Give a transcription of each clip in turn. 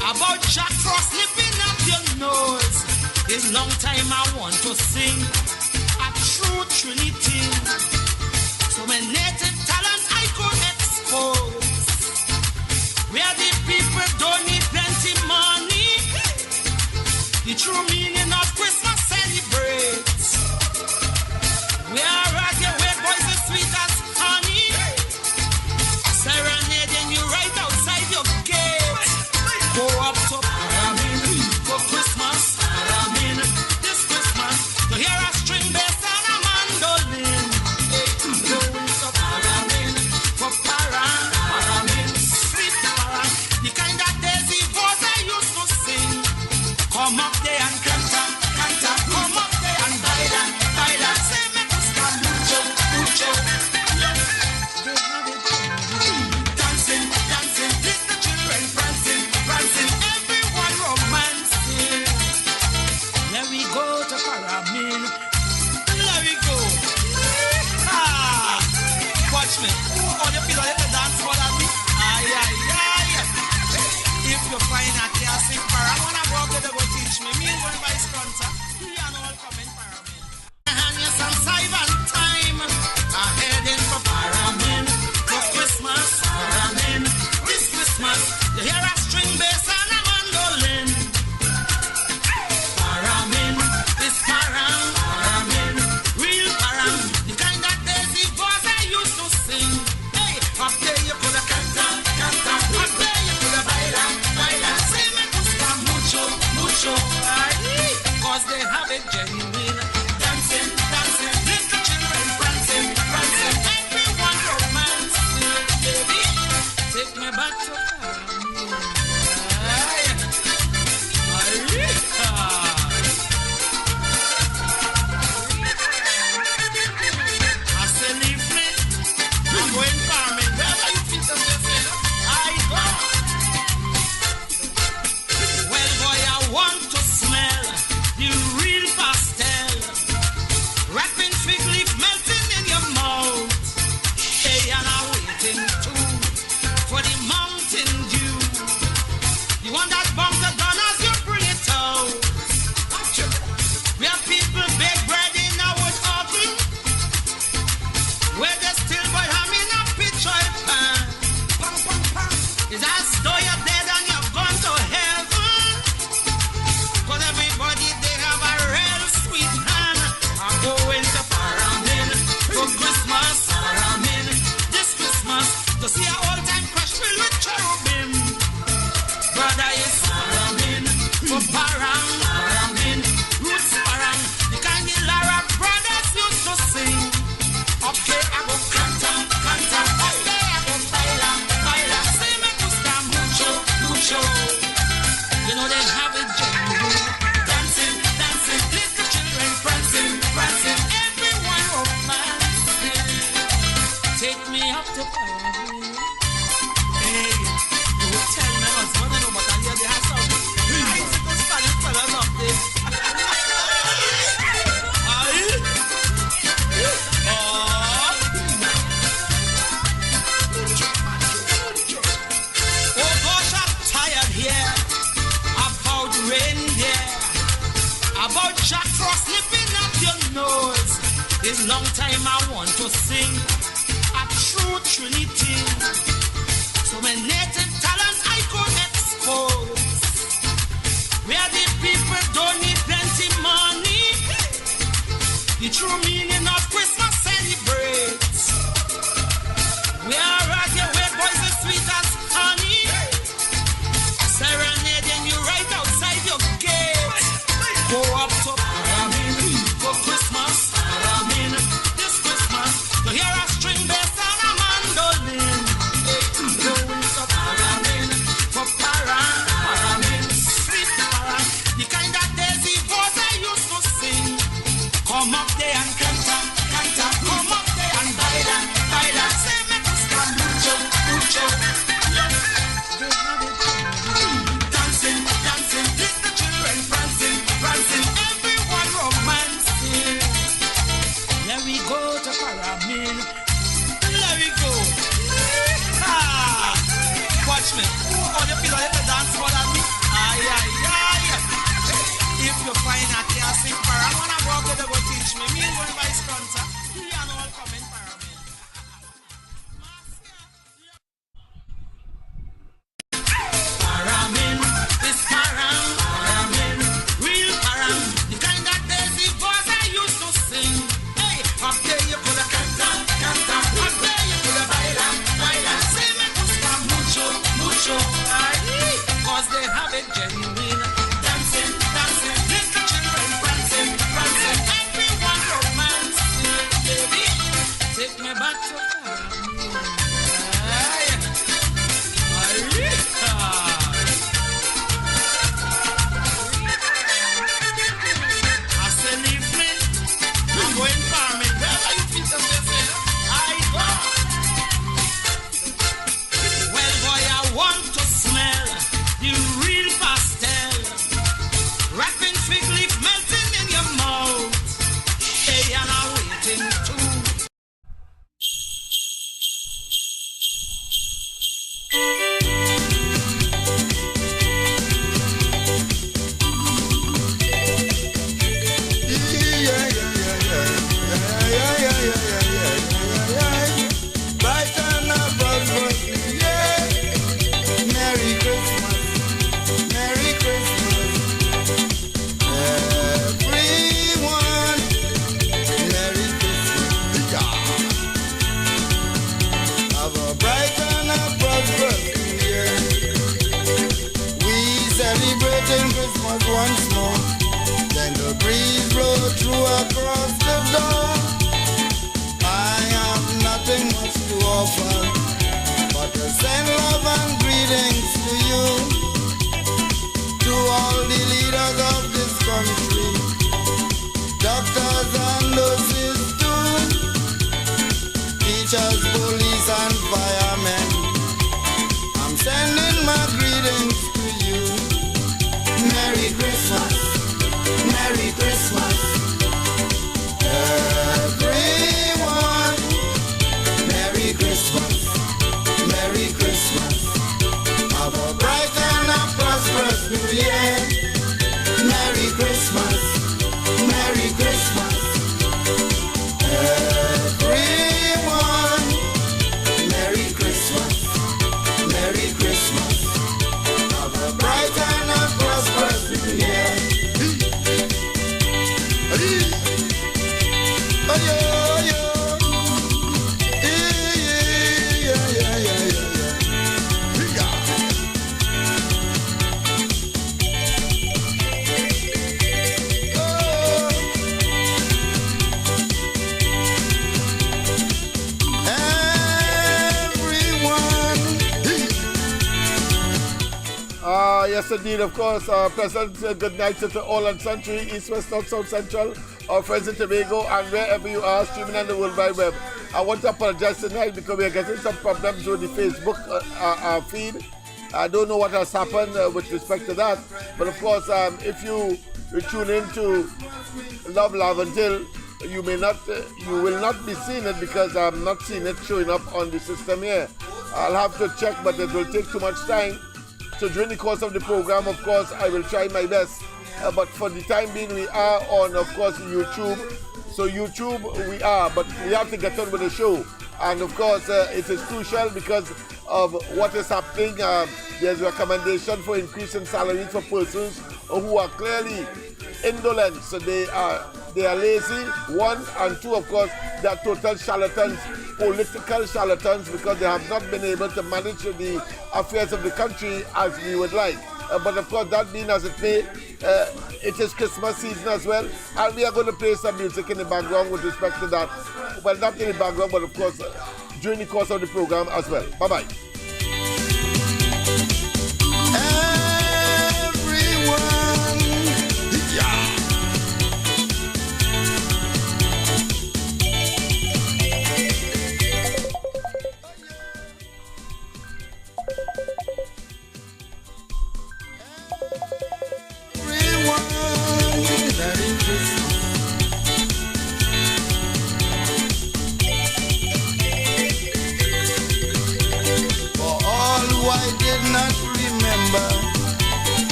About Jack Frost nipping up your nose. It's long time I want to sing a true Trinity. So my native talent I could expose. Where the people don't need plenty money. The true meaning of Christmas celebrates. We are at your way, boys, as sweet as honey. Serenading you right outside your gate. Go up to Paramin for Christmas. Paramin this Christmas. To hear a string bass and a mandolin. Going to Paramin for Paramin. Sweet Paran. The kind of daisy voice I used to sing. Come up there and canta, canta. Come up there and baila, baila. Say me gusta mucho, mucho. Dancing, dancing, little children prancing, prancing. Everyone romancing. Let we go to Paramin. Let we go. Ah, watch me. All the people let the dance follow me. Ay, ay, ay. If you find a classic para, I wanna go up there to go teach me. Me and going by sponsor. You know I'll come in Paramin. And yes, I'm Simon time. I'm heading for Paramin for Christmas. Paramin this Christmas. You hear a string bass and a mandolin. Paramin this Param. Paramin real Param. The kind of daisy voice I used to sing. Hey, up there you coulda canta, canta. Up there you coulda baila, baila. Say me gusta mucho, mucho. Ay, cause they have it genuine. Dancing, dancing, little children prancing, prancing. Everyone romancing, baby. Take me back to Paramin. Ay, ay, I say leave me. I'm going Paramin. Wherever you feel to say, I go. Well, boy, I want to smell the real pastel. Wrapping fig leaf melting in your mouth. Hey, and I'm waiting too for the mountain dew. The one that bumps the gun as you bring it out. Where people bake bread in a wood oven. Where they still boil ham in a pitch oil pan. It's as though you're dead and you've gone to heaven. Cause everybody, they have a real sweet hand. I'm going to Paramin for Christmas. Paramin this Christmas. To see an old-time crush filled with cherubim. Brother is Paramin for Param. Paramin roots Param. The kind of Lara brothers used to sing. Okay, I go canta, canta. Okay, I go baila, baila. Say me gusta mucho, mucho. You know they have it genuine. Dancing, dancing, little children prancing, prancing. Everyone romancing. Take me up to Paramin. Hey, don't tell me husband, I know, but I hear they have some. I see those Spanish fellas up there. Aye. Oh gosh, I'm tired here about reindeer, about Jack Frost nipping up your nose. It's long time I want to sing a true Trinity. So my native talent I could expose. Where the people don't need plenty money. The true meaning of Christmas celebrates. We are at your way, boys, as sweet as honey. Serenading you right outside your gate. Go up to Paramin for Christmas. Paramin this Christmas. To hear a string bass and a mandolin. Going to Paramin for Paramin. Sweet Paran. The kind of daisy voice I used to sing. Come up there and canta. cause they have it genuine. Dancing, dancing, little children prancing, prancing, everyone romancing, baby. Take me back to Caribbean. Aye. I say leave me, I'm going farming. Where are you think of yourself? I go. Well, boy, I want to smell the real pastel, wrapping fig leaf melting in your mouth. Hey, and I'm waiting too. Once more, then the breeze blows through across the door. I have nothing much to offer, but to send love and greetings to you, to all the leaders of this country, doctors and nurses too, teachers, police and firemen. I'm sending my greetings to you. Merry Christmas, Merry Christmas, everyone. Merry Christmas, Merry Christmas. Have a bright and a prosperous new year. Merry Christmas, Merry Christmas, everyone. Merry Christmas, Merry Christmas. Have a bright and a prosperous new year. Yes, indeed, of course. Pleasant good night to all on Century, East, West, North, South, Central, our friends in Tobago, and wherever you are, streaming on the World Wide Web. I want to apologize tonight because we are getting some problems with the Facebook feed. I don't know what has happened with respect to that, but of course, if you tune in to Love Laventille, you will not be seeing it because I'm not seeing it showing up on the system here. I'll have to check, but it will take too much time. So during the course of the program, of course, I will try my best. But for the time being, we are on, of course, YouTube. So YouTube, we are, but we have to get on with the show. And of course, it is crucial because of what is happening. There's a recommendation for increasing salaries for persons who are clearly indolent. So they are lazy, one, and two, of course, they are total charlatans, political charlatans, because they have not been able to manage the affairs of the country as we would like. But of course, that being as it may, it is Christmas season as well, and we are going to play some music in the background with respect to that. Well, not in the background, but of course, during the course of the program as well. Bye-bye. Everyone, yeah.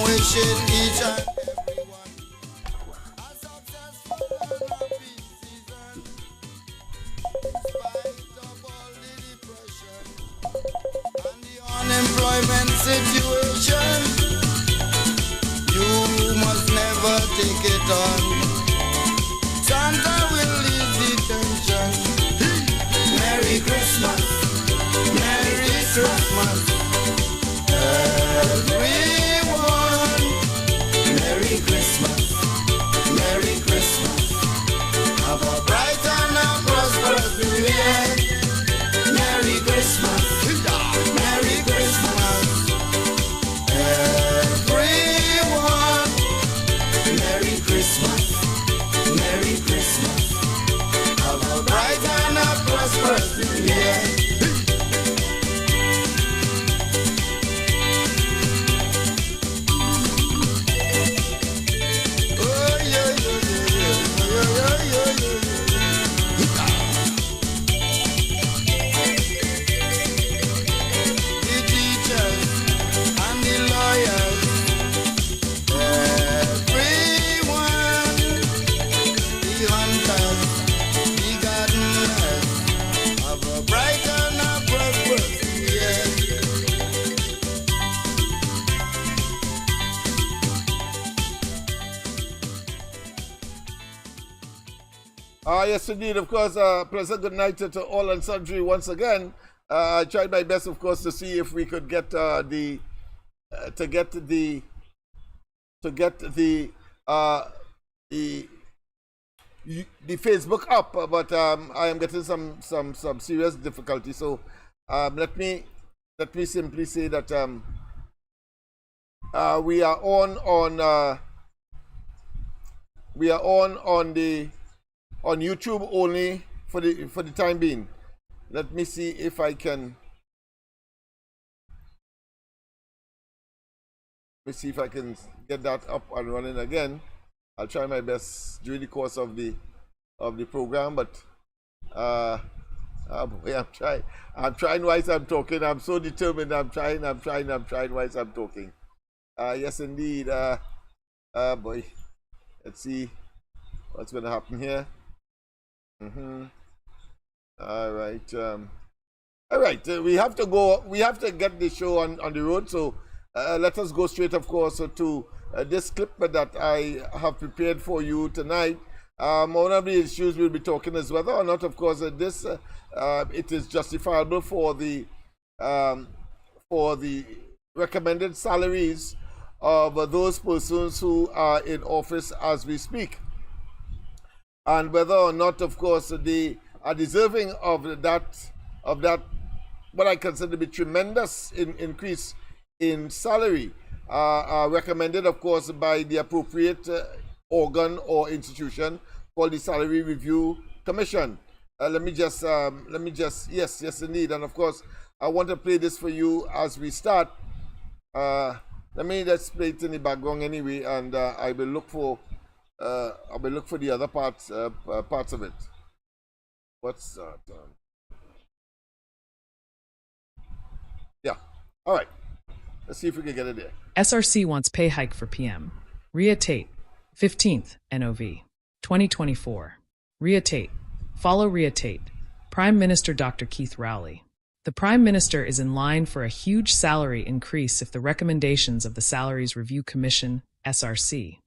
Wishing each and everyone a successful and happy season, in spite of all the depression and the unemployment situation. You must never take it on. Santa will ease the tension. Merry Christmas, Yes, indeed. Of course, pleasant good night to all and sundry once again. I tried my best, of course, to see if we could get the Facebook up, but I am getting some serious difficulty. So let me simply say that we are on YouTube only for the time being. Let me see if I can. Let me see if I can get that up and running again. I'll try my best during the course of the program, but boy, I'm trying whilst I'm talking. I'm so determined. I'm trying whilst I'm talking. Yes, indeed. Boy, let's see what's going to happen here. All right. All right. We have to go. We have to get the show on the road. So let us go straight, of course, to this clip that I have prepared for you tonight. One of the issues we'll be talking is whether or not, of course, this it is justifiable for the recommended salaries of those persons who are in office as we speak, and whether or not, of course, they are deserving of that what I consider to be tremendous increase in salary, recommended, of course, by the appropriate organ or institution called the Salary Review Commission. Let me just yes indeed, and of course I want to play this for you as we start. Let me just play it in the background anyway, and I will look for the other parts of it. What's that? Yeah. All right. Let's see if we can get it there. SRC wants pay hike for PM. Rhea Tate, 15th NOV, 2024. Rhea Tate. Follow Rhea Tate. Prime Minister Dr. Keith Rowley. The Prime Minister is in line for a huge salary increase if the recommendations of the Salaries Review Commission, SRC,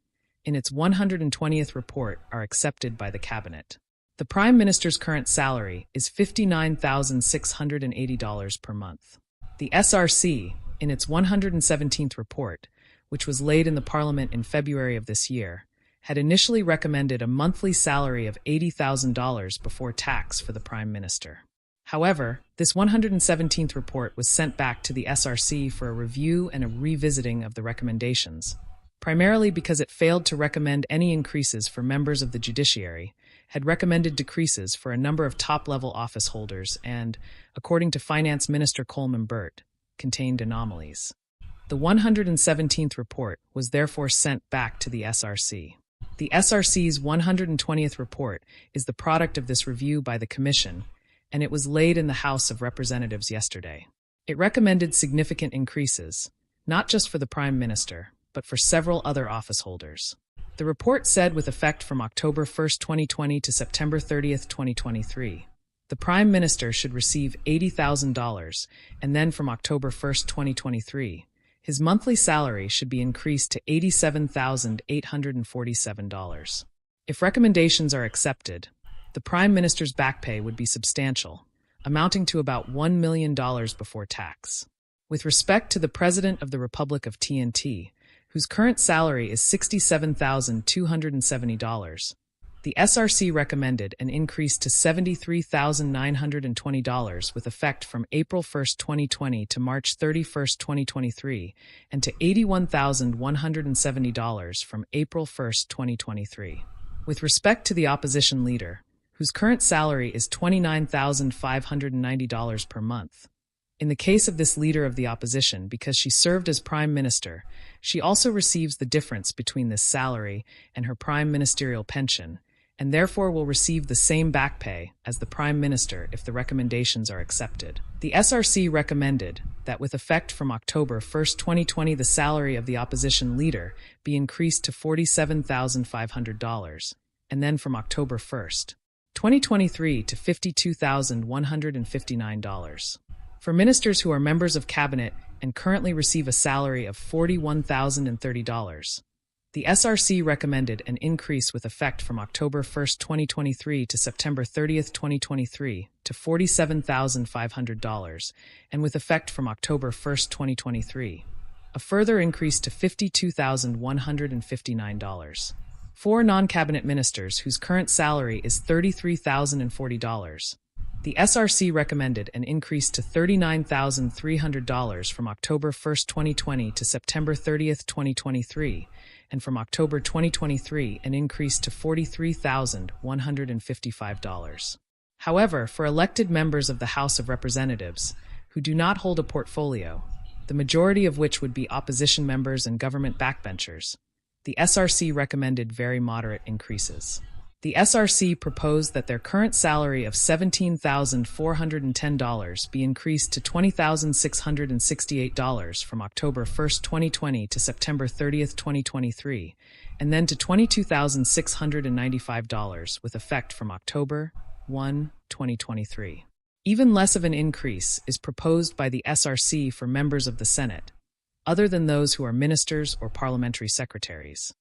in its 120th report are accepted by the Cabinet. The Prime Minister's current salary is $59,680 per month. The SRC, in its 117th report, which was laid in the Parliament in February of this year, had initially recommended a monthly salary of $80,000 before tax for the Prime Minister. However, this 117th report was sent back to the SRC for a review and a revisiting of the recommendations, primarily because it failed to recommend any increases for members of the judiciary, had recommended decreases for a number of top-level office holders, and, according to Finance Minister Coleman Burt, contained anomalies. The 117th report was therefore sent back to the SRC. The SRC's 120th report is the product of this review by the Commission, and it was laid in the House of Representatives yesterday. It recommended significant increases, not just for the Prime Minister, but for several other office holders. The report said with effect from October 1, 2020 to September 30, 2023, the Prime Minister should receive $80,000, and then from October 1, 2023, his monthly salary should be increased to $87,847. If recommendations are accepted, the Prime Minister's back pay would be substantial, amounting to about $1 million before tax. With respect to the President of the Republic of TNT, whose current salary is $67,270, the SRC recommended an increase to $73,920 with effect from April 1, 2020 to March 31, 2023, and to $81,170 from April 1, 2023. With respect to the opposition leader, whose current salary is $29,590 per month, in the case of this leader of the opposition, because she served as Prime Minister, she also receives the difference between this salary and her prime ministerial pension, and therefore will receive the same back pay as the Prime Minister if the recommendations are accepted. The SRC recommended that with effect from October 1, 2020, the salary of the opposition leader be increased to $47,500, and then from October 1, 2023 to $52,159. For ministers who are members of Cabinet and currently receive a salary of $41,030, The SRC recommended an increase with effect from October 1, 2023 to September 30, 2023 to $47,500 and with effect from October 1, 2023. A further increase to $52,159. 4 non-cabinet ministers whose current salary is $33,040. The SRC recommended an increase to $39,300 from October 1, 2020 to September 30, 2023, and from October 2023 an increase to $43,155. However, for elected members of the House of Representatives who do not hold a portfolio, the majority of which would be opposition members and government backbenchers, the SRC recommended very moderate increases. The SRC proposed that their current salary of $17,410 be increased to $20,668 from October 1, 2020 to September 30, 2023, and then to $22,695 with effect from October 1, 2023. Even less of an increase is proposed by the SRC for members of the Senate, other than those who are ministers or parliamentary secretaries.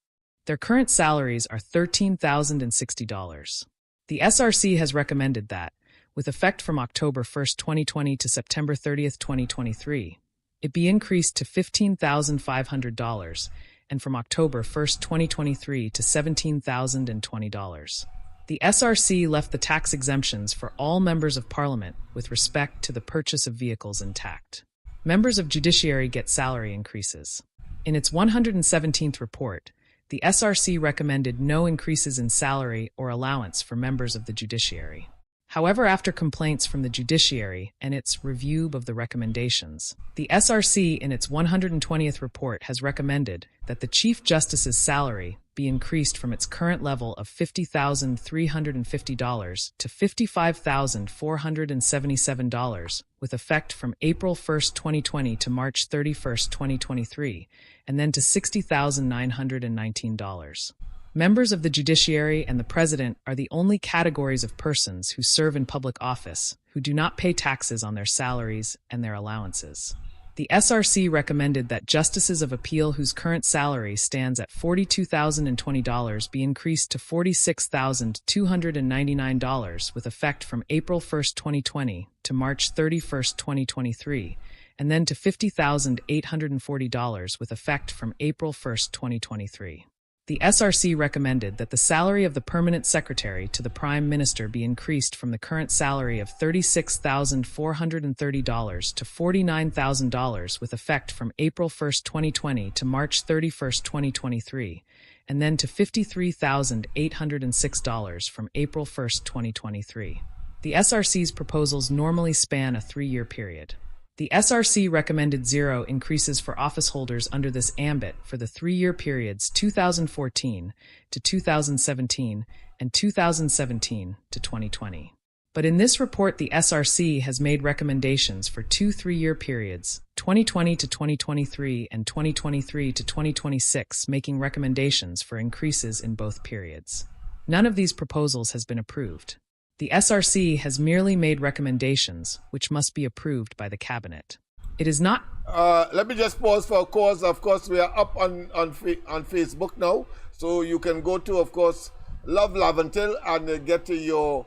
Their current salaries are $13,060. The SRC has recommended that, with effect from October 1, 2020 to September 30, 2023, it be increased to $15,500 and from October 1, 2023 to $17,020. The SRC left the tax exemptions for all members of Parliament with respect to the purchase of vehicles intact. Members of Judiciary get salary increases. In its 117th report, the SRC recommended no increases in salary or allowance for members of the judiciary. However, after complaints from the judiciary and its review of the recommendations, the SRC in its 120th report has recommended that the Chief Justice's salary be increased from its current level of $50,350 to $55,477 with effect from April 1, 2020 to March 31, 2023, and then to $60,919. Members of the judiciary and the president are the only categories of persons who serve in public office who do not pay taxes on their salaries and their allowances. The SRC recommended that justices of appeal whose current salary stands at $42,020 be increased to $46,299 with effect from April 1, 2020 to March 31, 2023, and then to $50,840 with effect from April 1, 2023. The SRC recommended that the salary of the permanent secretary to the Prime Minister be increased from the current salary of $36,430 to $49,000 with effect from April 1, 2020 to March 31, 2023, and then to $53,806 from April 1, 2023. The SRC's proposals normally span a 3-year period. The SRC recommended 0 increases for office holders under this ambit for the 3-year periods 2014 to 2017 and 2017 to 2020. But in this report, the SRC has made recommendations for 2 3-year periods, 2020 to 2023 and 2023 to 2026, making recommendations for increases in both periods. None of these proposals has been approved. The SRC has merely made recommendations, which must be approved by the Cabinet. It is not... Let me just pause for a cause. Of course, we are up on Facebook now, so you can go to, of course, Love Laventil and get to your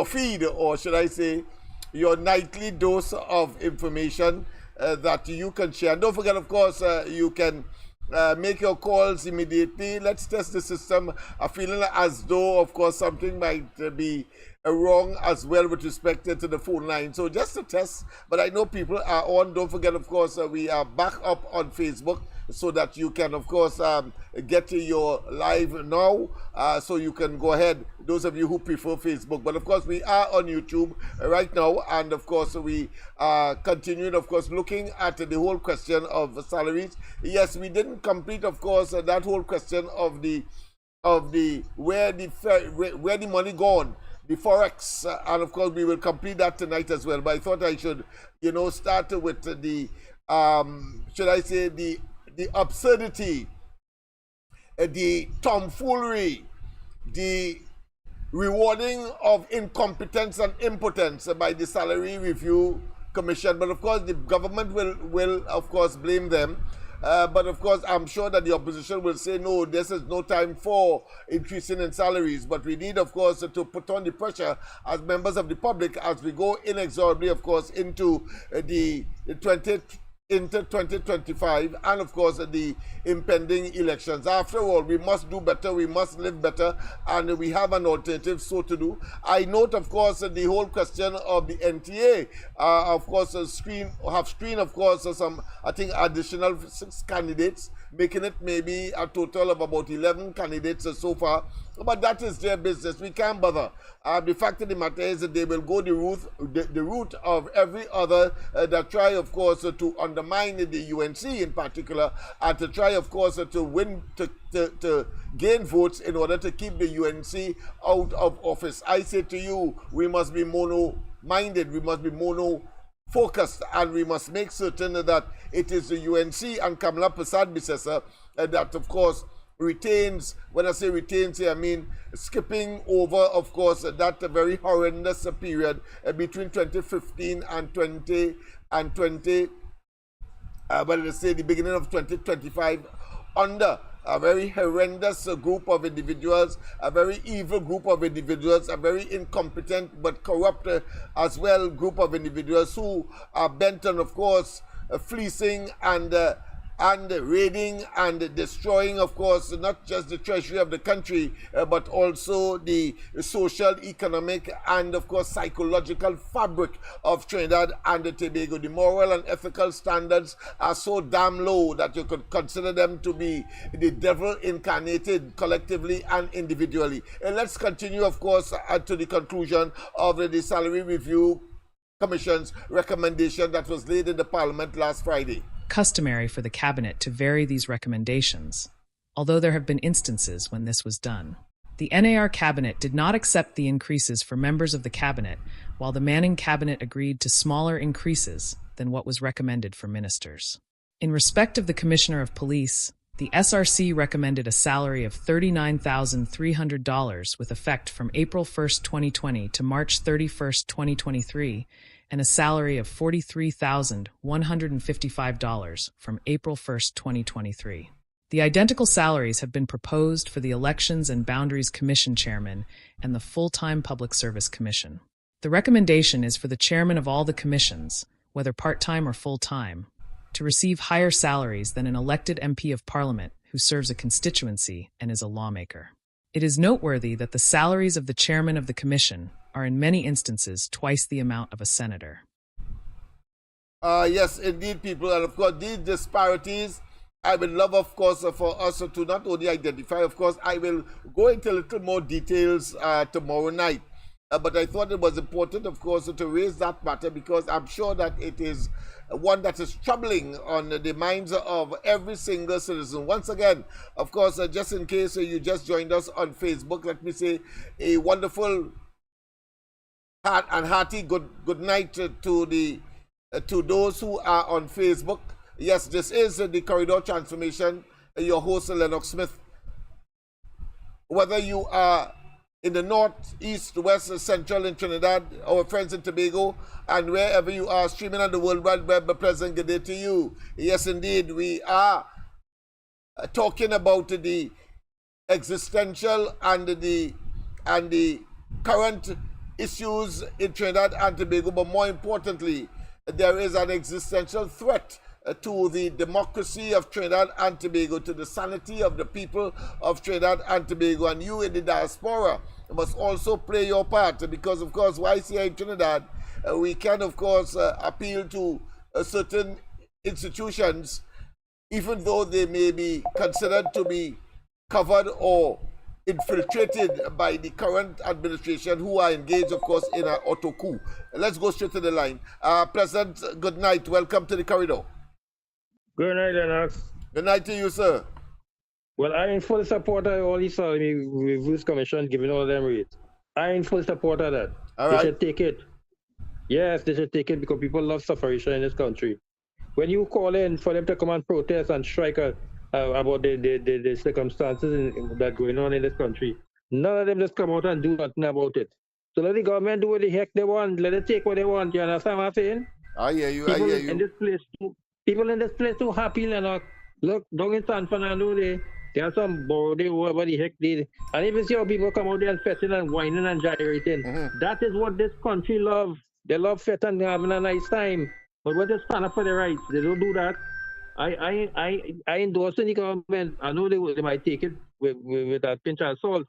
feed, or should I say, your nightly dose of information that you can share. And don't forget, of course, you can make your calls immediately. Let's test the system. I'm feeling as though, of course, something might be wrong as well with respect to the phone line. So just a test, but I know people are on. Don't forget, of course, we are back up on Facebook so that you can, of course, get to your live now. So you can go ahead, those of you who prefer Facebook. But of course, we are on YouTube right now. And of course, we are continuing, of course, looking at the whole question of salaries. Yes, we didn't complete, of course, that whole question of the where the money gone, the forex, and of course we will complete that tonight as well. But I thought I should, start with the should I say the absurdity, the tomfoolery, the rewarding of incompetence and impotence by the Salary Review Commission. But of course the government will of course blame them. But of course, I'm sure that the opposition will say, no, this is no time for increasing in salaries. But we need, of course, to put on the pressure as members of the public as we go inexorably, of course, into into 2025 and of course the impending elections. After all, we must do better, we must live better, and we have an alternative so to do. I note, of course, the whole question of the NTA, of course, screened, of course, some, I think, additional 6 candidates, making it maybe a total of about 11 candidates so far. But that is their business. We can't bother. The fact of the matter is that they will go the route of every other that try, of course, to undermine the UNC in particular, and to try, of course, to win, to gain votes in order to keep the UNC out of office. I say to you, we must be mono-minded, we must be mono-focused, and we must make certain that it is the UNC and Kamala Persad-Bissessar that, of course, retains. When I say retains here, I mean skipping over, of course, that very horrendous period between 2015 and 20, well, let's say the beginning of 2025, under a very horrendous group of individuals, a very evil group of individuals, a very incompetent but corrupt as well group of individuals who are bent on, of course, fleecing and raiding and destroying, of course, not just the treasury of the country, but also the social, economic, and, of course, psychological fabric of Trinidad and Tobago. The moral and ethical standards are so damn low that you could consider them to be the devil incarnated collectively and individually. Let's continue, of course, to the conclusion of the Salary Review Commission's recommendation that was laid in the Parliament last Friday. Customary for the cabinet to vary these recommendations, although there have been instances when this was done. The NAR cabinet did not accept the increases for members of the cabinet, while the Manning cabinet agreed to smaller increases than what was recommended for ministers. In respect of the Commissioner of Police, the SRC recommended a salary of $39,300 with effect from April 1, 2020 to March 31, 2023, and a salary of $43,155 from April 1, 2023. The identical salaries have been proposed for the Elections and Boundaries Commission Chairman and the Full-Time Public Service Commission. The recommendation is for the chairman of all the commissions, whether part-time or full-time, to receive higher salaries than an elected MP of Parliament who serves a constituency and is a lawmaker. It is noteworthy that the salaries of the chairman of the commission are in many instances twice the amount of a senator. Yes, indeed, people. And of course, these disparities, I would love, of course, for us to not only identify, of course, I will go into a little more details tomorrow night. But I thought it was important, of course, to raise that matter because I'm sure that it is one that is troubling on the minds of every single citizen. Once again, of course, just in case you just joined us on Facebook, let me say a wonderful and hearty good night to those who are on Facebook. Yes, this is the Corridor Transformation. Your host, LENNOX Smith. Whether you are in the north, east, west, central in Trinidad, our friends in Tobago, and wherever you are streaming on the World Wide Web, a pleasant good day to you. Yes, indeed, we are talking about the existential and the current issues in Trinidad and Tobago, but more importantly, there is an existential threat to the democracy of Trinidad and Tobago, to the sanity of the people of Trinidad and Tobago, and you in the diaspora must also play your part because, of course, whilst here in Trinidad, we can, of course, appeal to certain institutions, even though they may be considered to be covered or infiltrated by the current administration who are engaged, of course, in an auto coup. Let's go straight to the line. President, good night. Welcome to the corridor. Good night, Lennox. Good night to you, sir. Well, I'm in full support of all these Salary Reviews Commission giving all them rates. I'm in full support of that. All they right. should take it. Yes, they should take it because people love suffrage in this country. When you call in for them to come and protest and strike about the circumstances that going on in this country, none of them just come out and do nothing about it. So let the government do what the heck they want. Let it take what they want. You understand what I'm saying? I hear you. People I hear you. in this place too happy, Lennox. Look, down in San Fernando, there are some border, whatever the heck they. And if you see how people come out there and fetting and whining and gyrating, that is what this country love. They love fetting and having a nice time. But when they stand up for their rights, they don't do that. I endorse the government. I know they might take it with a pinch of salt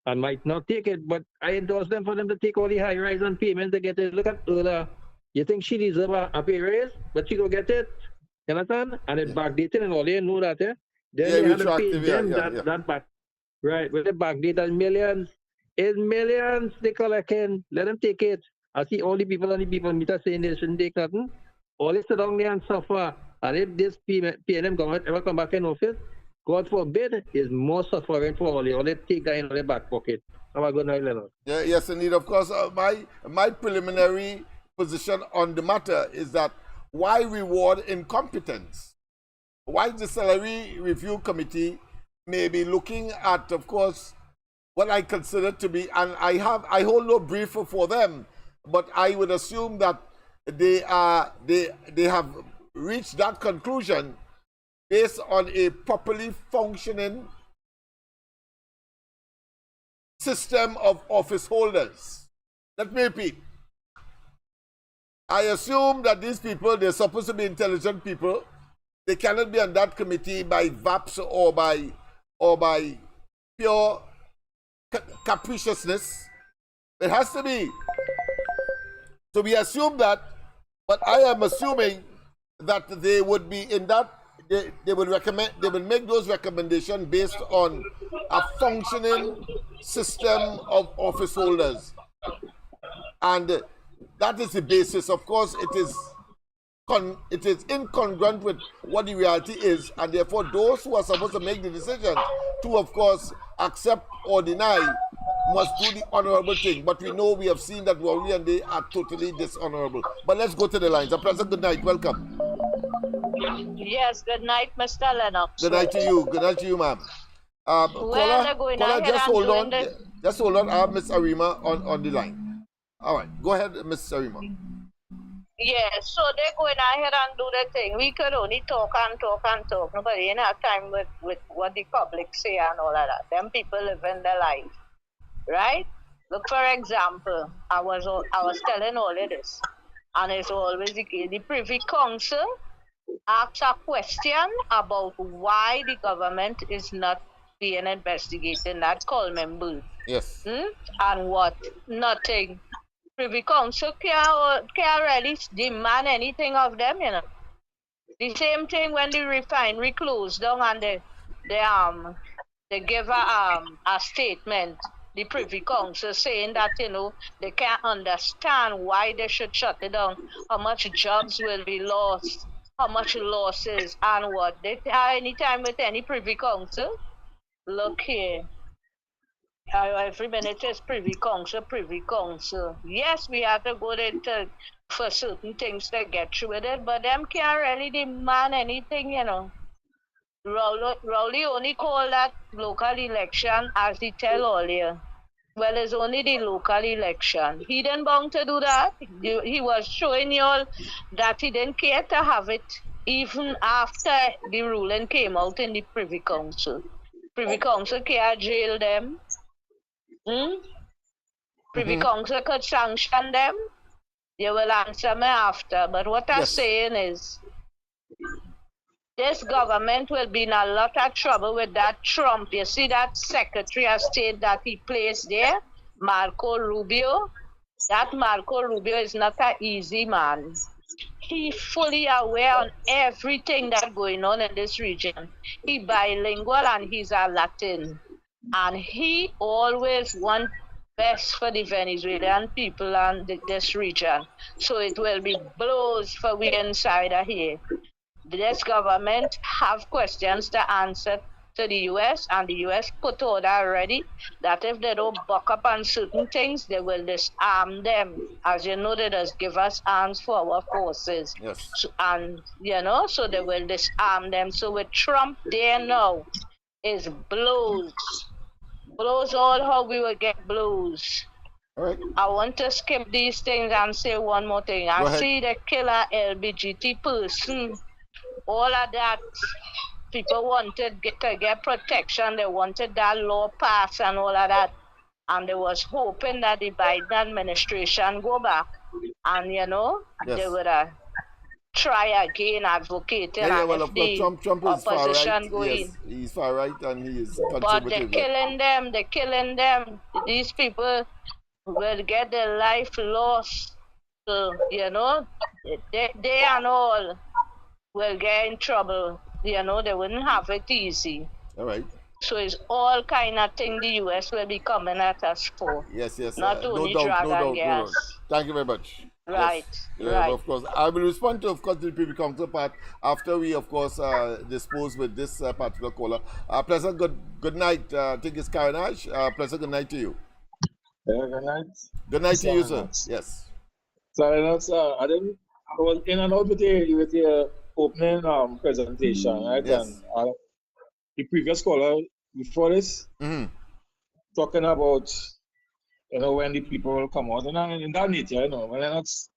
and might not take it, but I endorse them for them to take all the high rise and payments they get it. Look at Ola. You think she deserves a pay raise, but she don't get it? You understand? And it backdated and all, they know that, eh? Then they had to pay them that back. Right, with the backdated millions. It's millions they collecting. Let them take it. I see all the people on the people meter saying they shouldn't take nothing. All they sit down there and suffer. And if this PNM government ever come back in office, God forbid, is more suffering for all. They take that in their back pocket. Have a good night, Leonard. Yeah, yes, indeed. Of course, my preliminary position on the matter is that why reward incompetence? Why the Salary Review Committee may be looking at, of course, what I consider to be, and I hold no brief for them, but I would assume that they have reached that conclusion based on a properly functioning system of office holders. Let me repeat. I assume that these people, they're supposed to be intelligent people. They cannot be on that committee by VAPS or by pure capriciousness. It has to be. So we assume that, but I am assuming that they would be in that, they would make those recommendations based on a functioning system of office holders. And that is the basis. Of course, it is incongruent with what the reality is, and therefore those who are supposed to make the decision to, of course, accept or deny must do the honorable thing. But we know, we have seen that Rowley and they are totally dishonorable. But let's go to the lines. A pleasant good night. Welcome. Yes, good night, Mr. Lennox. Good night to you. Good night to you, ma'am. Caller, just hold on. Just hold on. I have Miss Arima on the line. All right. Go ahead, Miss Arima. Yes, so they're going ahead and do the thing. We could only talk and talk and talk. Nobody ain't have time with what the public say and all of that. Them people living their life, right? Look, for example, I was telling all of this, and it's always the case. The Privy Council asks a question about why the government is not being investigated. That Coleman Booth. Yes. And what? Nothing. Privy Council can't really demand anything of them, you know. The same thing when the refinery closed down and they give a statement, the Privy Council, saying that, you know, they can't understand why they should shut it down, how much jobs will be lost, how much losses, and what. They have any time with any Privy Council? Look here. Every minute is Privy Council, Privy Council. Yes, we have to go there for certain things to get through with it, but them can't really demand anything, you know. Rowley only called that local election as he tell earlier. Well, it's only the local election. He didn't bound to do that. He was showing you all that he didn't care to have it even after the ruling came out in the Privy Council. Privy Council can't jail them. Privy Council could sanction them. You will answer me after. But what I'm saying is, this government will be in a lot of trouble with that Trump. You see that Secretary of State that he placed there, Marco Rubio? That Marco Rubio is not an easy man. He's fully aware on everything that's going on in this region. He's bilingual and he's a Latin. And he always wants best for the Venezuelan people and this region. So it will be blows for we inside of here. This government have questions to answer to the U.S. and the U.S. put order already that if they don't buck up on certain things, they will disarm them. As you know, they just give us arms for our forces. Yes. So, and, you know, so they will disarm them. So with Trump there now is blows. Blows all how we will get blows. All right. I want to skip these things and say one more thing. I see the killer LBGT person. All of that people wanted to get protection. They wanted that law passed and all of that. And they was hoping that the Biden administration go back and, you know, Yes. they would try again advocating. Yeah, And well, if of course, the Trump is far opposition right. go Yes, in. he's far right and he is But they're conservative. killing them. They're killing them. These people will get their life lost. So, you know, they and all will get in trouble. You know, they wouldn't have it easy. All right. So it's all kind of thing the US will be coming at us for. Yes, yes. Not only drag and gas. Thank you very much. Right, Yes. right. Of course, I will respond to, of course, the people counterpart after we, of course, dispose with this particular caller. Pleasant good night. I think it's Karanaj. Pleasant good night to you. Yeah, good night. Good night to you, sir. Lennox. Yes. So Lennox, I was in and out with your opening presentation, right? Yes. And the previous caller before this talking about, you know, when the people will come out, and in that nature, you know, when Lennox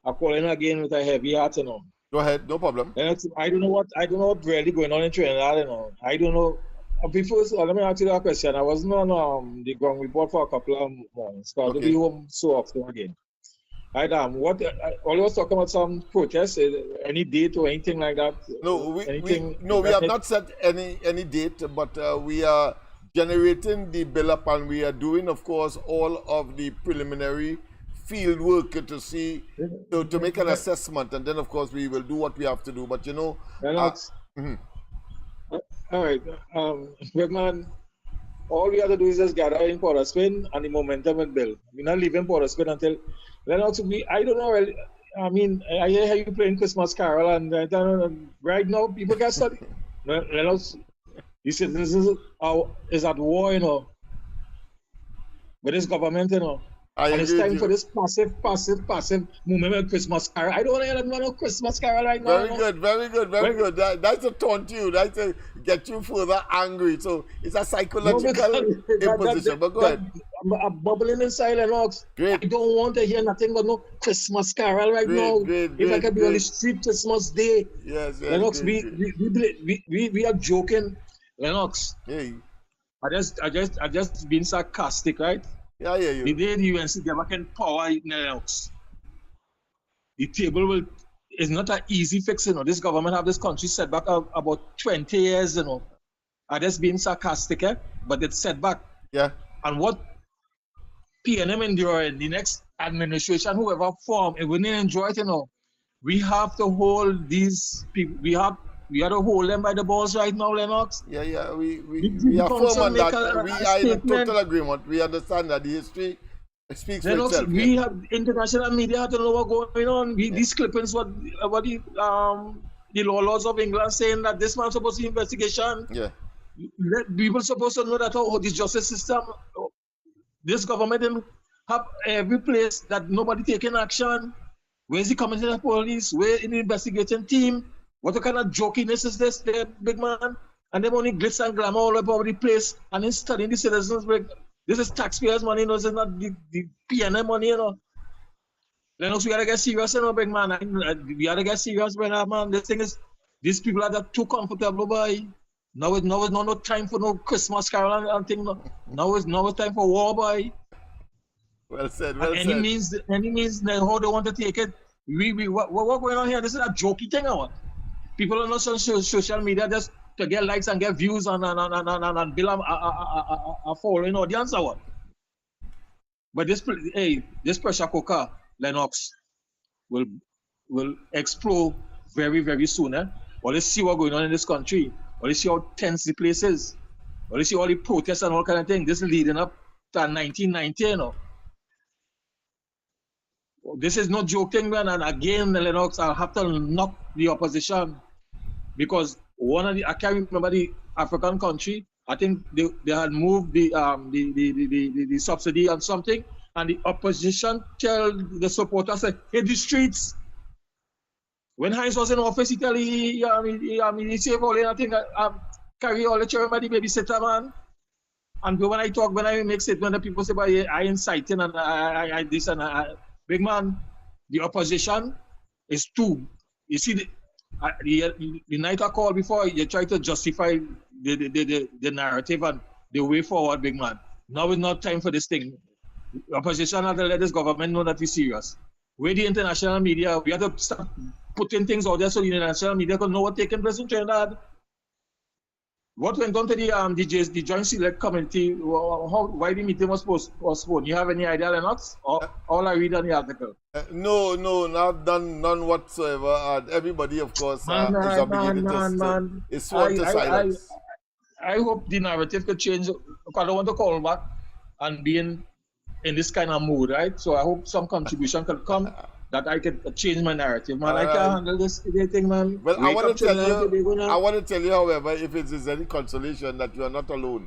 are calling again with a heavy heart, you know. Go ahead, no problem. Lennox, I don't know what really going on in Trinidad, you know. I don't know. Before, let me ask you that question. I wasn't on the ground report for a couple of months, because I'll be home so often again. Right, what always talking about some protests, any date or anything like that? No, we have not set any date, but we are generating the bill up and we are doing, of course, all of the preliminary field work to see, to make an assessment, and then, of course, we will do what we have to do. But, you know... All right, Bergman, all we have to do is just gather in Port of Spain and the momentum will build. We're not leaving Port of Spain until... Lennox, I don't know. I mean, I hear how you playing Christmas Carol, and right now people get study. Lennox, the citizens is at war, you know, with this government, you know. And it's time for this passive movement with Christmas Carol. I don't want to hear no Christmas Carol right now. Very good. That's a taunt you. That's a get you further angry. So it's a psychological imposition. But go ahead. I'm bubbling inside, Lennox. Great. I don't want to hear nothing but no Christmas Carol right now. If I can be on the street Christmas Day. Yes, Lennox, we are joking, Lennox. Hey. I just being sarcastic, right? Yeah, I hear you. The day the UNC get back in power, Lennox, the table is not an easy fix, you know. This government have this country set back about 20 years, you know. I'm just being sarcastic, but it's set back. Yeah. And what PNM enduring, the next administration, whoever form, it wouldn't enjoy it, you know. We have to hold these people, we have to hold them by the balls right now, Lennox. Yeah, we are firm on that. We are in total agreement. We understand that the history speaks for itself. We have international media to know what's going on. These clippings, what the laws of England saying that this man's supposed to investigation. Yeah. People supposed to know that the justice system, this government didn't have every place that nobody taking action. Where's the commissioner of police? Where in the investigating team? What kind of jokiness is this, there, big man? And them only glitz and glamour all over the place, and then studying the citizens. This is taxpayers' money, you know, this is not the PNM money, you know. Lennox, we gotta get serious, you know, big man. We gotta get serious, man. This thing is, these people are too comfortable, boy. Now it's no time for no Christmas carol and thing. Now it's time for war, boy. Well said. Any means, how they want to take it. What going on here? This is a jokey thing, or what? People on social media just to get likes and get views and build a following audience or what? But this pressure cooker, Lennox, will explode very, very soon. Well, let's see what's going on in this country. Well, let's see how tense the place is. Well, let's see all the protests and all kind of things. This is leading up to 1990, you know. This is no joking, man. And again, Lennox, I'll have to knock the opposition. Because I can't remember the African country. I think they had moved the subsidy on something, and the opposition tell the supporters, say, hit the streets. When Heinz was in office, he tell he saved all, I think, carry all the children by the babysitter, man. And when I make statement, the people say, but I inciting and I this and I. Big man, the opposition is too. You see, the night I called before, you try to justify the narrative and the way forward, big man. Now is not time for this thing. The opposition have to let this government know that we're serious. With the international media, we have to start putting things out there so the international media can know what's taking place in Trinidad. What went on to the Joint Select Committee? Why the meeting was postponed? You have any idea, Lennox? All I read on the article. No, none whatsoever. And everybody, of course, is obligated to sworn to silence. I hope the narrative could change. Because I don't want to call back and be in this kind of mood, right? So I hope some contribution could come that I could change my narrative, man. I can't handle this thing, man. Well, I want to tell you, however, if it is any consolation, that you are not alone.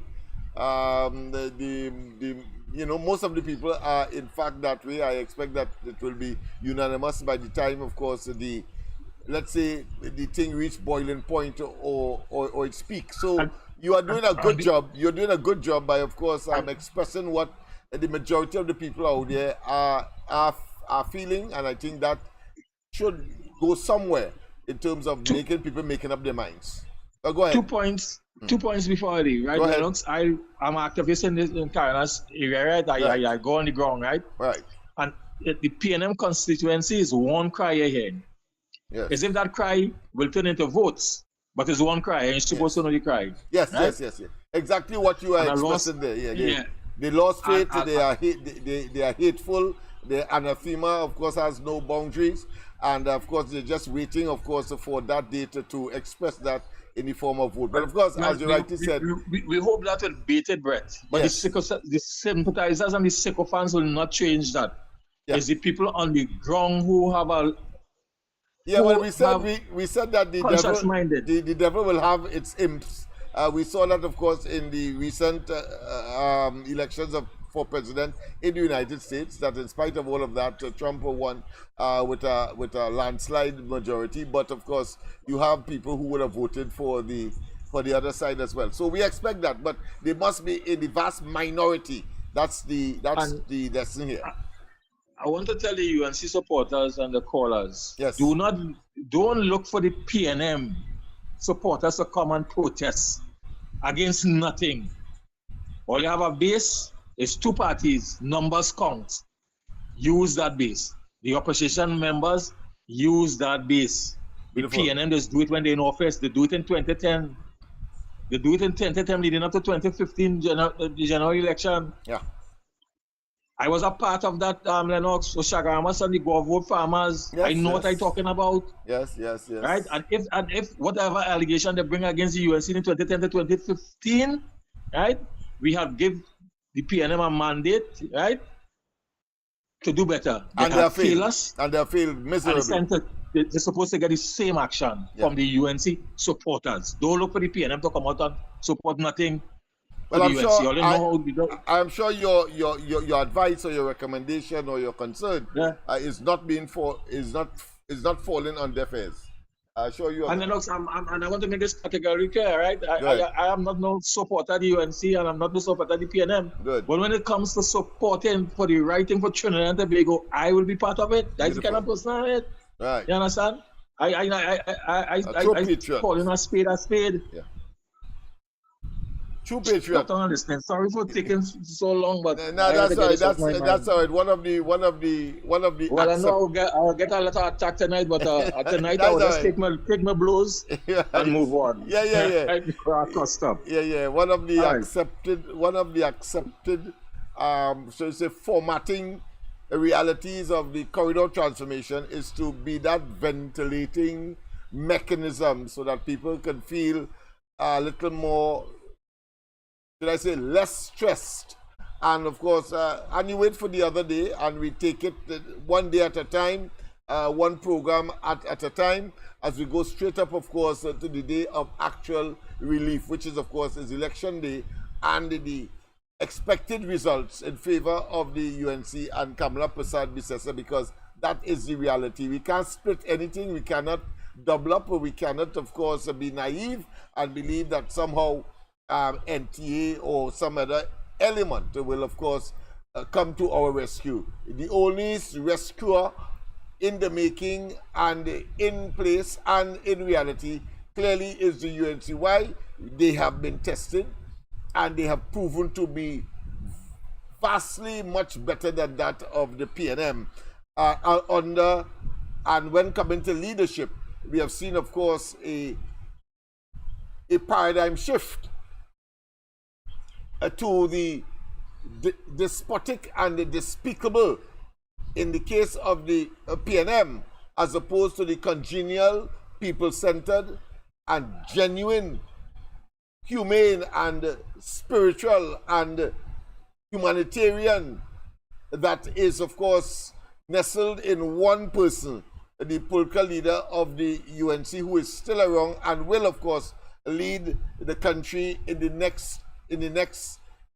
Most of the people are in fact that way. I expect that it will be unanimous by the time, of course, let's say the thing reach boiling point or it speaks. So you are doing a good job. You're doing a good job by, of course, expressing what the majority of the people out there are feeling, and I think that should go somewhere in terms of making up their minds. Go ahead. 2 points. 2 points before I leave, right? Lennox, I'm activist in Carolina's area, right? I go on the ground, right? Right. And the PNM constituency is one cry here. Yes. As if that cry will turn into votes, but it's one cry, and you're supposed to know the cry. Yes, right? yes. Exactly what you are expressing there. Yeah. They lost faith. They are hateful. The anathema, of course, has no boundaries, and of course, they're just waiting, of course, for that data to express that in the form of vote. But of course, as you rightly said, we hope that with bated breath. But yes, the sympathizers and the sycophants will not change that. Yes. It's the people on the ground who have a we said that the devil will have its imps. We saw that, of course, in the recent elections for president in the United States, that in spite of all of that, Trump won with a landslide majority. But of course, you have people who would have voted for the other side as well. So we expect that, but they must be in the vast minority. That's the lesson here. I want to tell the UNC supporters and the callers, yes, don't look for the PNM supporters to come and protest against nothing. All you have a base is two parties, numbers count. Use that base. The opposition members use that base. The PNM just do it when they're in office. They do it in 2010. They do it in 2010 leading up to 2015 the general election. Yeah. I was a part of that, Lennox, Oshagamas and the Govwood farmers. Yes, I know what I'm talking about. Yes. Right? And if whatever allegation they bring against the UNC in 2010 to 2015, right, we have given the PNM a mandate, right, to do better. And they have failed miserably. They're supposed to get the same action from the UNC supporters. Don't look for the PNM to come out and support nothing. Well, I'm sure your advice or your recommendation or your concern is not falling on deaf ears. I assure you. And Lennox, I want to make this categorically clear, right? I am not no supporter of the UNC and I'm not no supporter of the PNM. Good. But when it comes to supporting for the right thing for Trinidad and Tobago, I will be part of it. That's the kind of person I am. Right. You understand? I call in a spade. Yeah. True patriot. I don't understand. Sorry for taking so long, but that's all right. That's all right. One of the. Well, I know I'll get a lot of attack tonight, but tonight I will just take my blows and move on. Yeah. Custom. Yeah. One of the accepted. So it's a formatting realities of the corridor transformation is to be that ventilating mechanism so that people can feel a little more, should I say, less stressed. And of course, and you wait for the other day, and we take it one day at a time, one program at a time, as we go straight up, of course, to the day of actual relief, which is, of course, is election day, and the expected results in favor of the UNC and Kamala Persad-Bissessar, because that is the reality. We can't split anything. We cannot double up, or we cannot, of course, be naive and believe that somehow NTA or some other element will, of course, come to our rescue. The only rescuer in the making and in place and in reality clearly is the UNC. Why? They have been tested and they have proven to be vastly much better than that of the PNM under, and when coming to leadership, we have seen, of course, a paradigm shift to the despotic and the despicable in the case of the PNM, as opposed to the congenial, people-centered, and genuine, humane, and spiritual, and humanitarian that is, of course, nestled in one person, the political leader of the UNC, who is still around and will, of course, lead the country in the next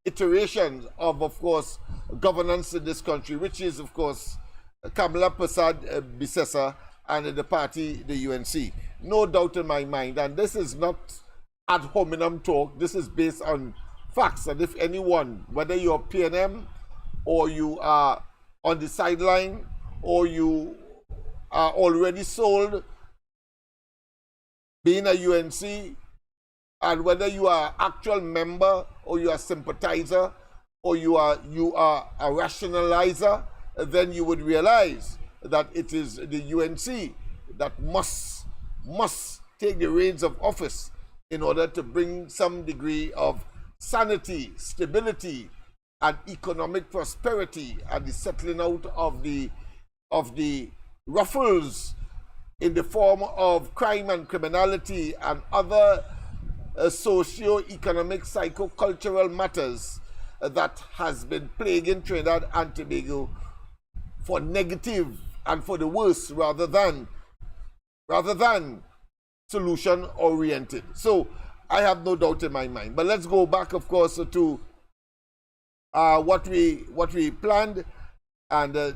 iterations of course, governance in this country, which is, of course, Kamala Prasad Bisesa and the party, the UNC. No doubt in my mind, and this is not ad hominem talk, this is based on facts. And if anyone, whether you're PNM or you are on the sideline or you are already sold being a UNC, and whether you are an actual member or you are a sympathizer or you are a rationalizer, then you would realize that it is the UNC that must take the reins of office in order to bring some degree of sanity, stability, and economic prosperity, and the settling out of the ruffles in the form of crime and criminality and other socio-economic, psycho-cultural matters that has been plaguing Trinidad and Tobago for negative and for the worse rather than solution-oriented. So I have no doubt in my mind. But let's go back, of course, to what we planned, and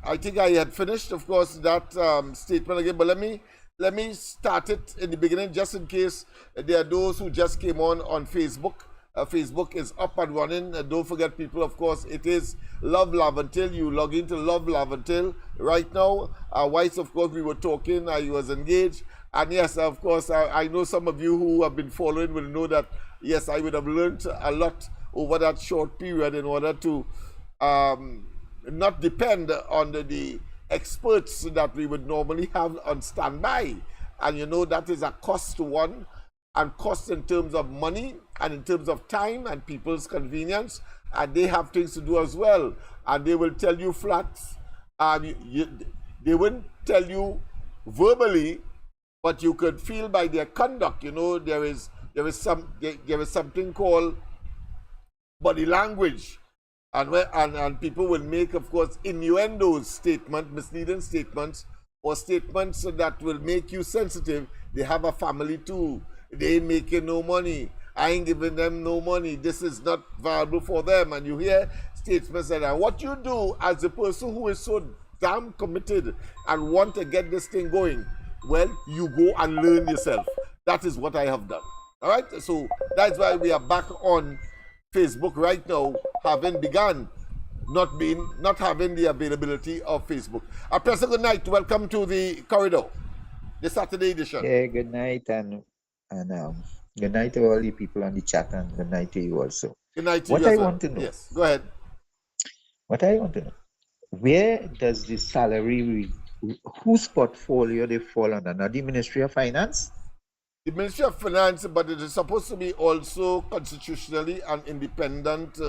I think I had finished, of course, that statement again. But let me start it in the beginning, just in case there are those who just came on Facebook. Facebook is up and running. Don't forget, people, of course, it is Love Lavantil. You log into Love Lavantil right now. Whilst, of course, we were talking, I was engaged. And yes, of course, I know some of you who have been following will know that, yes, I would have learned a lot over that short period in order to not depend on the experts that we would normally have on standby. And you know, that is a cost to one, and cost in terms of money and in terms of time and people's convenience, and they have things to do as well, and they will tell you flat, they wouldn't tell you verbally, but you could feel by their conduct. You know, there is something called body language, and people will make, of course, innuendos, statements, misleading statements, or statements that will make you sensitive. They have a family too. They ain't making no money. I ain't giving them no money. This is not viable for them. And you hear statements like that. What you do as a person who is so damn committed and want to get this thing going, well, you go and learn yourself. That is what I have done. All right? So that's why we are back on Facebook right now, having begun not having the availability of Facebook. A pleasant good night. Welcome to the corridor, the Saturday edition. Yeah, good night, and good night to all the people on the chat, and good night to you also. Good night to what you. I want to know. Yes, go ahead. What I want to know. Where does the salary, whose portfolio they fall under? Now, the Ministry of Finance? The Ministry of Finance, but it is supposed to be also constitutionally an independent,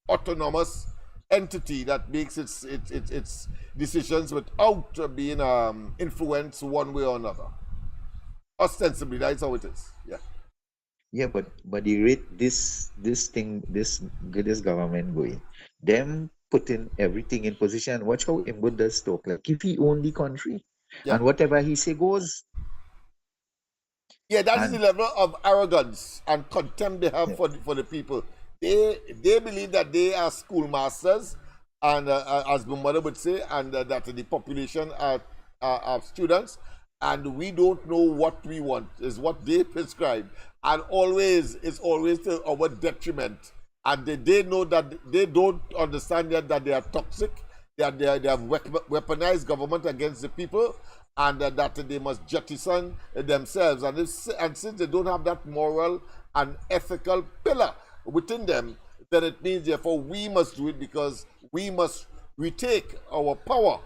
autonomous entity that makes its decisions without being influenced one way or another. Ostensibly, that's how it is. Yeah. Yeah, but the rate this government going, them putting everything in position. Watch how Imbu does talk. Like if he owned the country, yeah, and whatever he say goes. Yeah, that is the level of arrogance and contempt they have, yeah, for the people. They believe that they are schoolmasters, and as my mother would say, and that the population are students, and we don't know what we want, is what they prescribe, and it's always to our detriment. And they know that they don't understand yet that they are toxic. they have weaponized government against the people, and that they must jettison themselves. And since they don't have that moral and ethical pillar within them, then it means therefore we must do it, because we must retake our power,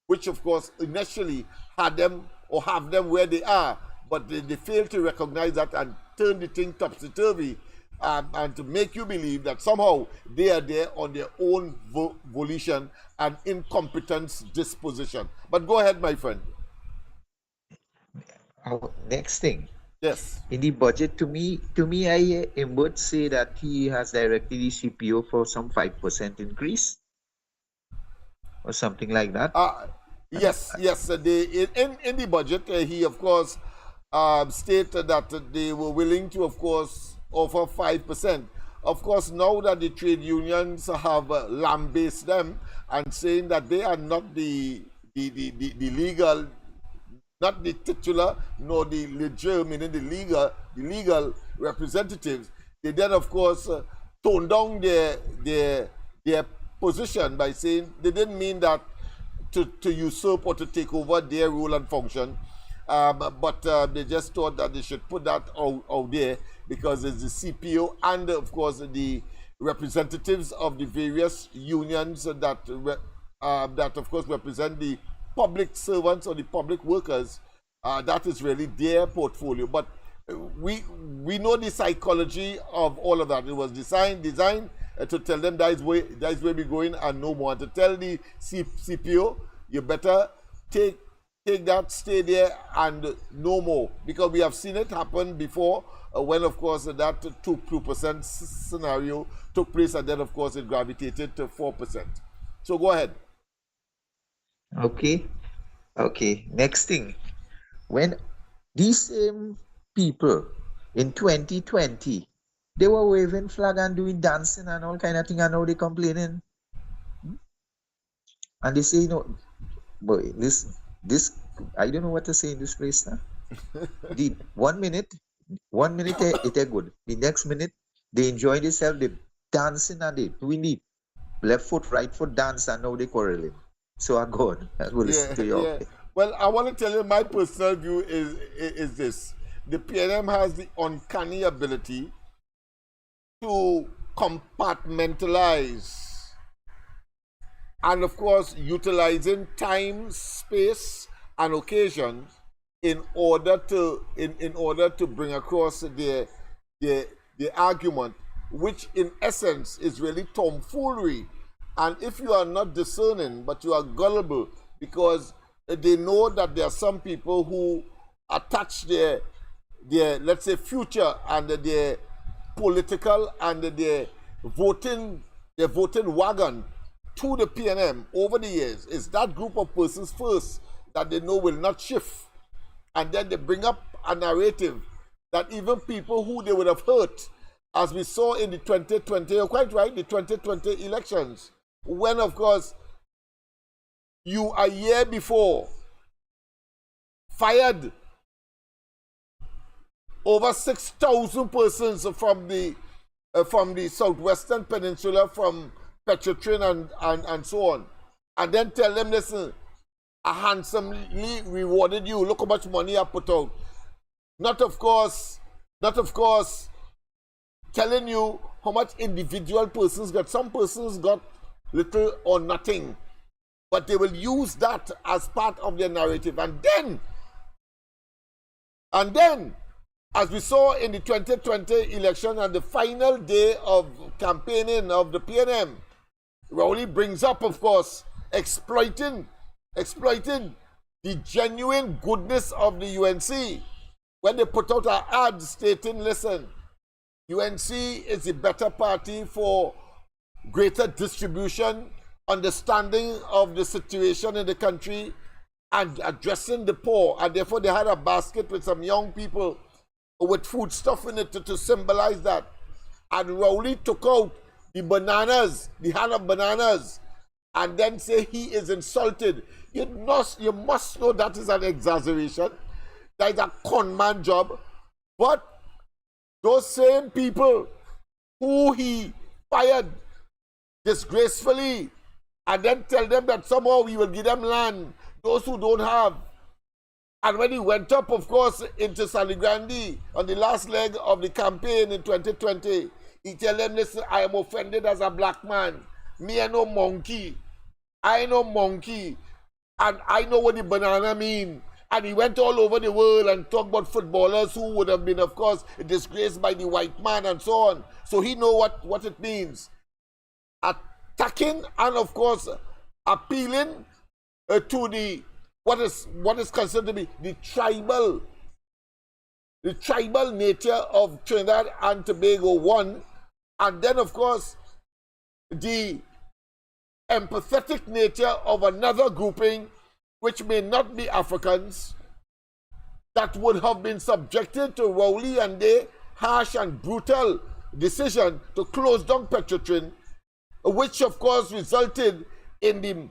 which of course initially had them or have them where they are, but they fail to recognize that and turn the thing topsy-turvy, and to make you believe that somehow they are there on their own volition and incompetence disposition. But go ahead, my friend. Next thing. Yes. In the budget, to me, I hear Imbert say that he has directed the CPO for some 5% increase or something like that. Yes. In the budget, he of course stated that they were willing to, of course, offer 5%. Of course, now that the trade unions have lambasted them and saying that they are not the legal, not the titular, nor the legit, meaning the legal representatives, they then of course toned down their position by saying they didn't mean that to usurp or to take over their role and function, but they just thought that they should put that out there, because it's the CPO and of course the representatives of the various unions that of course represent the public servants or the public workers. That is really their portfolio. But we know the psychology of all of that. It was designed to tell them that is where we're going and no more. And to tell the CPO, you better take that, stay there, and no more. Because we have seen it happen before, when of course that 2% scenario took place, and then of course it gravitated to 4%. So go ahead. Okay. Next thing. When these same people in 2020, they were waving flag and doing dancing and all kind of thing, and now they complaining. And they say, boy, this I don't know what to say in this place now. The 1 minute it is good. The next minute they enjoy themselves, they dancing and they doing the left foot, right foot dance, and now they quarreling. So I go on. I will listen to you. Yeah. Well, I want to tell you my personal view is this. The PNM has the uncanny ability to compartmentalize, and of course utilizing time, space, and occasion in order to bring across the argument, which in essence is really tomfoolery. And if you are not discerning, but you are gullible, because they know that there are some people who attach their let's say future and their political and their voting wagon to the PNM over the years, is that group of persons first that they know will not shift. And then they bring up a narrative that even people who they would have hurt, as we saw in the 2020, you're quite right, the 2020 elections, when of course you a year before fired over 6,000 persons from the southwestern peninsula, from Petrotrin and so on, and then tell them, listen, I handsomely rewarded you, look how much money I put out. Not of course telling you how much individual persons got. Some persons got little or nothing, but they will use that as part of their narrative. And then, as we saw in the 2020 election and the final day of campaigning of the PNM, Rowley brings up, of course, exploiting the genuine goodness of the UNC when they put out an ad stating, listen, UNC is the better party for greater distribution, understanding of the situation in the country, and addressing the poor. And therefore they had a basket with some young people with food stuff in it to symbolize that. And Rowley took out the bananas, the hand of bananas, and then say he is insulted. You must know that is an exaggeration. That is a con man job. But those same people who he fired disgracefully and then tell them that somehow we will give them land, those who don't have. And when he went up, of course, into Saligrandi on the last leg of the campaign in 2020, he tell them, listen, I am offended as a black man. Me, I no monkey. I no monkey. And I know what the banana mean. And he went all over the world and talked about footballers who would have been, of course, disgraced by the white man and so on. So he know what it means. Attacking and, of course, appealing to the what is considered to be the tribal nature of Trinidad and Tobago, one, and then, of course, the empathetic nature of another grouping, which may not be Africans, that would have been subjected to Rowley and their harsh and brutal decision to close down Petrotrin, which, of course, resulted in the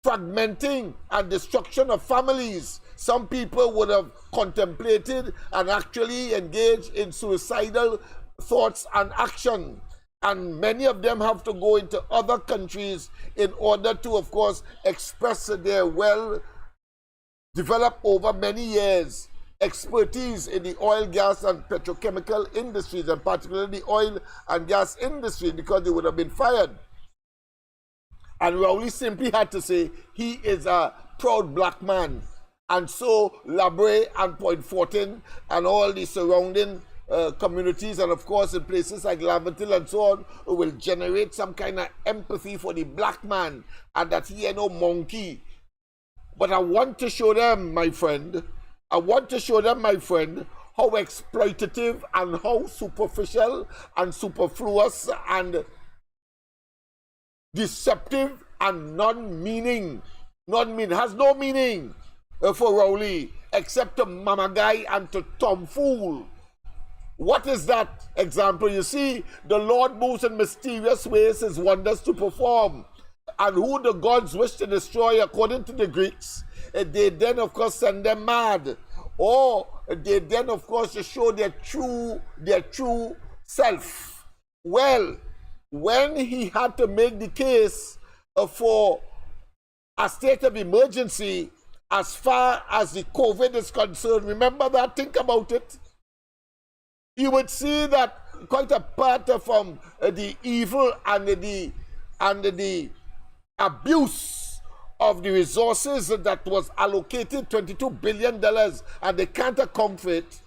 fragmenting and destruction of families. Some people would have contemplated and actually engaged in suicidal thoughts and action. And many of them have to go into other countries in order to, of course, express their well-developed over many years expertise in the oil, gas, and petrochemical industries, and particularly the oil and gas industry, because they would have been fired. And Rowley simply had to say he is a proud black man. And so Labre and Point Fortin and all the surrounding communities, and of course in places like Laventil and so on, will generate some kind of empathy for the black man and that he ain't no monkey. But I want to show them, my friend, how exploitative and how superficial and superfluous and deceptive and non-meaning, has no meaning for Rowley except to mama guy and to tomfool. What is that example? You see, the Lord moves in mysterious ways, his wonders to perform. And who the gods wish to destroy, according to the Greeks, they then, of course, send them mad. Or they then, of course, show their true self. Well, when he had to make the case for a state of emergency as far as the COVID is concerned, remember that, think about it. You would see that quite apart from the evil and the abuse of the resources that was allocated, $22 billion, and they can't account for it.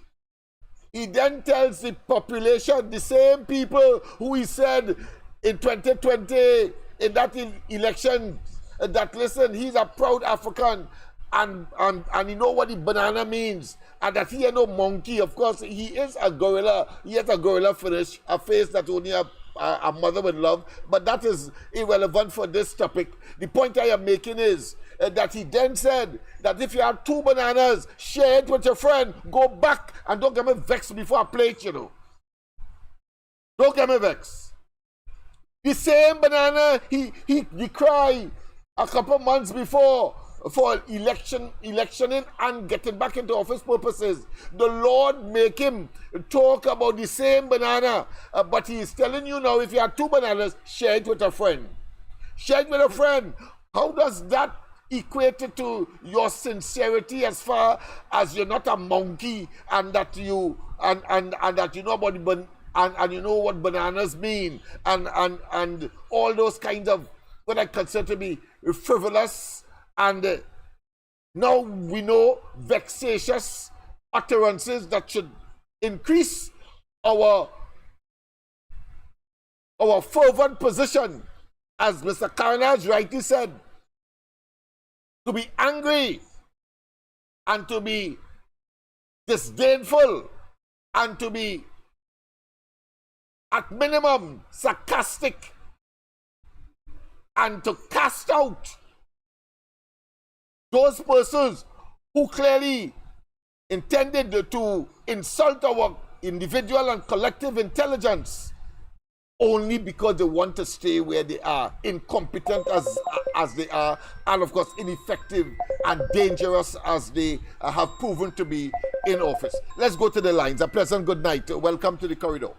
He then tells the population, the same people who he said in 2020, in that election, that listen, he's a proud African, and you know what the banana means, and that he ain't no monkey. Of course, he is a gorilla. He has a gorilla finish, a face that only a mother would love, but that is irrelevant for this topic. The point I am making is that he then said that if you have 2 bananas, share it with your friend, go back, and don't get me vexed before I play it, you know. Don't get me vexed. The same banana he cried a couple months before for electioning and getting back into office purposes. The Lord make him talk about the same banana, but he is telling you now, if you have 2 bananas, share it with a friend. Share it with a friend. How does that equate to your sincerity as far as you're not a monkey and that you and that you know about and you know what bananas mean and all those kinds of what I consider to be frivolous and now we know vexatious utterances that should increase our fervent position, as Mr. Carnage rightly said, to be angry and to be disdainful and to be at minimum sarcastic and to cast out those persons who clearly intended to insult our individual and collective intelligence only because they want to stay where they are, incompetent as they are, and of course ineffective and dangerous as they have proven to be in office. Let's go to the lines. A pleasant good night. Welcome to the corridor.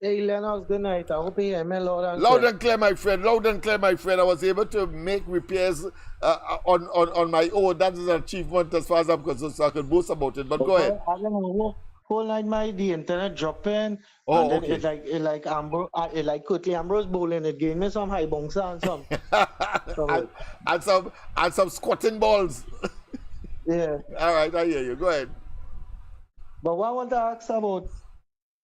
Hey, Lennox, good night. I hope you hear me loud and Loud clear. and clear, my friend. Loud and clear, my friend. I was able to make repairs on my own. That is an achievement as far as I'm concerned, so I can boast about it. But go ahead. I don't know. Whole night the internet dropping, and Oh, then okay. it like quickly Ambrose bowling. It gave me some high bouncer and some. and some squatting balls. Yeah. All right, I hear you. Go ahead. But what I want to ask about,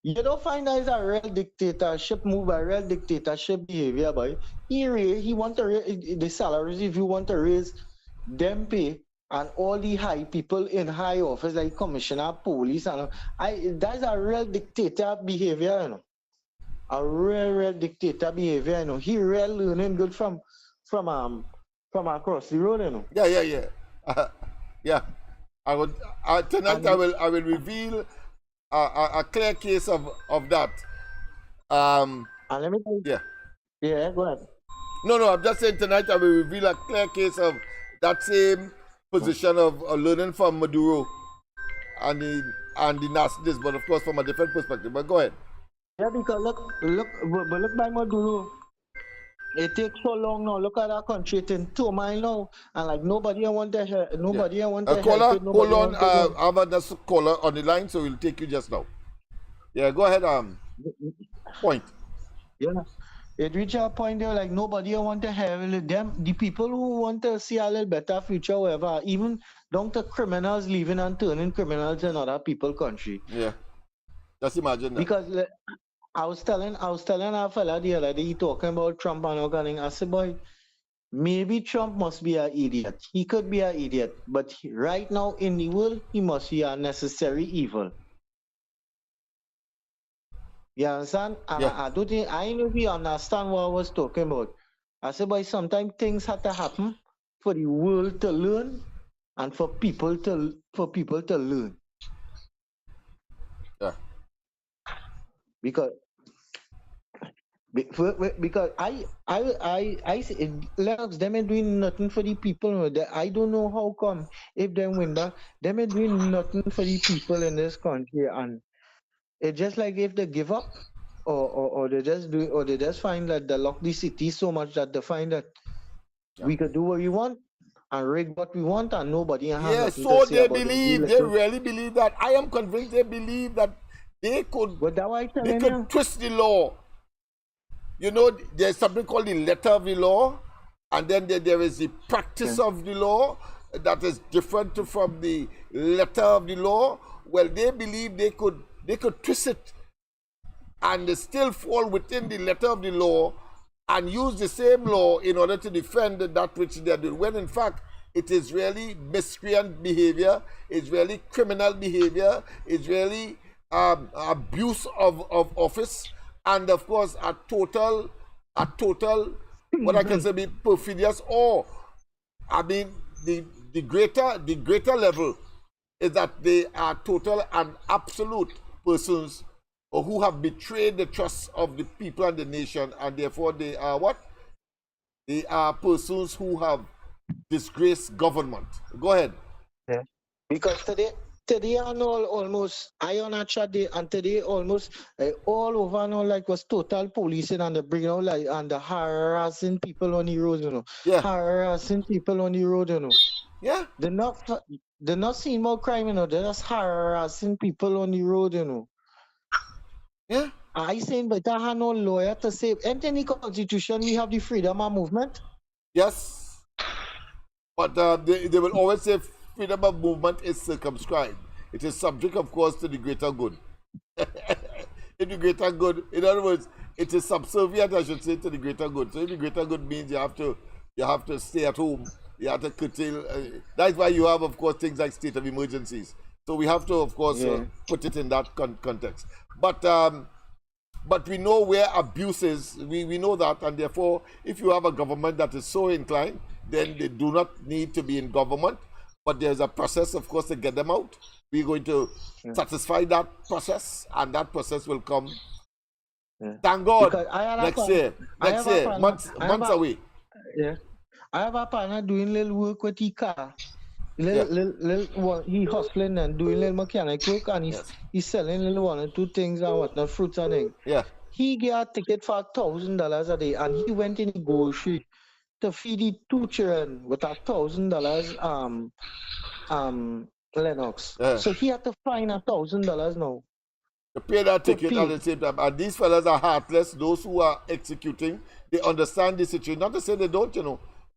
you don't find that it's a real dictatorship move, a real dictatorship behavior, boy. He want to raise the salaries. If you want to raise them pay and all the high people in high office like commissioner, police, and that's a real dictator behavior, you know. A real dictator behavior, you know. He real learning good from across the road, you know. Yeah. Yeah. I would tonight. I will reveal a clear case of that. And let me tell you. Yeah. Yeah, go ahead. No. I'm just saying tonight I will reveal a clear case of that same position of learning from Maduro and the nastiness, but of course from a different perspective. But go ahead. Yeah, because look by Maduro. It takes so long now. Look at our country. It's in turmoil now, and like nobody want to help. Nobody want to caller, help it. hold on. Want to I have another caller on the line, so we'll take you just now. Yeah, go ahead. Point. Yeah. It reached a point there like nobody want to help them. The people who want to see a little better future, whatever, even down to criminals leaving and turning criminals in other people's country. Yeah. Just imagine that. Because I was telling our fella the other day, he talking about Trump and all that thing. I said, boy, maybe Trump must be an idiot. He could be an idiot, but right now in the world, he must be a necessary evil. You understand? And Yeah. I don't think I know if you understand what I was talking about. I said, boy, sometimes things have to happen for the world to learn and for people to learn. Yeah. Because I say Lennox, them ain't doing nothing for the people. I don't know how come if them win back, them ain't doing nothing for the people in this country, and it's just like if they give up, or they just find that they lock the city so much that they find that we could do what we want and rig what we want, and nobody has nothing so to say they about believe. it. They really believe that. I am convinced they believe that they could. But that why They could twist the law. You know, there's something called the letter of the law, and then there is the practice of the law that is different from the letter of the law. Well, they believe they could twist it and they still fall within the letter of the law and use the same law in order to defend that which they are doing. When in fact it is really miscreant behavior, it's really criminal behavior, it's really abuse of office, and of course a total what I can say be perfidious, or I mean the greater level is that they are total and absolute persons who have betrayed the trust of the people and the nation, and therefore they are what? They are persons who have disgraced government. Go ahead. Yeah. Because today I know almost I on a chat day, and today almost all over now like was total policing and the bring out like and the harassing people on the road, you know. Yeah. Harassing people on the road, you know. Yeah. They're not seeing more crime, you know. They're just harassing people on the road, you know. Yeah. I saying, but I have no lawyer to say. And in the constitution, we have the freedom of movement. Yes. But they will always say freedom of movement is circumscribed. It is subject, of course, to the greater good. In the greater good, in other words, it is subservient, I should say, to the greater good. So if the greater good means you have to stay at home, you have to curtail. That's why you have, of course, things like state of emergencies. So we have to, of course, put it in that context. But we know where abuse is. We know that, and therefore, if you have a government that is so inclined, then they do not need to be in government. But there's a process, of course, to get them out. We're going to satisfy that process, and that process will come. Thank God. Next year, months away. Yeah, I have a partner doing little work with the car. He hustling and doing little mechanic work, and Yes. he's selling little 1 or 2 things and whatnot, fruits and things. Yeah. He get a ticket for $1,000 a day, and he went in the grocery to feed the 2 children with $1,000 Lennox. Yeah. So he had to find $1,000 now. To pay that To ticket at pay. the same time. And these fellas are heartless. Those who are executing, they understand the situation. Not to say they don't,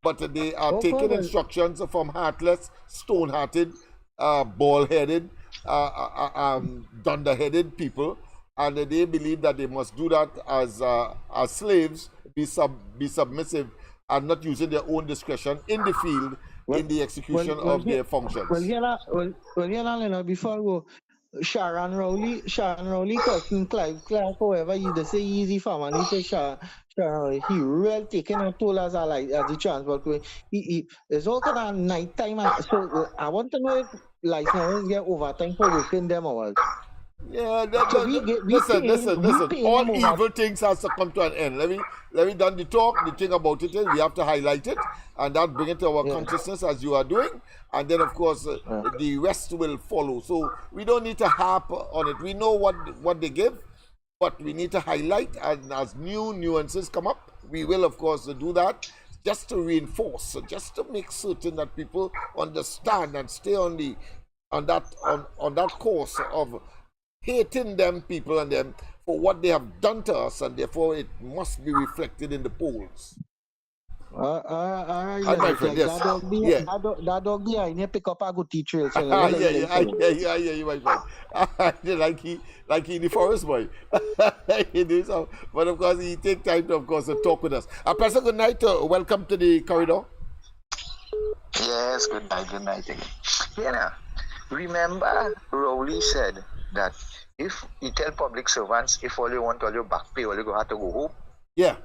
but they are Oh, taking God. instructions from heartless, stone-hearted, ball-headed, dunder-headed people, and they believe that they must do that as slaves, be submissive, and not using their own discretion in the field in the execution of their functions. Before I go, Sharon Rowley question Clive Clark, however, they say easy family to Sharon Rowley. He really taking a toll as the transport company. It's all kind of nighttime. So I want to know if license get overtime for working them hours. Yeah, So listen. All evil things has to come to an end. Let me done the talk. The thing about it is we have to highlight it, and that bring it to our consciousness as you are doing, and then of course the rest will follow. So we don't need to harp on it. We know what they give, but we need to highlight, and as new nuances come up, we will of course do that, just to reinforce, just to make certain that people understand and stay on that course of hating them people and them for what they have done to us, and therefore it must be reflected in the polls. My friend, yes. That dog behind here pick up a good teacher. So I hear you, my friend. like he in the forest boy. He do so. But of course, he take time to, of course, to talk with us. Pastor, good night. Welcome to the corridor. Yes, good night. Yeah, remember Rowley said that if you tell public servants, if all you want all your back pay, all you go have to go home. Yeah.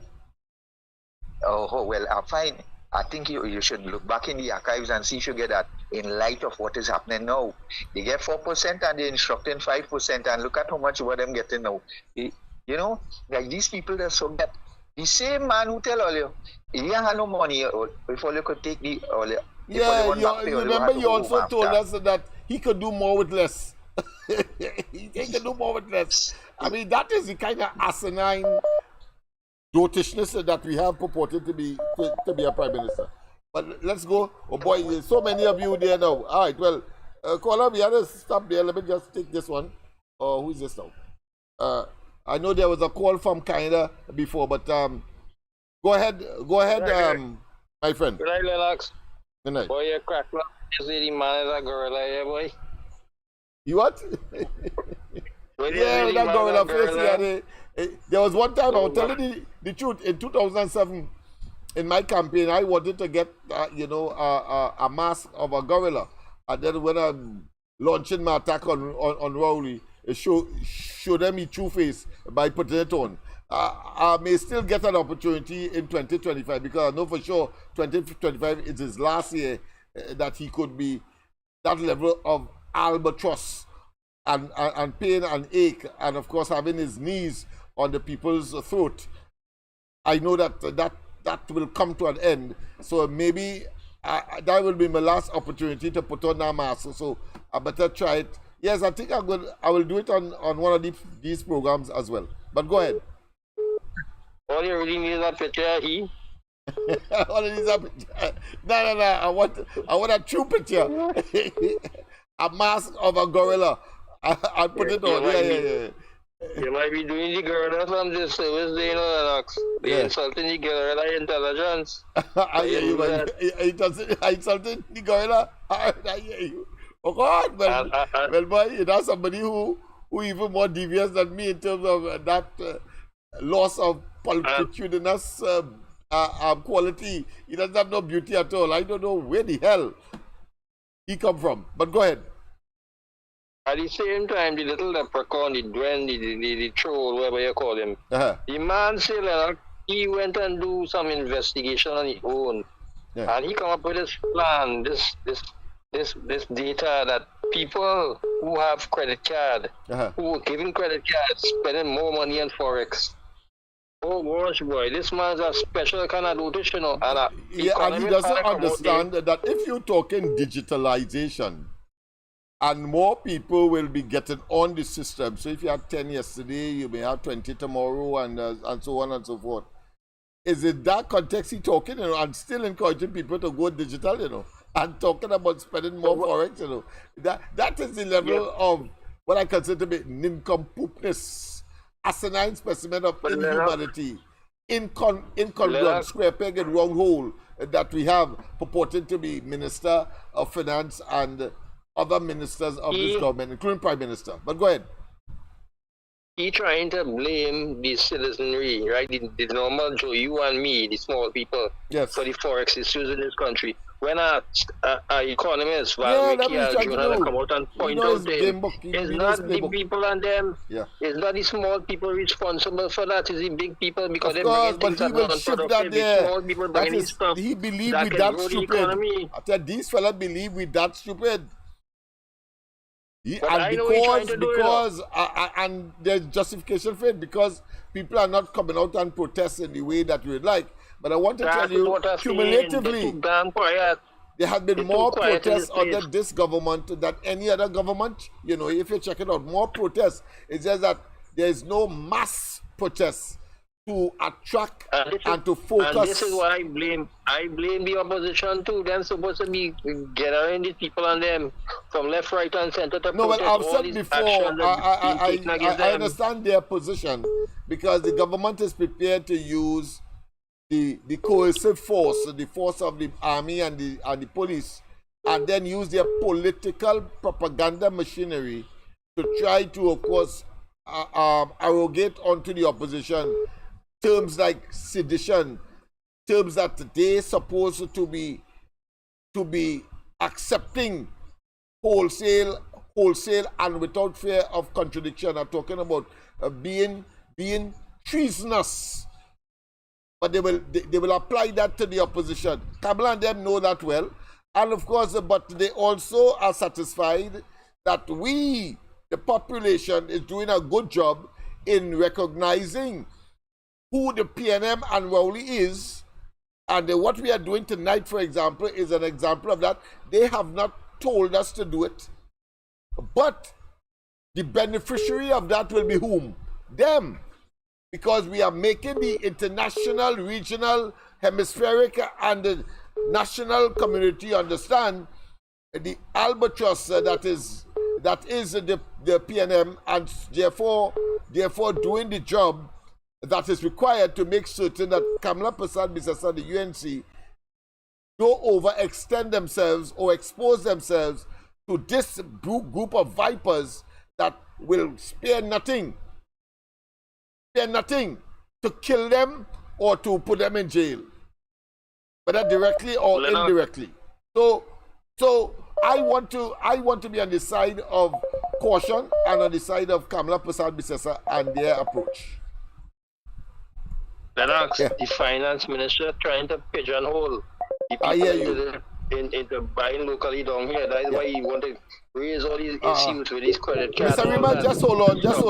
Oh, well, fine. I think you should look back in the archives and see if you get that in light of what is happening now. They get 4% and they're instructing 5%, and look at how much what them getting now. Like these people that so that the same man who tell all you, if you have no money, if all you could take the all you. Yeah, you remember you also told us that he could do more with less. He can do more with less. I mean, that is the kind of asinine dotishness that we have purported to be a prime minister. But let's go. Oh boy, there's so many of you there now. All right, well, caller, we had to stop there. Let me just take this one. Oh, who is this now? I know there was a call from Canada before, but go ahead, my friend. Good night, Lennox. Good night. Boy, you crack up. You see the man is a gorilla, yeah, boy. You what? Yeah, that gorilla face. There was one time, I was telling the truth, in 2007, in my campaign, I wanted to get, a mask of a gorilla. And then when I'm launching my attack on Rowley, show them the true face by putting it on. I may still get an opportunity in 2025, because I know for sure 2025 is his last year that he could be that level of albatross and pain and ache, and of course having his knees on the people's throat. I know that will come to an end. So maybe that will be my last opportunity to put on that mask. So I better try it. Yes, I think I will do it on one of these programs as well. But go ahead. All you really need is a picture, All it is a picture. No. I want a true picture. A mask of a gorilla. I'll put it on. Yeah. You might be doing the gorilla from this service day, Lennox. They're insulting the gorilla intelligence. I hear you, man. I insulted the gorilla. I hear you. Oh God, well, boy, that's somebody who even more devious than me in terms of that loss of pulchritudinous quality. He doesn't have no beauty at all. I don't know where the hell he come from. But go ahead. At the same time, the little leprechaun, the dwen, the troll, whatever you call him, the man said that he went and do some investigation on his own, and he come up with this plan, this data that people who have credit card, who are giving credit cards, spending more money on forex. Oh gosh, boy, this man's a special kind of notice, you know. And Yeah, and he doesn't understand that if you're talking digitalization, and more people will be getting on the system. So if you had 10 yesterday, you may have 20 tomorrow, and so on and so forth. Is in that context he talking, you know, and still encouraging people to go digital, you know, and talking about spending more forex, you know. That is the level of what I consider to be nincompoopness, asinine specimen of inhumanity, incongruent, square peg and round hole that we have purporting to be Minister of Finance and other ministers of this government, including Prime Minister. But go ahead. He trying to blame the citizenry, right? The normal Joe, you and me, the small people, for the forex issues in this country. When an economist, Valmiki, journal come out and point out them, it's not the people and them. It's not the small people responsible for that. It's the big people because they bring things that non-productive. The small people bringing stuff he believe that we can that grow the stupid. economy. After these fellas believe we that stupid. But And because and there's justification for it because people are not coming out and protest in the way that we would like. But I want to tell you, cumulatively, there have been more protests under this government than any other government. You know, if you check it out, more protests. It's just that there is no mass protests to attract and to focus. And this is what I blame. I blame the opposition too. They're supposed to be gathering these people and them from left, right, and center to no, protest but I've all said these before, I actions understand their position because the government is prepared to use the coercive force, the force of the army and the police, and then use their political propaganda machinery to try to, of course, arrogate onto the opposition terms like sedition, terms that they supposed to be accepting wholesale and without fear of contradiction. I'm talking about being treasonous. But they will apply that to the opposition. Kamala and them know that well. And of course, but they also are satisfied that we, the population, is doing a good job in recognizing who the PNM and Rowley is. And what we are doing tonight, for example, is an example of that. They have not told us to do it. But the beneficiary of that will be whom? Them. Because we are making the international, regional, hemispheric, and the national community understand the albatross that is the PNM, and therefore doing the job that is required to make certain that Kamala Prasad Bisasa, the UNC, don't overextend themselves or expose themselves to this group of vipers that will spare nothing to kill them or to put them in jail, whether directly or indirectly. So I want to be on the side of caution and on the side of Kamala Prasad Bisasa and their approach. LENNOX, the finance minister trying to pigeonhole the people into buying locally down here. That is why he want to raise all these issues with these credit cards. Mr. Rima, just hold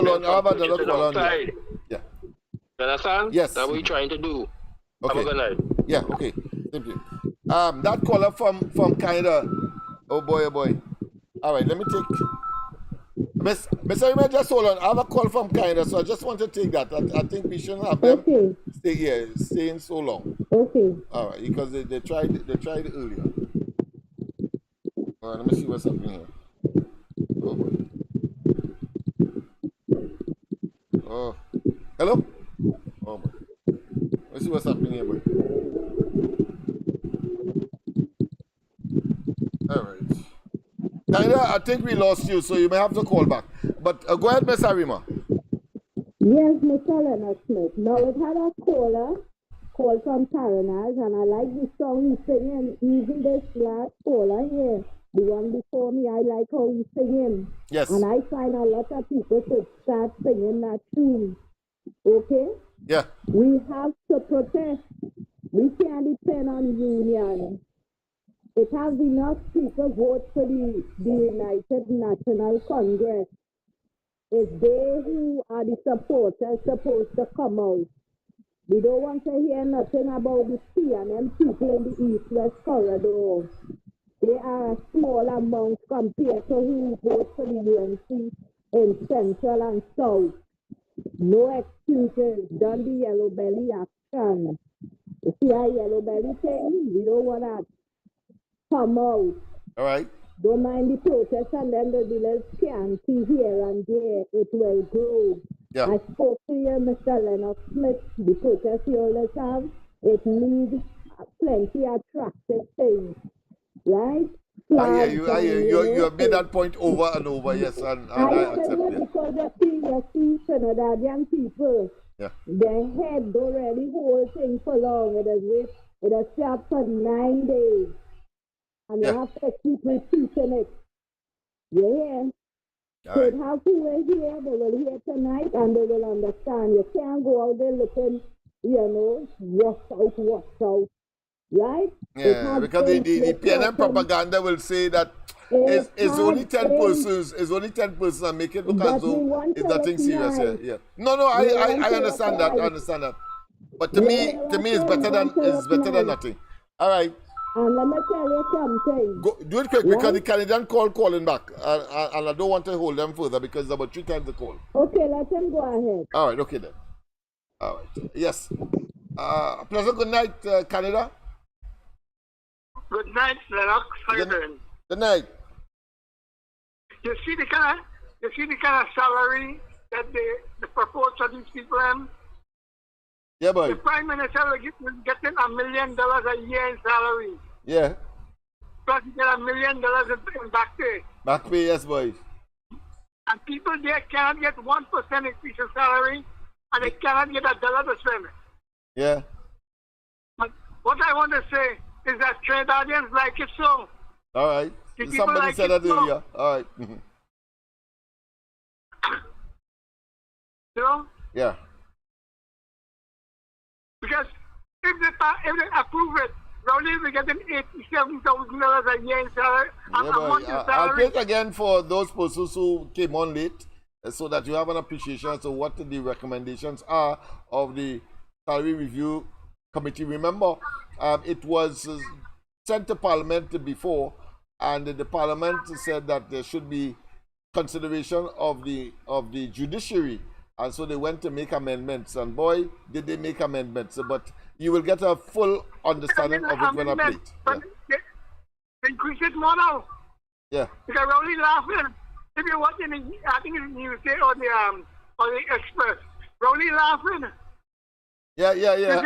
on. I have another call on here. Yeah. You understand? Yes. That's what we're trying to do. Okay. Have a good night. Yeah, okay. Thank you. That caller from Canada. Oh boy. All right, let me take... Mr. Rima, just hold on. I have a call from Canada, so I just want to take that. I think we shouldn't have them staying so long. Okay. All right, because they tried earlier. All right, let me see what's happening here. Oh boy. Oh, hello. Oh boy. Let's see what's happening here, boy. All right. Canada, I think we lost you, so you may have to call back. But go ahead, Miss Arima. Yes, Mr. Leonard Smith. Now, it had a caller call from Taranaz, and I like the song he's singing. Even this last caller here, the one before me, I like how he's singing. Yes. And I find a lot of people should start singing that tune. Okay? Yeah. We have to protest. We can't depend on union. It has enough people vote for the United National Congress. It's they who are the supporters supposed to come out We don't want to hear nothing about the sea and them people in the east-west corridor. They are a small amount compared to who votes for the UNC in Central and South. No excuses. Done the yellow belly action. You see our yellow belly thing? We don't want to come out. All right. Don't mind the protest and then the little scanty here and there. It will grow. Yeah. I spoke to you, Mr. LENNOX Smith. The protest you always have, it needs plenty attractive things. Right? I hear you. You have made that point over and over, yes, and I accept it. Because you see Trinidadian people, their head don't really hold things for long. It is sharp for 9 days. And you have to keep repeating it. Yeah. So it has to wait here, they will hear tonight and they will understand. You can't go out there looking, watch out. Right? Yeah, because the PNM propaganda will say that it's only 10 persons. It's only 10 persons and make it look as though it's nothing serious here. Yeah. No, I understand that. I understand that. But to me, it's better than nothing. All right. And let me tell you something. Do it quick because the Canadian calling back. And I don't want to hold them further because it's about 3 times the call. Okay, let them go ahead. All right, okay then. All right. Yes. Pleasant good night, Canada. Good night, Lennox. How you doing? Good night. You see the kind of salary that they propose for these people? Yeah, boy. The Prime Minister is getting $1 million a year in salary. Yeah. Plus you get $1 million in back pay. Back pay, yes, boy. And people there cannot get 1% increase in salary, and they cannot get $1 to spend. Yeah. But what I want to say is that Trinidadians like it so. All right. Somebody like said that earlier. All right. You know? Yeah. Because if they approve it, Rowley will be getting $87,000 a year in salary. I'll play it again for those persons who came on late so that you have an appreciation as to what the recommendations are of the salary review committee. Remember, it was sent to Parliament before, and the Parliament said that there should be consideration of the judiciary, and so they went to make amendments. And boy, did they make amendments! But you will get a full understanding of it when I play it. But they increase it more now. Yeah. Because we're only laughing. If you're watching, I think it's the USA or the Express, we're only laughing. Yeah.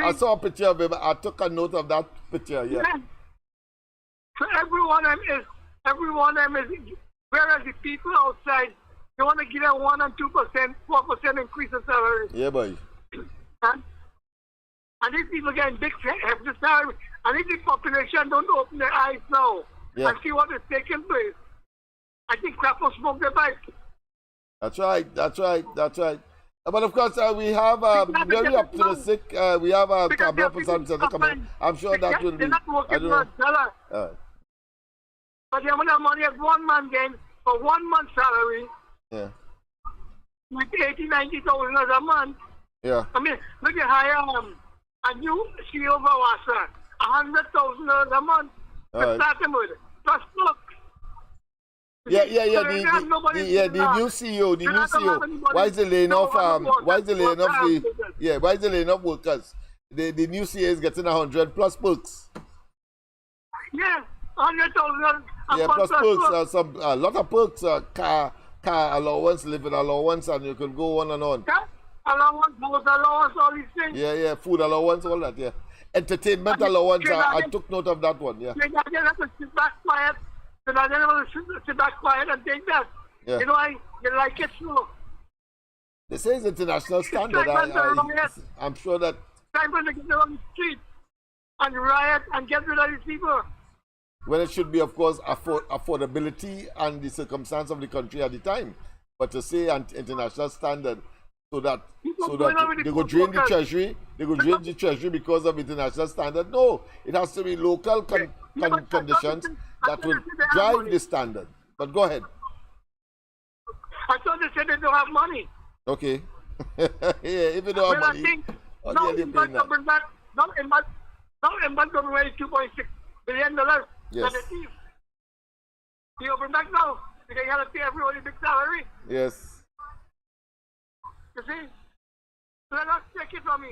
I saw a picture of him. I took a note of that picture. Yeah. So every one of them is, whereas the people outside, they want to give them 1% and 2%, 4% increase in salary. Yeah, boy. And these people getting big hefty salary. And if the population don't open their eyes now and see what is taking place, I think crap will smoke their pipe. That's right. But of course, we have very optimistic. We have a cabinet person coming. I'm sure that will be. I don't know. But the amount of money that one man gains for 1 month's salary, with $80,000-$90,000 a month. Yeah. I mean, look at hire a new CEO of Awasa, $100,000 a month. Start them with plus books. The new CEO. Why is the laying off? Why is the laying off workers? The new CEO is getting 100 plus perks. Yeah, 100,000. Yeah, plus perks. A lot of perks. Car allowance, living allowance, and you can go on and on. Car allowance, house allowance, all these things. Yeah, food allowance, all that. Yeah, entertainment allowance. I took note of that one. Yeah. They have to sit back quiet. So I don't want to sit back quiet and take that. Yeah. You know, they like it so. They say it's international standard. I'm sure that. Time for them to get on the street and riot and get rid of these people. When it should be, of course, affordability and the circumstance of the country at the time. But to say an international standard so that they go drain the treasury, because of international standard. No, it has to be local conditions that will drive the standard. But go ahead. I thought they said they don't have money. Okay. If you don't have money. How Now, the hell you paying that? now Embat don't weigh $2.6 billion. Yes. The open back now, they gotta pay everybody big salary. Yes. You see? Let us take it from me.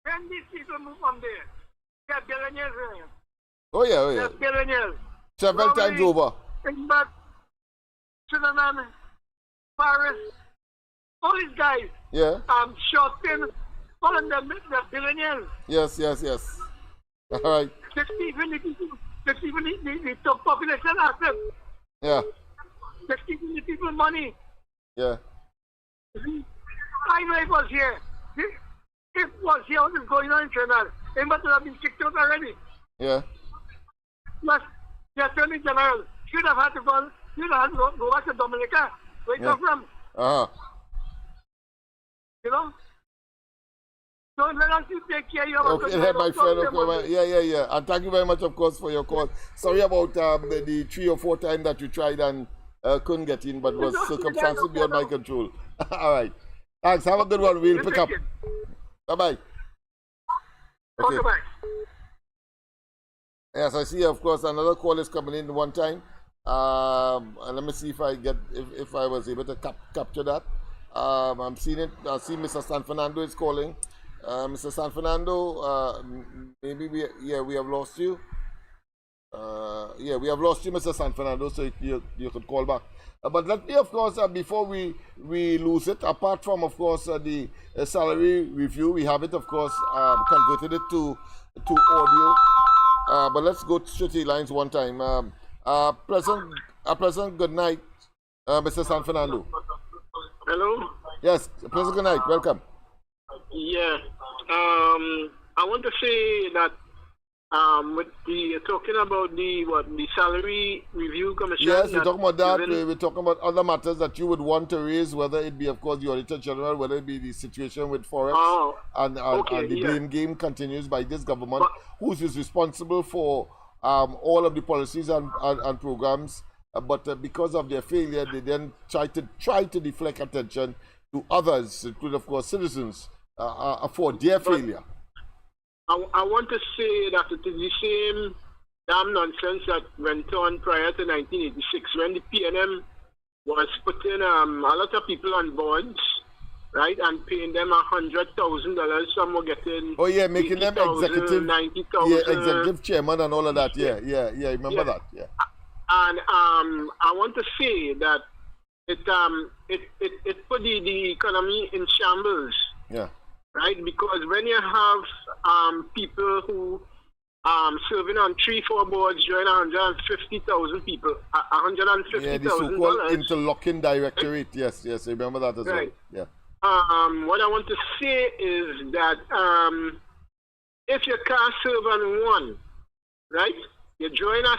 When these people move from there, they're billionaires. Oh yeah, oh yeah. They're billionaires. Several times over. Embat, Sudanan, Paris, all these guys. Yeah. Shorten, all of them, they're billionaires. Yes. All right. Even the top population assets. Yeah. They're giving the people money. Yeah. I know it was here. If it was here, what is going on in Trinidad? They must have been kicked out already. Yeah. Plus, the Attorney General should have had to go back to Dominica, where he come from. You know? So let us take care of your Okay, my friend. Okay, yeah. And thank you very much, of course, for your call. Sorry about the 3 or 4 times that you tried and couldn't get in, but was circumstances beyond my control. All right. Thanks. Have a good one. We'll pick up. Bye-bye. Okay. Yes, I see, of course, another call is coming in one time. And let me see if I was able to capture that. I'm seeing it. I see Mr. San Fernando is calling. Mr. San Fernando, maybe we have lost you. We have lost you, Mr. San Fernando, so you could call back. But let me, of course, before we lose it, apart from, of course, the salary review, we have it, of course, converted it to audio. But let's go straight to the lines one time. Pleasant good night, Mr. San Fernando. Hello? Yes, pleasant good night. Welcome. Yeah. I want to say that with the talking about the salary review commission. Yes, we're talking about that. We're talking about other matters that you would want to raise, whether it be, of course, the Auditor General, whether it be the situation with Forex, and the blame game continues by this government, who is responsible for all of the policies and programs. But because of their failure, they then try to deflect attention to others, including, of course, citizens, for their failure. I want to say that it is the same damn nonsense that went on prior to 1986 when the PNM was putting a lot of people on boards, right, and paying them $100,000. Some were getting making them executive, 90,000. Yeah, executive chairman and all of that. Yeah. Remember that? Yeah. And I want to say that it put the economy in shambles. Yeah. Right, because when you have people who serving on 3-4 boards, join 150,000 people, $150,000. Yeah, the so-called interlocking directorate. Yes, I remember that as well. Yeah. What I want to say is that if you can't serve on one, right, you join a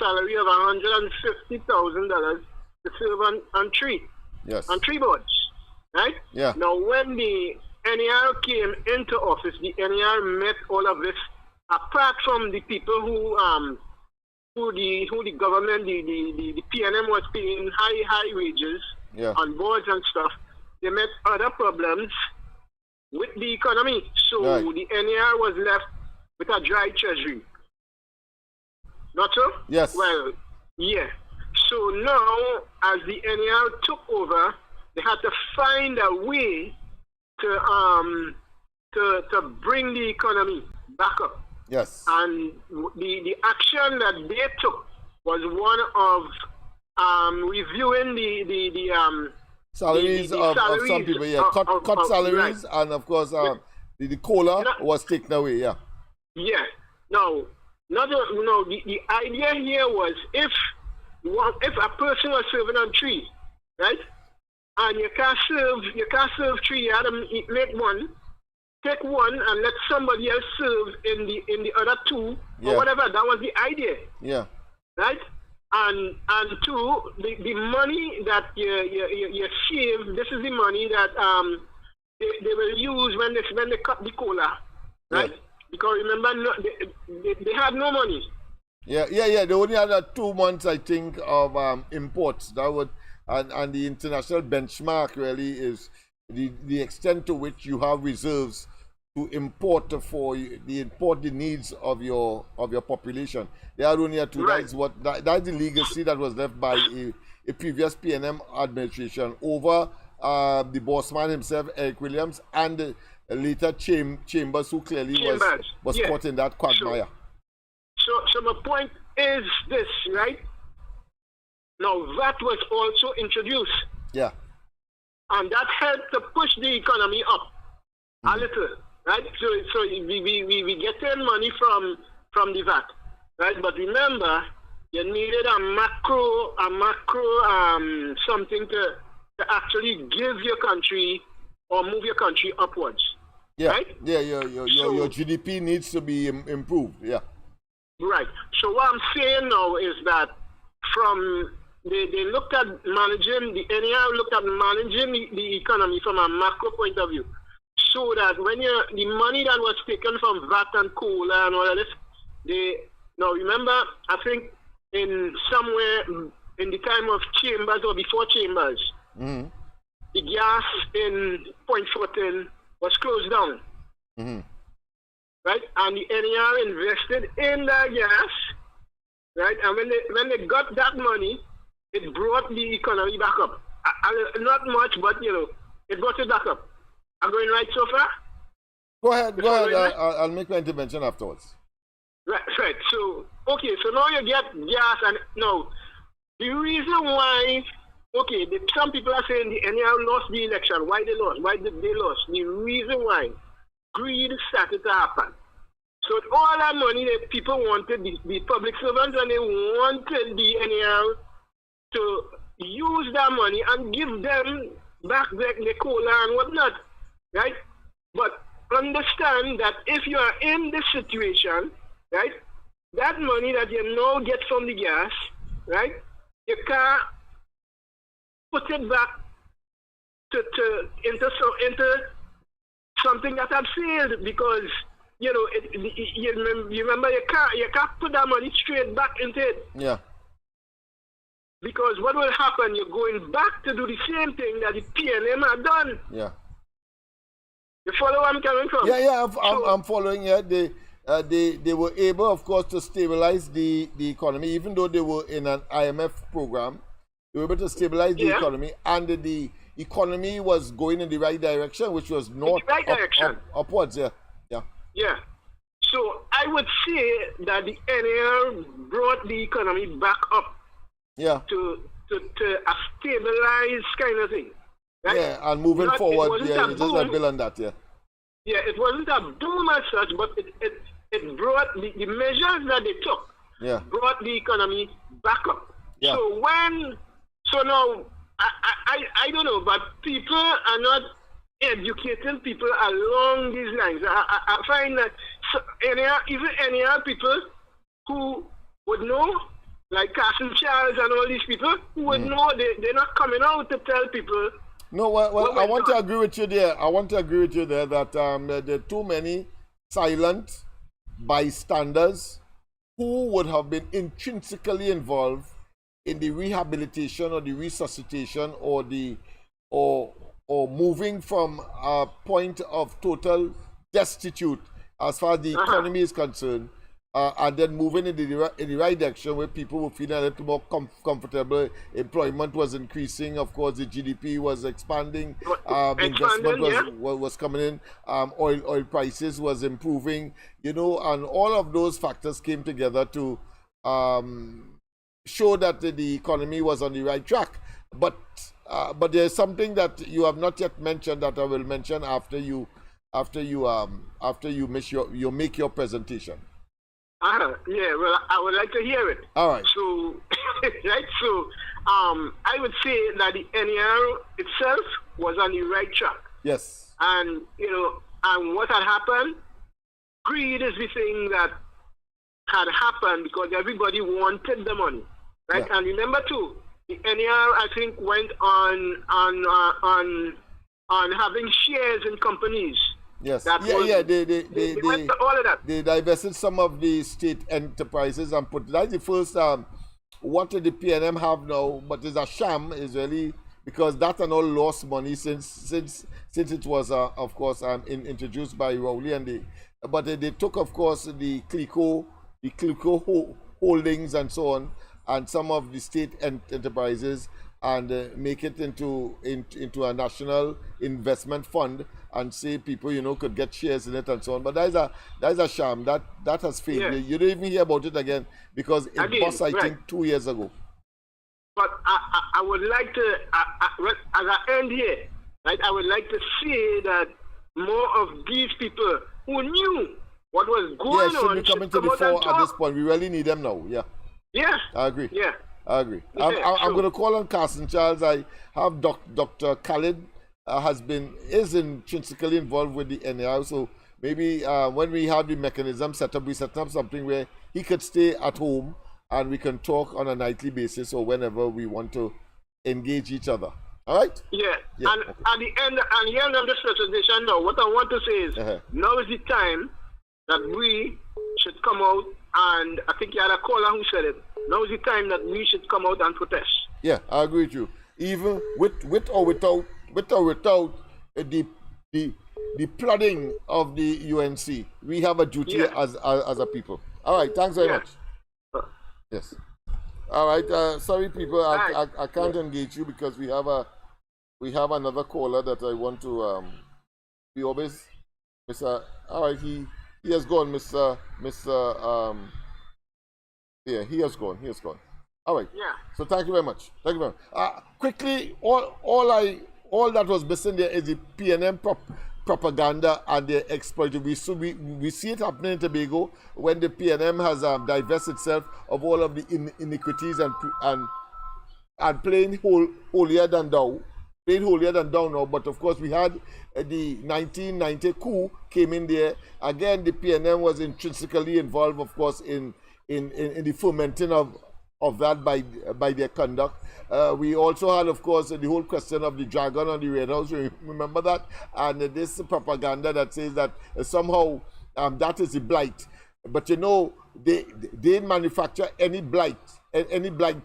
salary of $150,000 to serve on 3. Yes. On 3 boards, right? Yeah. Now, when the NER came into office, the NER met all of this. Apart from the people who the government, the PNM was paying high wages on boards and stuff, they met other problems with the economy. So the NER was left with a dry treasury. Not so? Yes. Well, yeah. So now, as the NER took over, they had to find a way to bring the economy back up. Yes. And the action that they took was one of reviewing the salaries of some people. Yeah, cut salaries, right. And of course the COLA was taken away. Yeah. Yeah. Now, the idea here was if a person was serving on 3, right? And you can't serve 3. You had to make one, take one, and let somebody else serve in the other 2 or whatever. That was the idea. Yeah. Right. And 2, the money that you save. This is the money that they will use when they cut the COLA. Right. Yeah. Because remember, they had no money. Yeah. They only had 2 months, I think, of imports. That would. And the international benchmark really is the extent to which you have reserves to import the needs of your population. They are only to that's the legacy that was left by a previous PNM administration over the bossman himself, Eric Williams, and later Chambers, who clearly was caught in that quagmire. So my point is this, right? Now that was also introduced. Yeah. And that helped to push the economy up a little, right? So we getting money from the VAT, right? But remember, you needed a macro something to actually give your country or move your country upwards. Yeah. Right? Yeah, your GDP needs to be improved. Yeah. Right. So what I'm saying now is that from they looked at managing the NER looked at managing the economy from a macro point of view, so that when the money that was taken from VAT and cola and all of this, now remember, I think in somewhere in the time of Chambers or before Chambers, the gas in Point Fortin was closed down. Right, and the NER invested in the gas, right, and when they got that money, it brought the economy back up. Not much, but it brought it back up. I'm going right so far? Go ahead. I'll make my intervention afterwards. Right. So, okay, so now you get gas, and now, the reason why, some people are saying the NER lost the election. Why they lost? Why did they lose? The reason why, greed started to happen. So all that money that people wanted, the public servants, and they wanted the NER to use that money and give them back the cola and whatnot, right? But understand that if you are in this situation, right, that money that you now get from the gas, right, you can't put it back into something that had failed, because you remember you can't put that money straight back into it. Yeah. Because what will happen? You're going back to do the same thing that the PNM had done. Yeah. You follow where I'm coming from? Yeah. I'm following. Yeah. They were able, of course, to stabilize the economy, even though they were in an IMF program. They were able to stabilize the economy, and the economy was going in the right direction, which was north, upwards. Yeah. So I would say that the NER brought the economy back up. Yeah. To a stabilized kind of thing. Right? Yeah, and moving forward, it just a bill on that, yeah. Yeah, it wasn't a boom as such, but it brought the measures that they took brought the economy back up. Yeah. So now I don't know, but people are not educating people along these lines. I find that even NER people who would know, like Carson Charles and all these people who would know, they're not coming out to tell people. No, well I want to agree with you there. That there are too many silent bystanders who would have been intrinsically involved in the rehabilitation or the resuscitation or moving from a point of total destitute as far as the economy is concerned, and then moving in the right direction where people were feeling a little more comfortable. Employment was increasing, of course, the GDP was expanding, investment was coming in, oil prices was improving, and all of those factors came together to show that the economy was on the right track. But there's something that you have not yet mentioned that I will mention after you make your presentation. Yeah, well, I would like to hear it. All right. So, I would say that the NER itself was on the right track. Yes. And, and what had happened, greed is the thing that had happened because everybody wanted the money, right? Yeah. And remember too, the NER, I think, went on having shares in companies. Yes. They went to all of that. They divested some of the state enterprises and put. That's the first. What did the PNM have now? But it's a sham. Is really because that and all lost money since it was of course introduced by Rowley and but they took of course the Clico holdings and so on, and some of the state enterprises, and make it into a national investment fund, and say people could get shares in it and so on. But that is a sham. That has failed. Yeah. You don't even hear about it again because it was, I think, 2 years ago. But I would like to, as I end here, right, I would like to say that more of these people who knew what was going should on be coming to come the out and fore at talk. this point. We really need them now. Yeah. Yeah. I agree. Yeah. I agree. Yeah, I'm going to call on Carson Charles. I have Dr. Khalid is intrinsically involved with the NAI, so maybe when we have the mechanism set up, we set up something where he could stay at home and we can talk on a nightly basis or whenever we want to engage each other. All right? Yeah. And okay. at the end of this presentation now, what I want to say is now is the time that we should come out, and I think you had a caller who said it. Now is the time that we should come out and protest. Yeah, I agree with you. Even with or without the flooding of the UNC, we have a duty as a people. All right, thanks very much. Yes. All right. Sorry, people, I can't engage you because we have another caller that I want to. We always, Mr. All right, he has gone, Mr. Yeah, he has gone. All right. Yeah. So thank you very much. Quickly, all that was missing there is the PNM propaganda and the exploitation. We see it happening in Tobago when the PNM has divested itself of all of the iniquities and playing holier than thou. Playing holier than thou now, but of course we had the 1990 coup came in there. Again, the PNM was intrinsically involved, of course, in the fomenting of that by their conduct. We also had, of course, the whole question of the dragon on the Red House. Remember that? And this propaganda that says that somehow that is a blight. But they manufacture any blight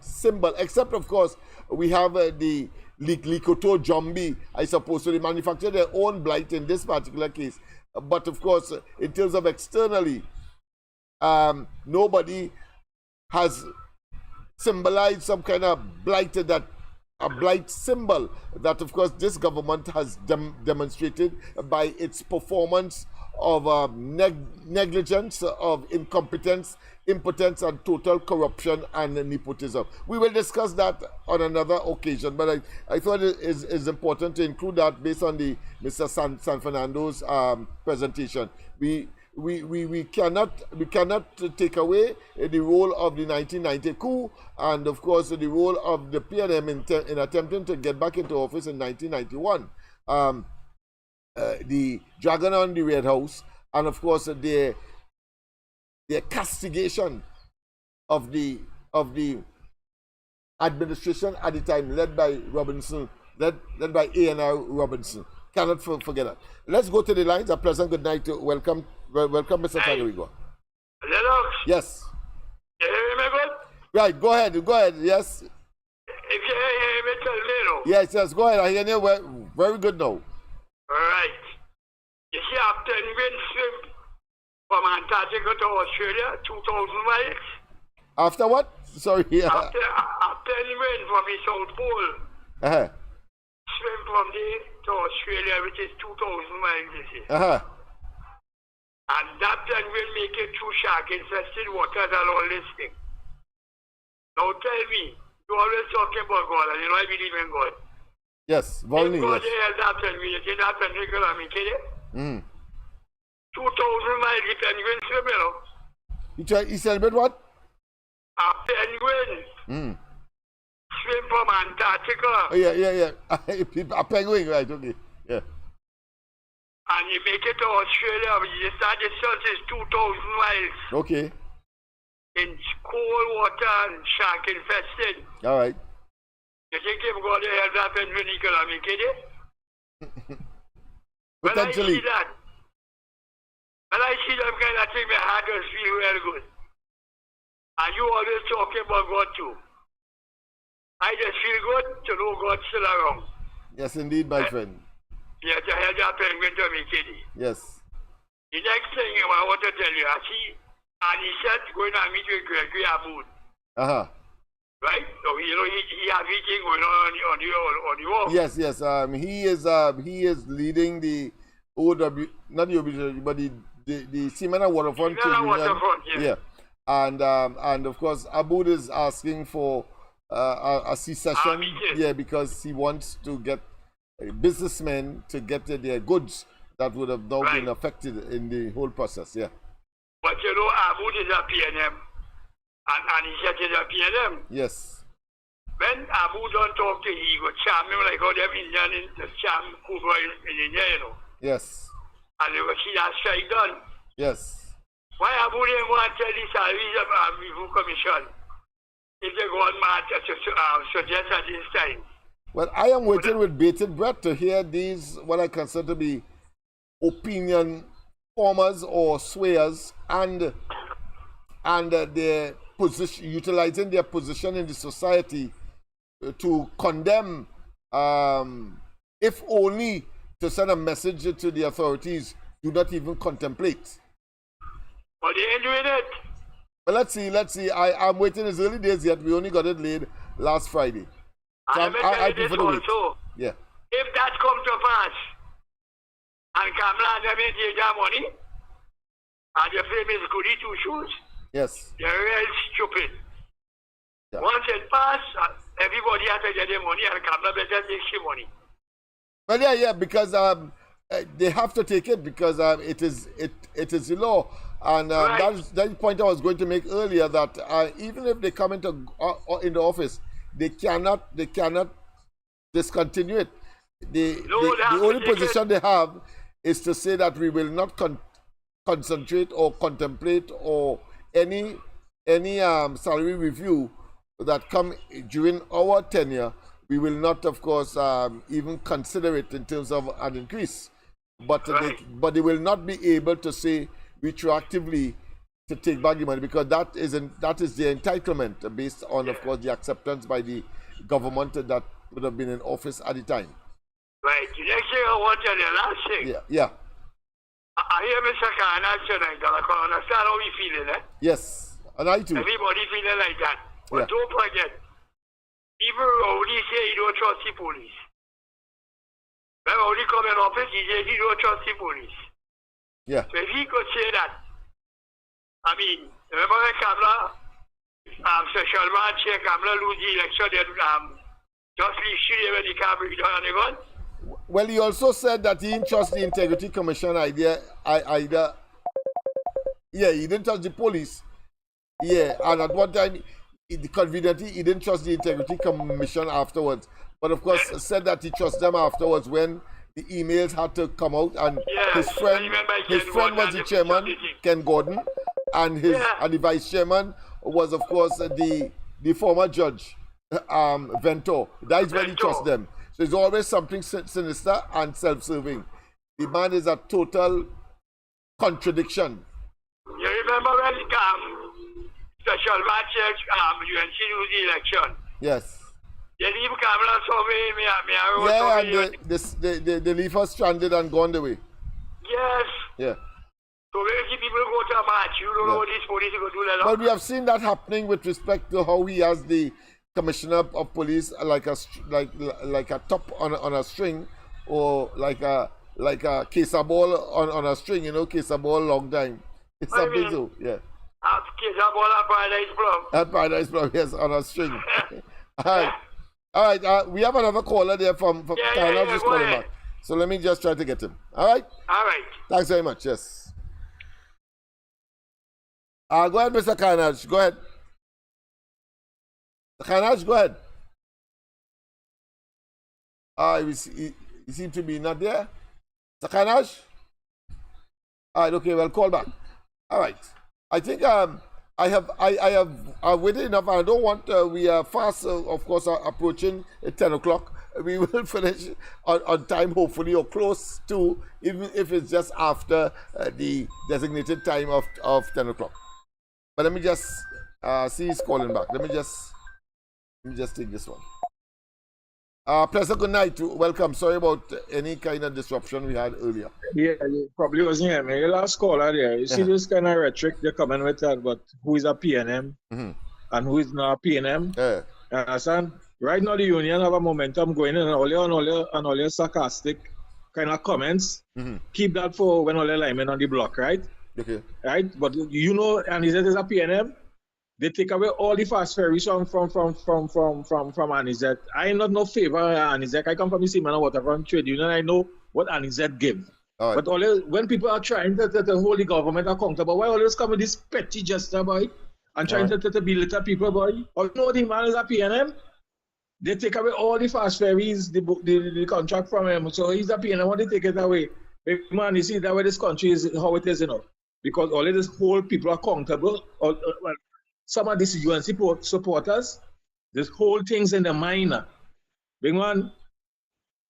symbol, except, of course, we have the Likoto Jombi, I suppose. So they manufacture their own blight in this particular case. But, of course, in terms of externally, nobody has symbolized some kind of blight symbol that, of course, this government has demonstrated by its performance of negligence, of incompetence, impotence, and total corruption and nepotism. We will discuss that on another occasion, but I thought it is important to include that based on the Mr. San Fernando's presentation. We cannot take away the role of the 1990 coup and, of course, the role of the PNM in attempting to get back into office in 1991. The dragon on the Red House, and, of course, their castigation of the administration at the time, led by Robinson, led by A&R Robinson. Cannot forget that. Let's go to the lines. A pleasant good night. Welcome, Mr. Tagarigo. LENNOX. Yes. You hear me good? Right, go ahead, yes. If you hear me, tell me no. Yes, go ahead. I hear you very good now. Right. You see, after penguin swim from Antarctica to Australia, 2,000 miles. After what? Sorry. Yeah. After penguin from the South Pole. Swim from there to Australia, which is 2,000 miles, you see. And that penguin make it through shark-infested waters and all this thing. Now tell me, you always talking about God, and you know I believe in God. Yes, Volney, God yes. held that penguin, you see that penguin could have make it? 2,000 miles the penguin swim, you know. He celebrate what? A penguin. Swim from Antarctica. Oh, yeah. A penguin, right, okay. Yeah. And you make it to Australia, that distance is 2,000 miles. Okay. In cold water and shark infested. All right. You think if God help that penguin, he could have make it? When I see that, kind of thing, my heart does feel real good. And you always talking about God too. I just feel good to know God's still around. Yes, indeed, my friend. Yeah, to help that penguin to me, Kitty. Yes. The next thing I want to tell you, I see, and he said going to meet with Gregory Aboud. Uh-huh. Right? So, you know, he has meeting going on the wall. Yes, yes. He is leading the OW, not the OW, but the Seaman and Waterfront Trade Union. Yeah. And of course, Aboud is asking for a secession. Yeah, because he wants to get businessmen to get their goods that would have now been affected in the whole process. Yeah. But you know, Aboud is a PNM, and he said he's a PNM. Yes. When Aboud don't talk to him, he go charm him like how them Indian the charm Kuba in India, you know. Yes. And they will see that strike done. Yes. Why Aboud didn't want to tell the Salaries Review Commission if they go on mad to suggest at this time? Well, I am waiting with bated breath to hear these, what I consider to be opinion formers or swayers, and their position, utilizing their position in the society to condemn, if only to send a message to the authorities, do not even contemplate. But they ain't doing it. But let's see. I'm waiting. It's early days yet. We only got it laid last Friday. So I prefer to wait. Yeah. If that comes to pass, and Kamla and them ain't take their money, and the famous goody two shoes, yes, they're real stupid. Yeah. Once it pass, everybody has to get their money, and Kamla better take their money. Well, yeah, because they have to take it because it is the law, and that's the point I was going to make earlier, that even if they come into the office, they cannot discontinue it. The only position they have is to say that we will not concentrate or contemplate or any salary review that come during our tenure. We will not, of course, even consider it in terms of an increase. But they will not be able to say retroactively to take back the money, because that is their entitlement based on, of course, the acceptance by the government that would have been in office at the time. Right. The next thing I want to tell you, last thing. Yeah. I hear Mr. Khan tonight, and I can understand how he feeling, eh? Yes, and I too. Everybody feeling like that. But don't forget, even Rowdy say he don't trust the police. When Rowdy come in office, he says he don't trust the police. Yeah. So if he could say that, I mean, remember when Kamla, Session Man, Chair Kamla lose the election, then just leave shit when he can't bring it down on the gun? Well, he also said that he didn't trust the Integrity Commission either. Yeah, he didn't trust the police. Yeah, and at one time, conveniently, he didn't trust the Integrity Commission afterwards. But of course, said that he trusted them afterwards when the emails had to come out, and his friend was the chairman, Ken Gordon, and the vice chairman was, of course, the former judge, Vento. That is when he trusts them. So it's always something sinister and self-serving. The man is a total contradiction. You remember when Special Match UNC lose the election? Yes. They leave Kamala somewhere, and they leave us stranded and gone the way. Yes. Yeah. So when people go to a match, you don't know what these police are going to do that. But we have seen that happening with respect to how he has the commissioner of police like a top on a string, or like a case of ball on a string, you know, case of ball long time. It's something so, yeah. Case of ball at Paradise Plum. At Paradise Plum, yes, on a string. All right, we have another caller there from Canada, just calling back. So let me just try to get him. All right? All right. Thanks very much, yes. Go ahead, Mr. Carnage. Go ahead. Carnage, go ahead. He seems to be not there. Mr. Carnage? All right, okay, well, call back. All right. I think I've waited enough. I don't want, we are fast, of course, approaching 10 o'clock. We will finish on time, hopefully, or close to, even if it's just after the designated time of 10 o'clock. But let me just see he's calling back. Let me just Let me just take this one. Pleasant good night. Welcome. Sorry about any kind of disruption we had earlier. Yeah, you probably wasn't here, man. Your last caller there. You see this kind of rhetoric they're coming with that, but who is a PNM and who is not a PNM? Yeah. You understand? Right now, the union have a momentum going in, and all your sarcastic kind of comments. Keep that for when all the linemen on the block, right? Okay. Right? But you know, and he says it's a PNM. They take away all the fast ferries from Anizet. I am not no favor Anizet. I come from the same man water from trade union. I know what Anizet give. Right. But always, when people are trying to hold the government accountable, why always come with this petty gesture, boy, and trying to belittle people, boy? Or you know the man is a PNM? They take away all the fast ferries, the contract from him. So he's a PNM. Why they take it away? Man, you see that way this country is how it is, you know, because all of this hold people accountable. Some of these UNC supporters, this whole thing's in the minor. Big man,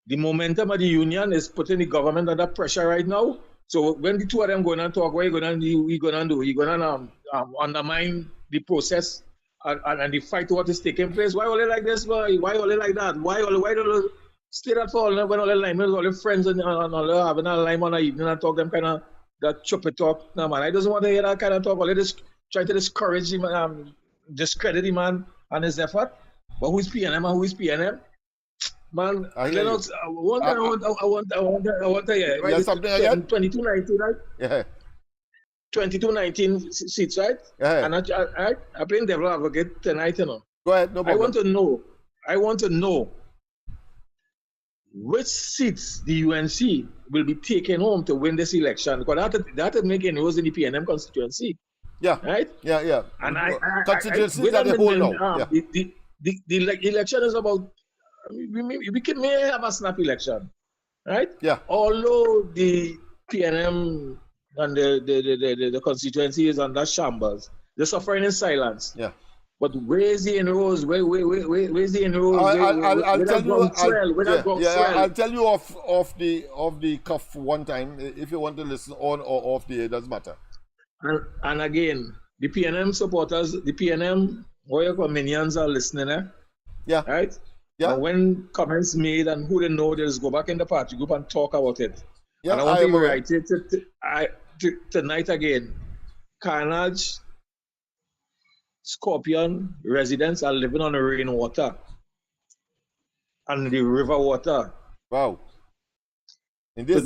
the momentum of the union is putting the government under pressure right now. So when the two of them going and talk, what are you going to do? You're going to undermine the process and the fight what is taking place. Why all like this? Why all like that? Why don't stay that for all when all the linemen, all the friends and all having a line on the evening and talk them kind of that choppy talk? No man, I don't want to hear that kind of talk. All this try to discourage him, discredit him and his effort. But who is PNM and who is PNM? Man, LENNOX, I want to hear. Right? Something again? 2219, right? Yeah. 2219 seats, right? Yeah. And I playing devil advocate tonight, you know. Go ahead, no problem. I want to know which seats the UNC will be taking home to win this election. Because that would make inroads in the PNM constituency. Yeah. Right? Yeah. And constituencies are the whole now. The election is about, we may have a snap election, right? Yeah. Although the PNM and the constituency is under shambles, they're suffering in silence. Yeah. But where's the inroads? Where's the inroads? I'll tell you off the cuff one time. If you want to listen on or off the air, it doesn't matter. And again, the PNM supporters, the PNM Royal minions are listening, eh? Yeah. Right? Yeah. And when comments made and who they know, they just go back in the party group and talk about it. Yeah, and I want to write it tonight again. Carnage, Scorpion residents are living on the rainwater and the river water. Wow. In this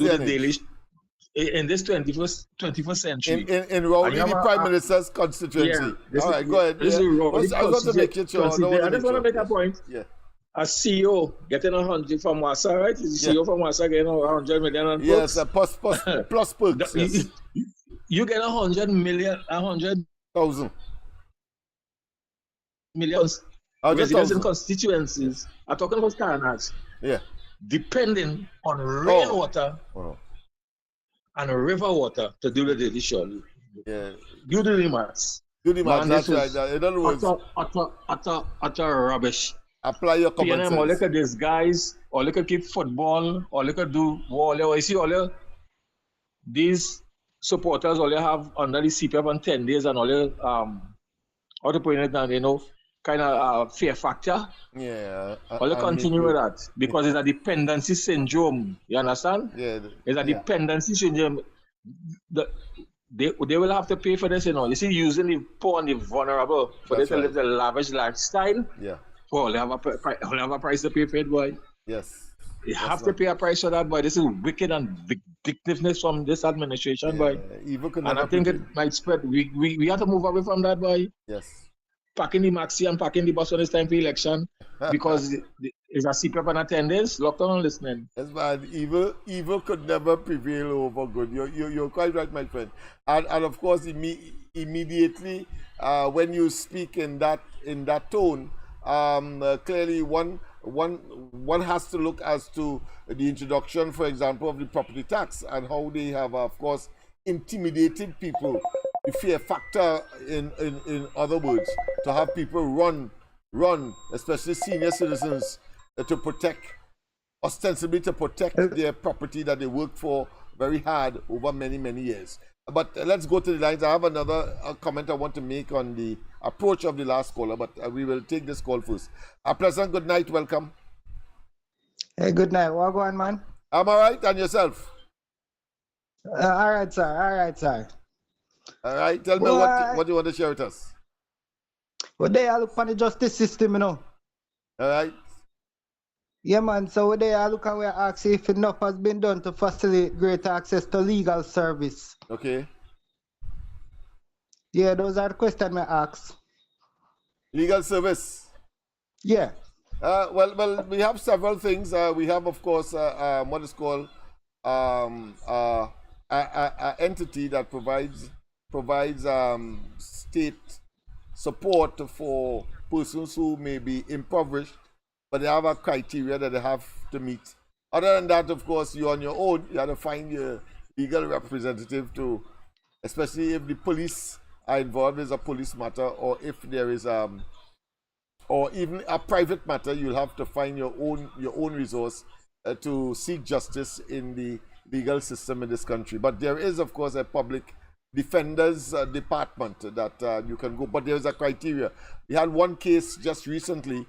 in this 21st century. In Rowley, the Prime Minister's constituency. Yeah, all right, go ahead. This is Rowley. I want to make it sure. I just want to make a point. Yeah. A CEO getting 100 from Wassa, right? Is the CEO from Wassa getting 100 million on yes, plus perks. Yes. You get 100 million, 100,000 millions. Residents in constituencies are talking about carnage. Yeah. Depending on rainwater and river water to do the daily show. Yeah. You do the maths. Do the maths, that's right. In other words, utter rubbish. Apply your common sense. Or look at these guys, or look at keep football, or look at do wall. You see all these supporters all you have under the CPF on 10 days and all you how to put it down, you know, kind of fear factor. Yeah. All you continue with that because it's a dependency syndrome. You understand? Yeah. It's a dependency syndrome. They will have to pay for this, you know. You see, using the poor and the vulnerable for them to live the lavish lifestyle. Yeah. Oh, they have a price to pay for it, boy. Yes. You have to pay a price for that, boy. This is wicked and vindictiveness from this administration, boy. And I think it might spread. We have to move away from that, boy. Yes. Packing the maxi and packing the bus when it's time for election because it's a CPF and attendance, lockdown and listening. Yes, man. Evil could never prevail over good. You're quite right, my friend. And of course, immediately when you speak in that tone, clearly one has to look as to the introduction, for example, of the property tax and how they have, of course, intimidated people. The fear factor, in other words, to have people run, especially senior citizens, to protect, ostensibly to protect their property that they worked for very hard over many, many years. But let's go to the lines. I have another comment I want to make on the approach of the last caller, but we will take this call first. President, good night. Welcome. Hey, good night. What going, man? I'm all right. And yourself? All right, sir. All right, sir. All right. Tell me what you want to share with us. Well, they look for the justice system, you know. All right. Yeah, man. So they look and we ask if enough has been done to facilitate greater access to legal service. Okay. Yeah, those are the questions I ask. Legal service. Yeah. Well, we have several things. We have, of course, what is called an entity that provides state support for persons who may be impoverished, but they have a criteria that they have to meet. Other than that, of course, you're on your own. You have to find your legal representative to, especially if the police are involved as a police matter, or if there is or even a private matter, you'll have to find your own resource to seek justice in the legal system in this country. But there is, of course, a public defenders department that you can go, but there is a criteria. We had one case just recently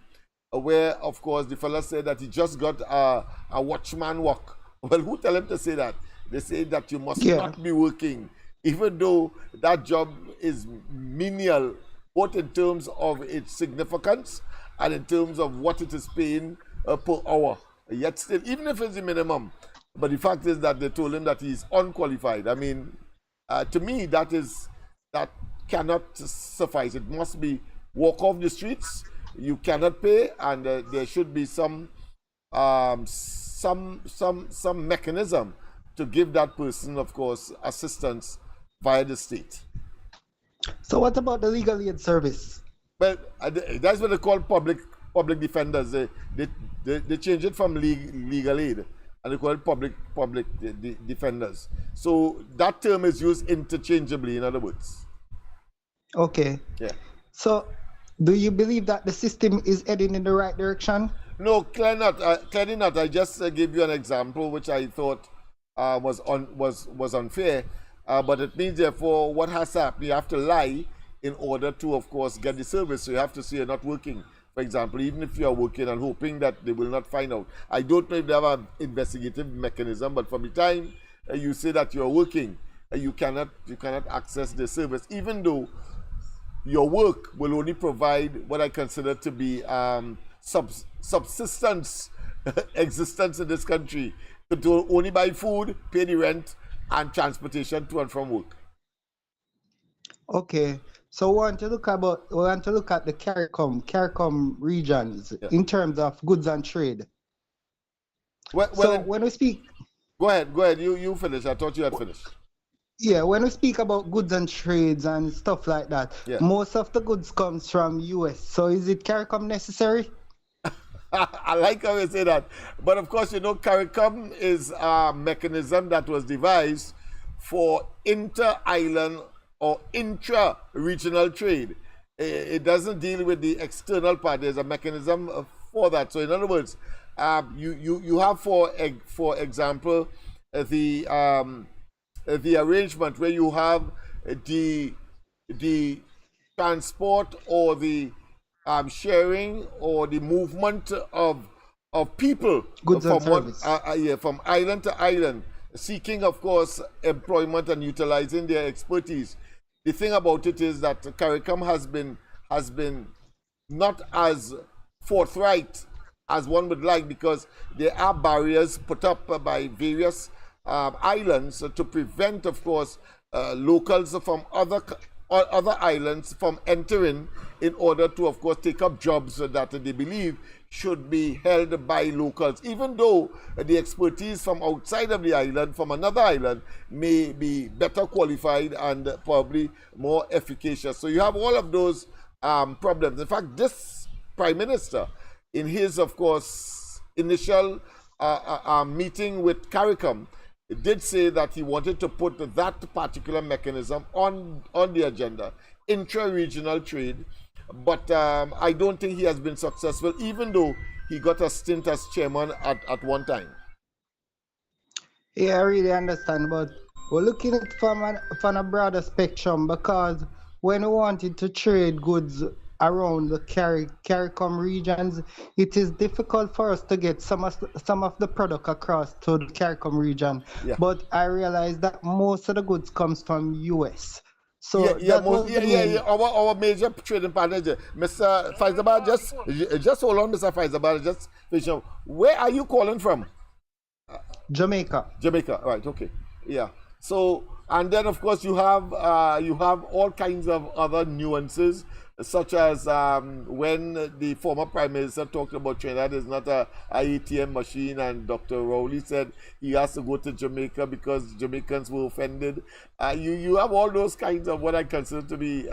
where, of course, the fellow said that he just got a watchman work. Well, who tell him to say that? They say that you must not be working, even though that job is menial, both in terms of its significance and in terms of what it is paying per hour. Yet still, even if it's the minimum, but the fact is that they told him that he's unqualified. I mean, to me, that cannot suffice. It must be walk off the streets. You cannot pay, and there should be some mechanism to give that person, of course, assistance via the state. So what about the legal aid service? Well, that's what they call public defenders. They change it from legal aid, and they call it public defenders. So that term is used interchangeably, in other words. Okay. Yeah. So do you believe that the system is heading in the right direction? No, clearly not. I just gave you an example which I thought was unfair. But it means, therefore, what has happened, you have to lie in order to, of course, get the service. So you have to say you're not working, for example, even if you're working and hoping that they will not find out. I don't know if they have an investigative mechanism, but from the time you say that you're working, you cannot access the service, even though your work will only provide what I consider to be subsistence existence in this country, to only buy food, pay the rent, and transportation to and from work. Okay, so we want to look at the CARICOM regions in terms of goods and trade. When we speak, go ahead. You finish. I thought you had finished. Yeah, when we speak about goods and trades and stuff like that, most of the goods comes from US. So is it CARICOM necessary? I like how you say that. But of course, CARICOM is a mechanism that was devised for inter-island or intra-regional trade. It doesn't deal with the external part. There's a mechanism for that. So in other words, you have, for example, the arrangement where you have the transport or the sharing or the movement of people goods and service. From island to island, seeking, of course, employment and utilizing their expertise. The thing about it is that CARICOM has been not as forthright as one would like, because there are barriers put up by various islands to prevent, of course, locals from other islands from entering, in order to, of course, take up jobs that they believe should be held by locals, even though the expertise from outside of the island, from another island, may be better qualified and probably more efficacious. So you have all of those problems. In fact, this Prime Minister, in his, of course, initial meeting with CARICOM, did say that he wanted to put that particular mechanism on the agenda, intra-regional trade, but I don't think he has been successful, even though he got a stint as chairman at one time. Yeah, I really understand, but we're looking at it from a broader spectrum because when we wanted to trade goods around the CARICOM regions, it is difficult for us to get some of the product across to the CARICOM region. Yeah. But I realized that most of the goods comes from US. So our major trading partner, Mr. Faizabar, just hold on, Mr. Faizabar, just finish up. Where are you calling from? Jamaica. Jamaica, right? Okay, yeah. So, and then of course you have all kinds of other nuances, such as when the former Prime Minister talked about Trinidad is not a ATM machine, and Dr. Rowley said he has to go to Jamaica because Jamaicans were offended. You have all those kinds of what I consider to be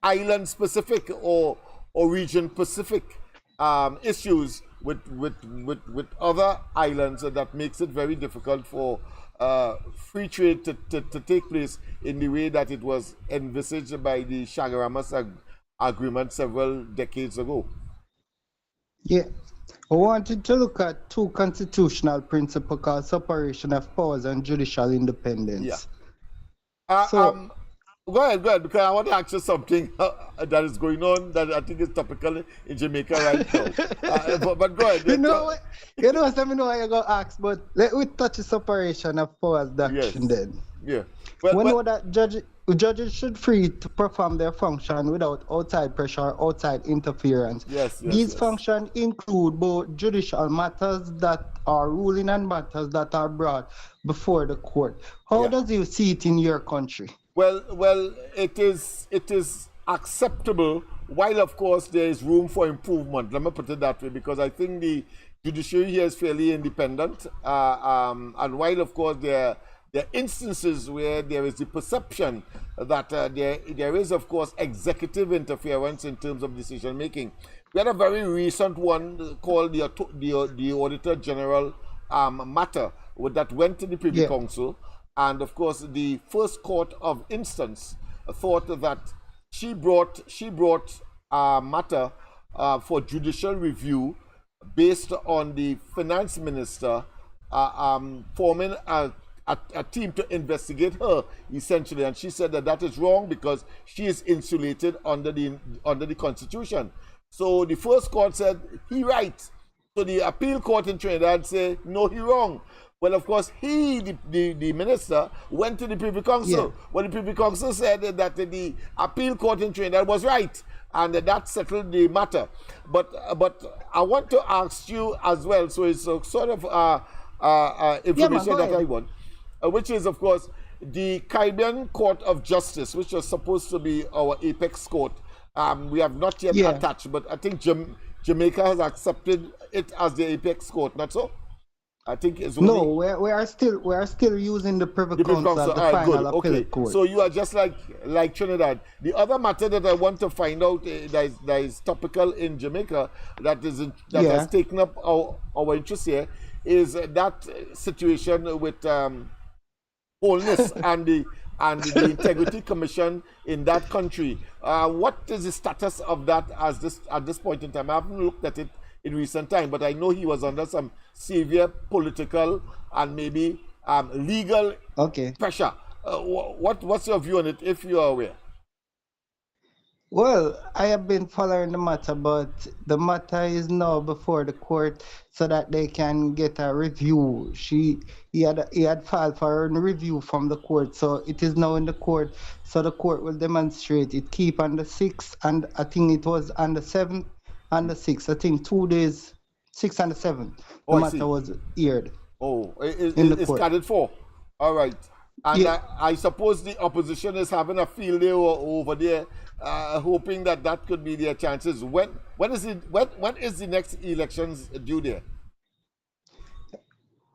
island specific or region specific issues with other islands that makes it very difficult for free trade to take place in the way that it was envisaged by the Shagaramas agreement several decades ago. Yeah. I wanted to look at two constitutional principles called separation of powers and judicial independence. Yeah. Go ahead, because I want to ask you something that is going on that I think is topical in Jamaica right now. But go ahead. You know what? You know what you're going to ask, but let me touch the separation of powers doctrine then. Yeah. We know that judges should free to perform their function without outside pressure or outside interference. These functions include both judicial matters that are ruling and matters that are brought before the court. How does you see it in your country? Well, it is acceptable, while of course there is room for improvement. Let me put it that way, because I think the judiciary here is fairly independent, and while of course there are instances where there is the perception that there is of course executive interference in terms of decision making. We had a very recent one called the Auditor General matter that went to the Privy Council. And of course, the first court of instance thought that she brought a matter for judicial review based on the finance minister forming a team to investigate her, essentially. And she said that is wrong because she is insulated under the Constitution. So the first court said he right. So the appeal court in Trinidad said no, he wrong. Well, of course, the minister, went to the Privy Council. Well, the Privy Council said that the appeal court in Trinidad was right, and that settled the matter. But I want to ask you as well, so it's a sort of information that I want, which is, of course, the Caribbean Court of Justice, which was supposed to be our apex court. We have not yet attached, but I think Jamaica has accepted it as the apex court, not so? I think it's only... No, we are still using the Privy Council as the final appellate court. So you are just like Trinidad. The other matter that I want to find out that is topical in Jamaica that has taken up our interest here is that situation with wholeness and the Integrity Commission in that country. What is the status of that at this point in time? I haven't looked at it in recent time, but I know he was under some severe political and maybe legal pressure. What's your view on it, if you are aware? Well, I have been following the matter, but the matter is now before the court so that they can get a review. He had filed for a review from the court, so it is now in the court. So the court will demonstrate it. Keep on the 6th, and I think it was on the 7th. And the 6th, I think 2 days, 6th and the 7th, the matter was aired. Oh, it's carried for. All right. And I suppose the opposition is having a field day over there, hoping that could be their chances. When is the next elections due there?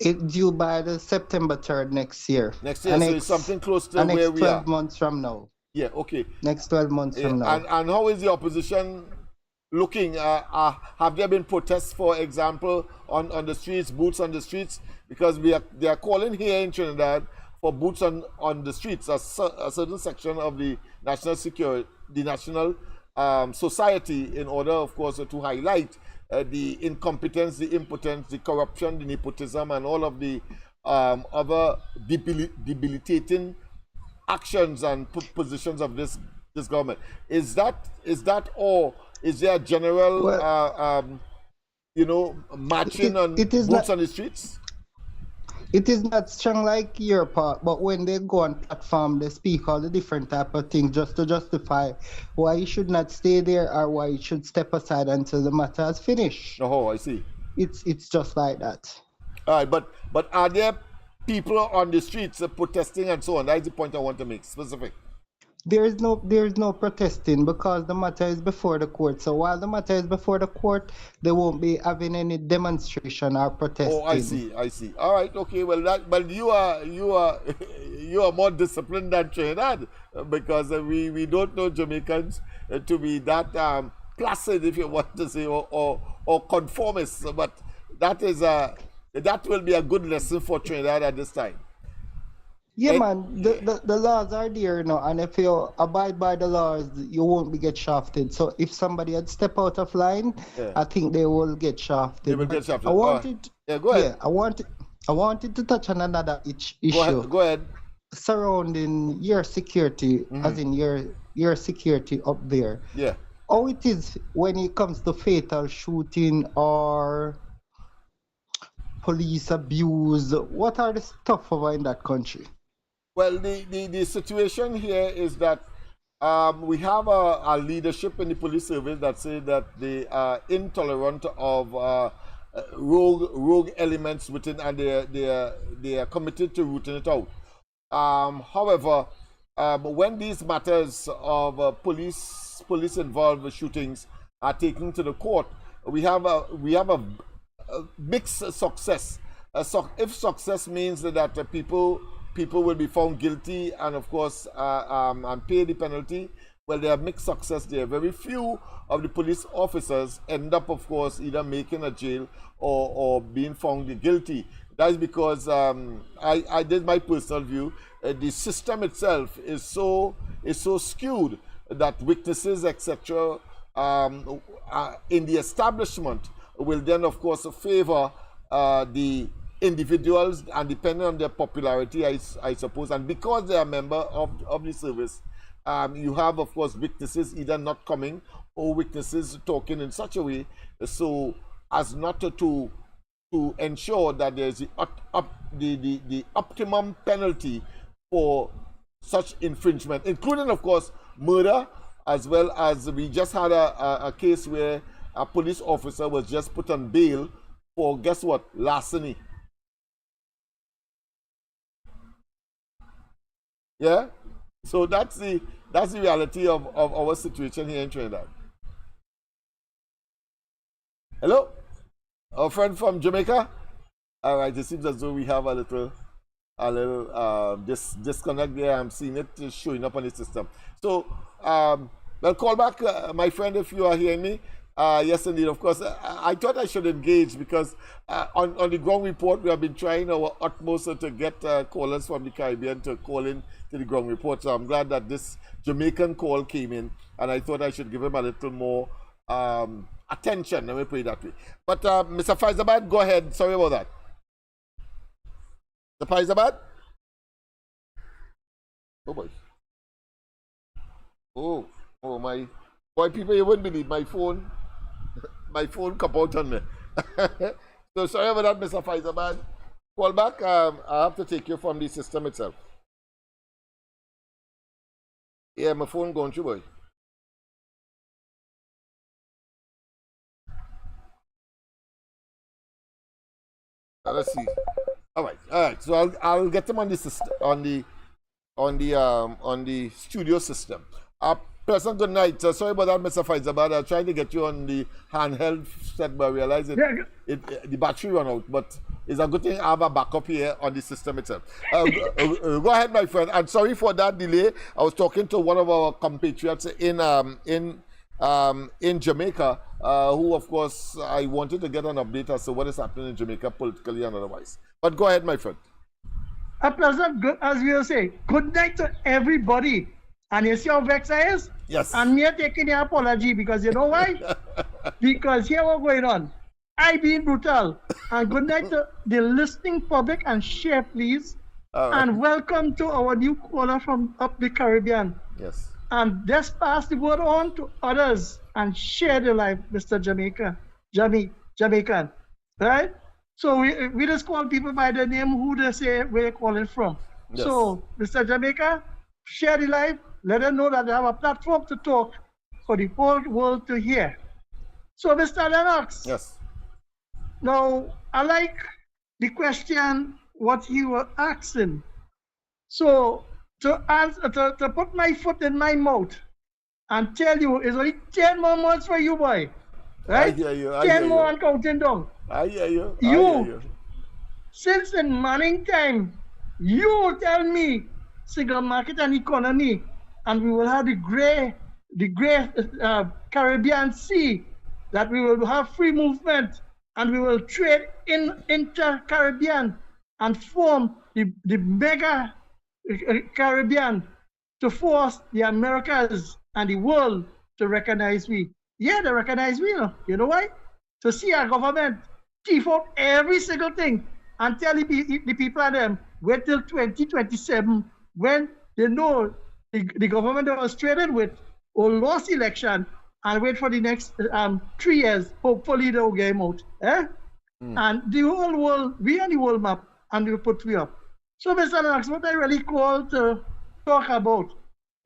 It's due by the September 3rd next year. Next year, so it's something close to where we are. 12 months from now. Yeah, okay. Next 12 months from now. And how is the opposition looking? Have there been protests, for example, on the streets, boots on the streets? Because they are calling here in Trinidad for boots on the streets, a certain section of the national society in order, of course, to highlight the incompetence, the impotence, the corruption, the nepotism, and all of the other debilitating actions and positions of this government. Is that or is there a general marching on boots on the streets? It is not strong like your part, but when they go on platform, they speak all the different type of things just to justify why you should not stay there or why you should step aside until the matter is finished. Oh, I see. It's just like that. All right, but are there people on the streets protesting and so on? That's the point I want to make specific. There is no protesting because the matter is before the court. So while the matter is before the court, they won't be having any demonstration or protesting. Oh, I see. All right, okay. Well, you are more disciplined than Trinidad because we don't know Jamaicans to be that placid, if you want to say, or conformist. But that will be a good lesson for Trinidad at this time. Yeah, man, the laws are there, and if you abide by the laws, you won't be get shafted. So if somebody had stepped out of line, I think they will get shafted. They will get shafted. Go ahead. I wanted to touch on another issue. Go ahead. Surrounding your security, as in your security up there. Yeah. How it is when it comes to fatal shooting or police abuse? What are the stuff over in that country? Well, the situation here is that we have a leadership in the police service that say that they are intolerant of rogue elements within, and they are committed to rooting it out. However, when these matters of police involved shootings are taken to the court, we have a mixed success. If success means that people will be found guilty and, of course, and pay the penalty, well, there are mixed success there. Very few of the police officers end up, of course, either making a jail or being found guilty. That is because I did my personal view. The system itself is so skewed that witnesses, etc., in the establishment will then, of course, favor the individuals, and depending on their popularity, I suppose, and because they are a member of the service, you have, of course, witnesses either not coming or witnesses talking in such a way so as not to ensure that there is the optimum penalty for such infringement, including, of course, murder, as well as we just had a case where a police officer was just put on bail for, guess what, larceny. Yeah, so that's the reality of our situation here in Trinidad. Hello, our friend from Jamaica. All right, it seems as though we have a little disconnect there. I'm seeing it showing up on the system. So, well, call back, my friend, if you are hearing me. Yes, indeed. Of course, I thought I should engage because on the ground report, we have been trying our utmost to get callers from the Caribbean to call in to the ground report. So I'm glad that this Jamaican call came in, and I thought I should give him a little more attention. Let me put it that way. But Mr. Faizabad, go ahead. Sorry about that. Mr. Faizabad? Oh, boy. Oh, my. Boy, people, you wouldn't believe my phone come out on me. So sorry about that, Mr. Faizabad. Call back. I have to take you from the system itself. Yeah, my phone going through, boy. Let's see. All right. So I'll get them on the system, on the studio system. Pleasant good night. Sorry about that, Mr. Faizabad. I tried to get you on the handheld set, but I realized the battery ran out. But it's a good thing I have a backup here on the system itself. Go ahead, my friend. I'm sorry for that delay. I was talking to one of our compatriots in Jamaica, who, of course, I wanted to get an update as to what is happening in Jamaica politically and otherwise. But go ahead, my friend. A pleasant, as we were saying, good night to everybody. And you see how vexed I is? Yes. And me taking your apology because you know why? Because here what's going on. I being brutal. And good night to the listening public and share, please. Right. And welcome to our new caller from up the Caribbean. Yes. And just pass the word on to others and share the life, Mr. Jamaican. Right? So we just call people by the name who they say where they calling from. Yes. So, Mr. Jamaica, share the life. Let them know that they have a platform to talk for the whole world to hear. So, Mr. Lennox. Yes. Now, I like the question what you were asking. So, to answer, to put my foot in my mouth and tell you, it's only 10 more months for you, boy. Right? I hear you. 10 more and counting down. I hear you. Since in morning time, you tell me single market and economy, and we will have the great Caribbean Sea, that we will have free movement, and we will trade in inter-Caribbean and form the mega Caribbean to force the Americas and the world to recognize we. Yeah, they recognize we, you know why? To see our government thief out every single thing and tell the people of them, wait till 2027 when they know the government they was traded with or lost election and wait for the next 3 years, hopefully they'll get him out. And the whole world, we on the world map, and we put we up. So, Mr. Lennox, what I really call to talk about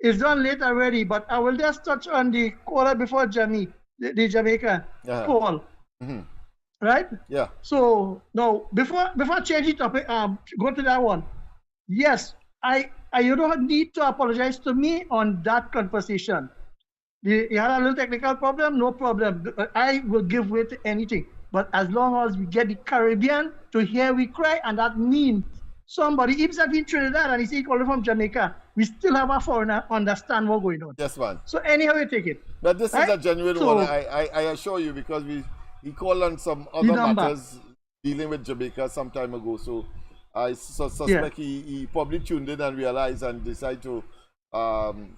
is done late already, but I will just touch on the caller before Jamie, the Jamaican call. Right? Yeah. So now, before I change the topic, go to that one. Yes, you don't need to apologize to me on that conversation. You had a little technical problem, no problem. I will give way to anything. But as long as we get the Caribbean to hear we cry, and that means somebody, even if in Trinidad and he's calling from Jamaica, we still have a foreigner understand what's going on. Yes, man. So anyhow you take it. But this is a genuine one, I assure you, because he called on some other matters dealing with Jamaica some time ago. So I suspect he probably tuned in and realized and decided to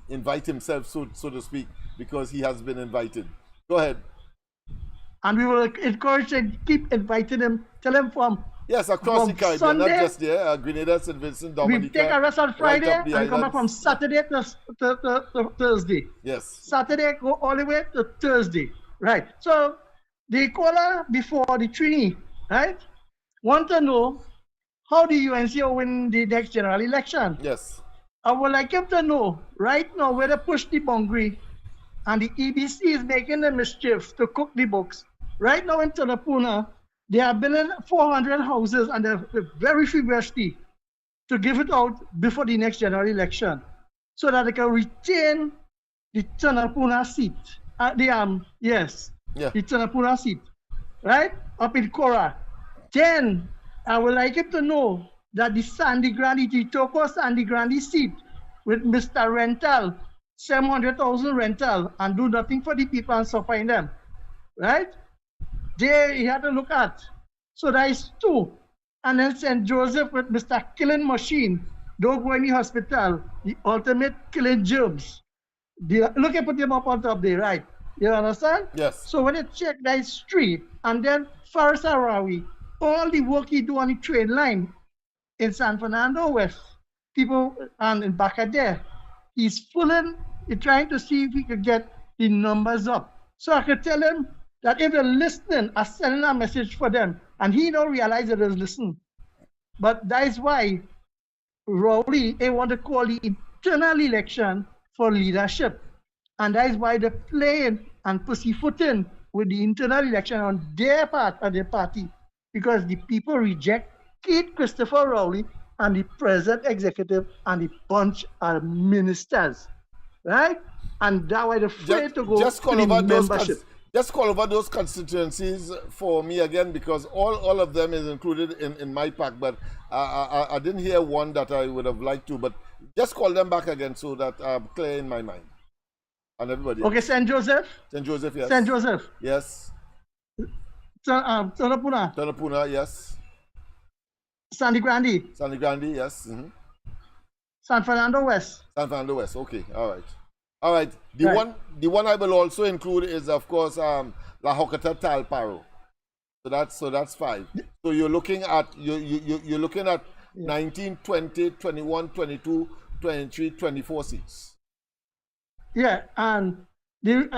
invite himself, so to speak, because he has been invited. Go ahead. And we will encourage and keep inviting him. Tell him from across the Caribbean, Sunday, not just there. Grenada, St. Vincent, Dominica. We take a rest on Friday and come back from islands. Saturday to Thursday. Yes. Saturday go all the way to Thursday. Right. So the caller before the Trini, right, want to know how the UNC will win the next general election. Yes. I would like him to know right now where they push the boundary and the EBC is making the mischief to cook the books. Right now in Tanapuna, they are building 400 houses and they're very feverishly to give it out before the next general election so that they can retain the Tanapuna seat. The Tanapuna seat, right? Up in Cora. Then I would like him to know that the Sandy Grande, the Toko Sandy Grande seat with Mr. Rental, 700,000 rental, and do nothing for the people and suffering them, right? There he had to look at. So that is 2. And then St. Joseph with Mr. Killing Machine, don't go in the hospital, the ultimate killing germs. Look at put them up on top there, right? You understand? Yes. So when you check that is 3, and then Faris Arawi, all the work he do on the train line in San Fernando West, people and in back of there, he's trying to see if he could get the numbers up. So I could tell him that if they're listening, I send a message for them, and he don't realize that he's listening. But that is why Rowley, they want to call the internal election for leadership. And that is why they're playing and pussyfooting with the internal election on their part of their party, because the people reject Keith Christopher Rowley and the present executive and the bunch of ministers, right? And that's why they're afraid to go to the membership. Just call over those constituencies for me again, because all of them is included in my pack, but I didn't hear one that I would have liked to, but just call them back again so that I'm clear in my mind. And everybody. Okay, St. Joseph? St. Joseph, yes. St. Joseph? Yes. Tanapuna? Tanapuna, yes. Sandy Grande? Sandy Grande, yes. San Fernando West. San Fernando West. Okay, all right. All right. The one I will also include is, of course, La Hocata Talparo. So that's 5. So you're looking at you're looking at 19, 20, 21, 22, 23, 24 seats. Yeah, and the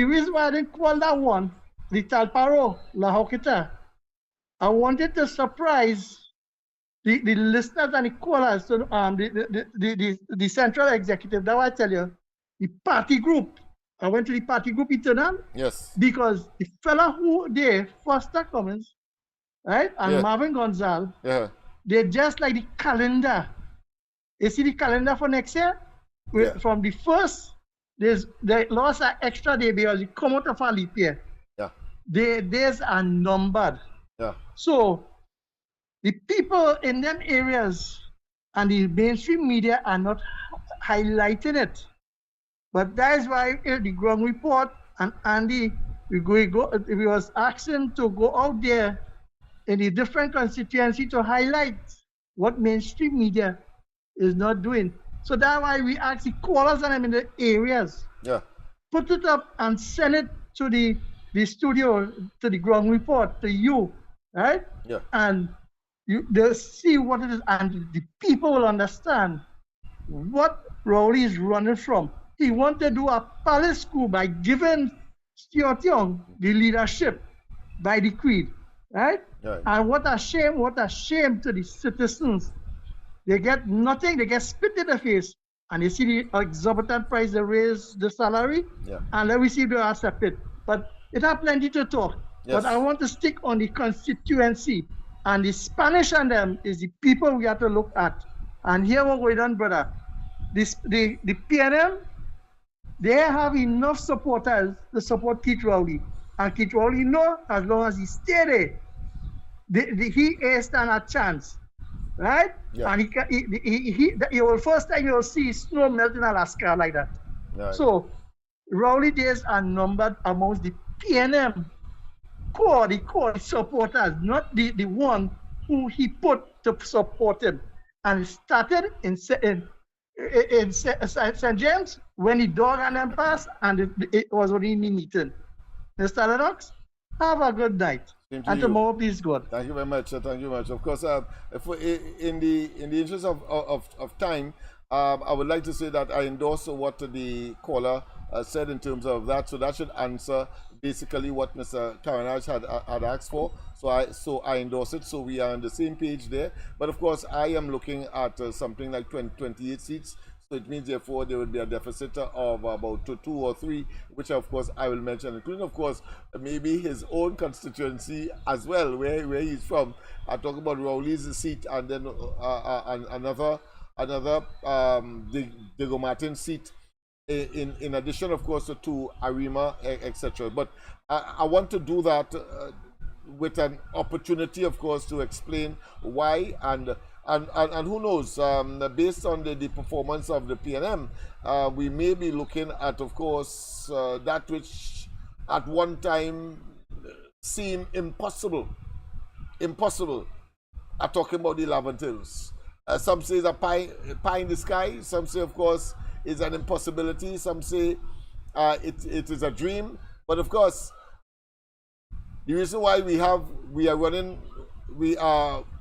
reason why I didn't call that one the Talparo La Hocata, I wanted to surprise the listeners and the callers, so, the central executive. That I tell you, the party group. I went to the party group internal. Yes. Because the fella who they, Foster Cummins, right, and Marvin Gonzalez, they're just like the calendar. You see the calendar for next year? From the first, they lost an extra day because it come out of a leap year. Yeah. The days are numbered. Yeah. So the people in them areas and the mainstream media are not highlighting it. But that is why the ground report and Andy, we was asking to go out there in the different constituency to highlight what mainstream media is not doing. So that's why we ask the callers and them in the areas. Yeah. Put it up and send it to the studio, to the ground report, to you, right? Yeah. And they'll see what it is, and the people will understand what Rowley is running from. He wanted to do a palace coup by giving Stuart Young the leadership by decree, right? Right. And what a shame to the citizens. They get nothing, they get spit in the face, and you see the exorbitant price they raise the salary, and let me see if they accept it. But it have plenty to talk. Yes. But I want to stick on the constituency, and the Spanish and them is the people we have to look at. And here what we done, brother. The PNM, they have enough supporters to support Keith Rowley. And Keith Rowley know as long as he stay there, he stand a chance. Right? Yeah. And he will first time you will see snow melt in Alaska like that. Right. So Rowley days are numbered amongst the PNM core supporters, not the one who he put to support him. And it started in St. James when the dog and them passed, and it was only in the meeting. Mr. Lennox, have a good night. And tomorrow, please God. Thank you very much. Thank you very much. Of course, in the interest of time, I would like to say that I endorse what the caller said in terms of that. So that should answer basically what Mr. Karanaj had asked for. So I endorse it. So we are on the same page there. But of course, I am looking at something like 28 seats. So it means, therefore, there will be a deficit of about 2 or 3, which, of course, I will mention, including, of course, maybe his own constituency as well, where he's from. I talk about Rowley's seat, and then another Diego Martin seat, in addition, of course, to Arima, etc. But I want to do that with an opportunity, of course, to explain why and who knows, based on the performance of the PNM, we may be looking at, of course, that which at one time seemed impossible. I'm talking about the Lavent Hills. Some say it's a pie in the sky. Some say, of course, it's an impossibility. Some say it is a dream. But of course, the reason why we are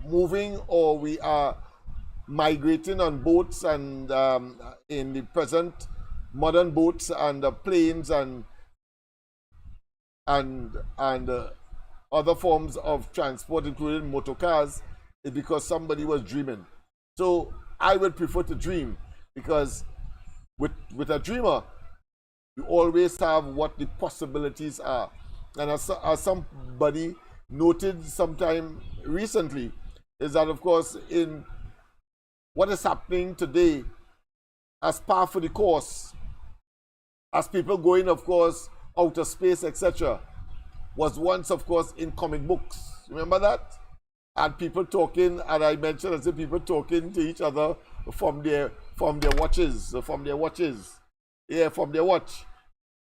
moving, or we are migrating on boats, and in the present modern boats and planes and other forms of transport, including motor cars, is because somebody was dreaming. So I would prefer to dream, because with a dreamer, you always have what the possibilities are. And as somebody noted sometime recently, is that, of course, in what is happening today as par for the course, as people going, of course, outer space, etc., was once, of course, in comic books. Remember that? And people talking, and I mentioned, I said, people talking to each other from their watches. Yeah, from their watch.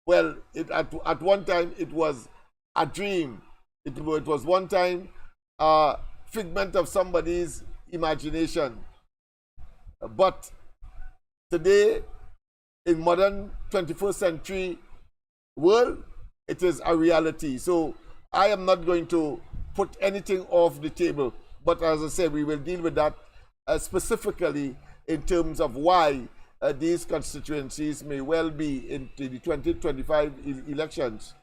Well, at one time, it was a dream. It was one time figment of somebody's imagination. But today, in modern 21st century world, it is a reality. So I am not going to put anything off the table. But as I said, we will deal with that specifically in terms of why these constituencies may well be in the 2025 elections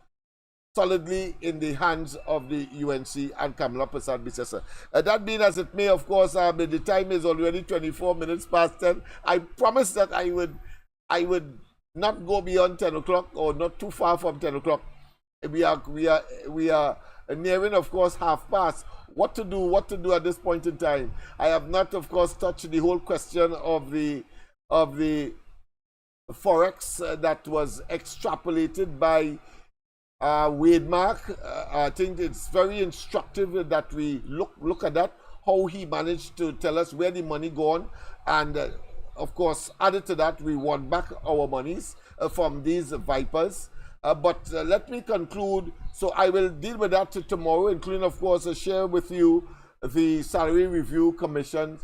solidly in the hands of the UNC and Kamala Persad-Bissessar. That being as it may, of course, the time is already 24 minutes past 10. I promised that I would not go beyond 10 o'clock or not too far from 10 o'clock. We are nearing, of course, half past. What to do at this point in time? I have not, of course, touched the whole question of the forex that was extrapolated by Wademark. I think it's very instructive that we look at that, how he managed to tell us where the money gone, and of course, added to that, we want back our monies from these vipers. But let me conclude. So I will deal with that tomorrow, including, of course, share with you the Salary Review Commission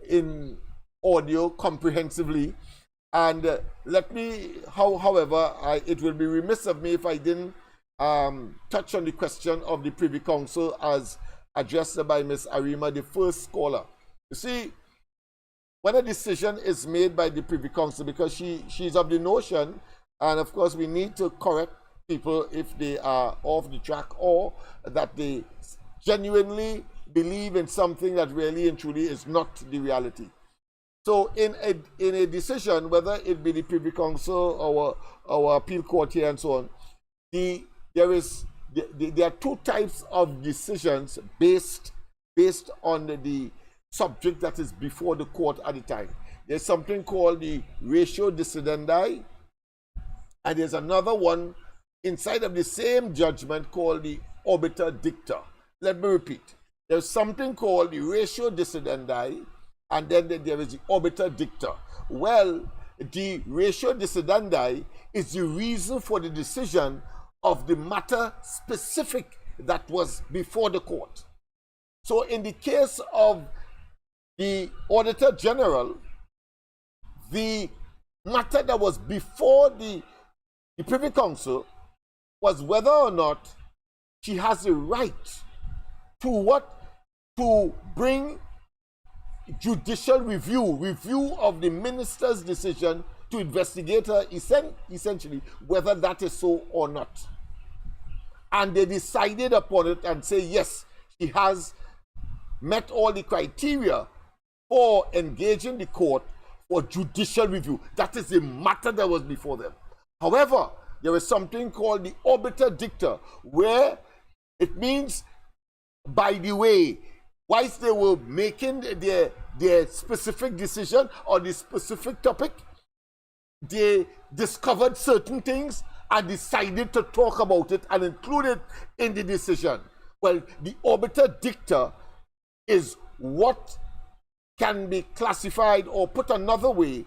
in audio comprehensively. And let me, however, it will be remiss of me if I didn't touch on the question of the Privy Council as addressed by Ms. Arima, the first caller. You see, when a decision is made by the Privy Council, because she's of the notion, and of course we need to correct people if they are off the track or that they genuinely believe in something that really and truly is not the reality. So in a decision, whether it be the Privy Council or our appeal court here and so on, there are two types of decisions based on the subject that is before the court at the time. There's something called the ratio decidendi, and there's another one inside of the same judgment called the obiter dicta. Let me repeat. There's something called the ratio decidendi, and then there is the obiter dicta. Well, the ratio decidendi is the reason for the decision of the matter specific that was before the court. So in the case of the Auditor General, the matter that was before the Privy Council was whether or not she has a right to bring judicial review of the minister's decision to investigate her, essentially, whether that is so or not. And they decided upon it and say, yes, she has met all the criteria for engaging the court for judicial review. That is the matter that was before them. However, there is something called the obiter dicta, where it means, by the way, whilst they were making their specific decision on the specific topic, they discovered certain things and decided to talk about it and include it in the decision. Well, the obiter dicta is what can be classified, or put another way,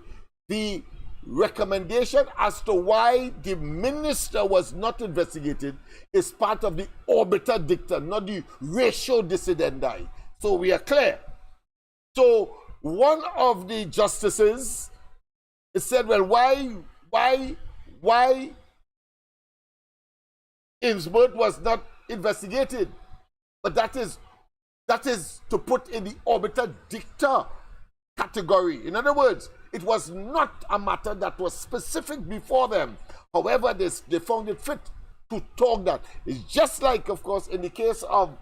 the recommendation as to why the minister was not investigated is part of the obiter dicta, not the ratio decidendi. So we are clear. So one of the justices said, well, why Innsbruck was not investigated? But that is to put in the obiter dicta category. In other words, it was not a matter that was specific before them. However, they found it fit to talk that. It's just like, of course, in the case of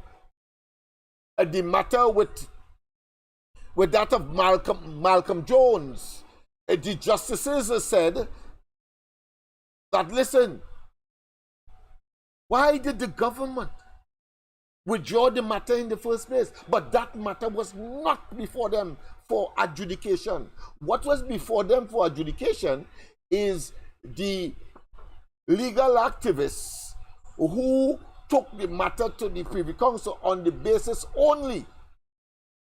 the matter with that of Malcolm Jones. The justices said that, listen, why did the government withdraw the matter in the first place? But that matter was not before them for adjudication. What was before them for adjudication is the legal activists who took the matter to the Privy Council on the basis only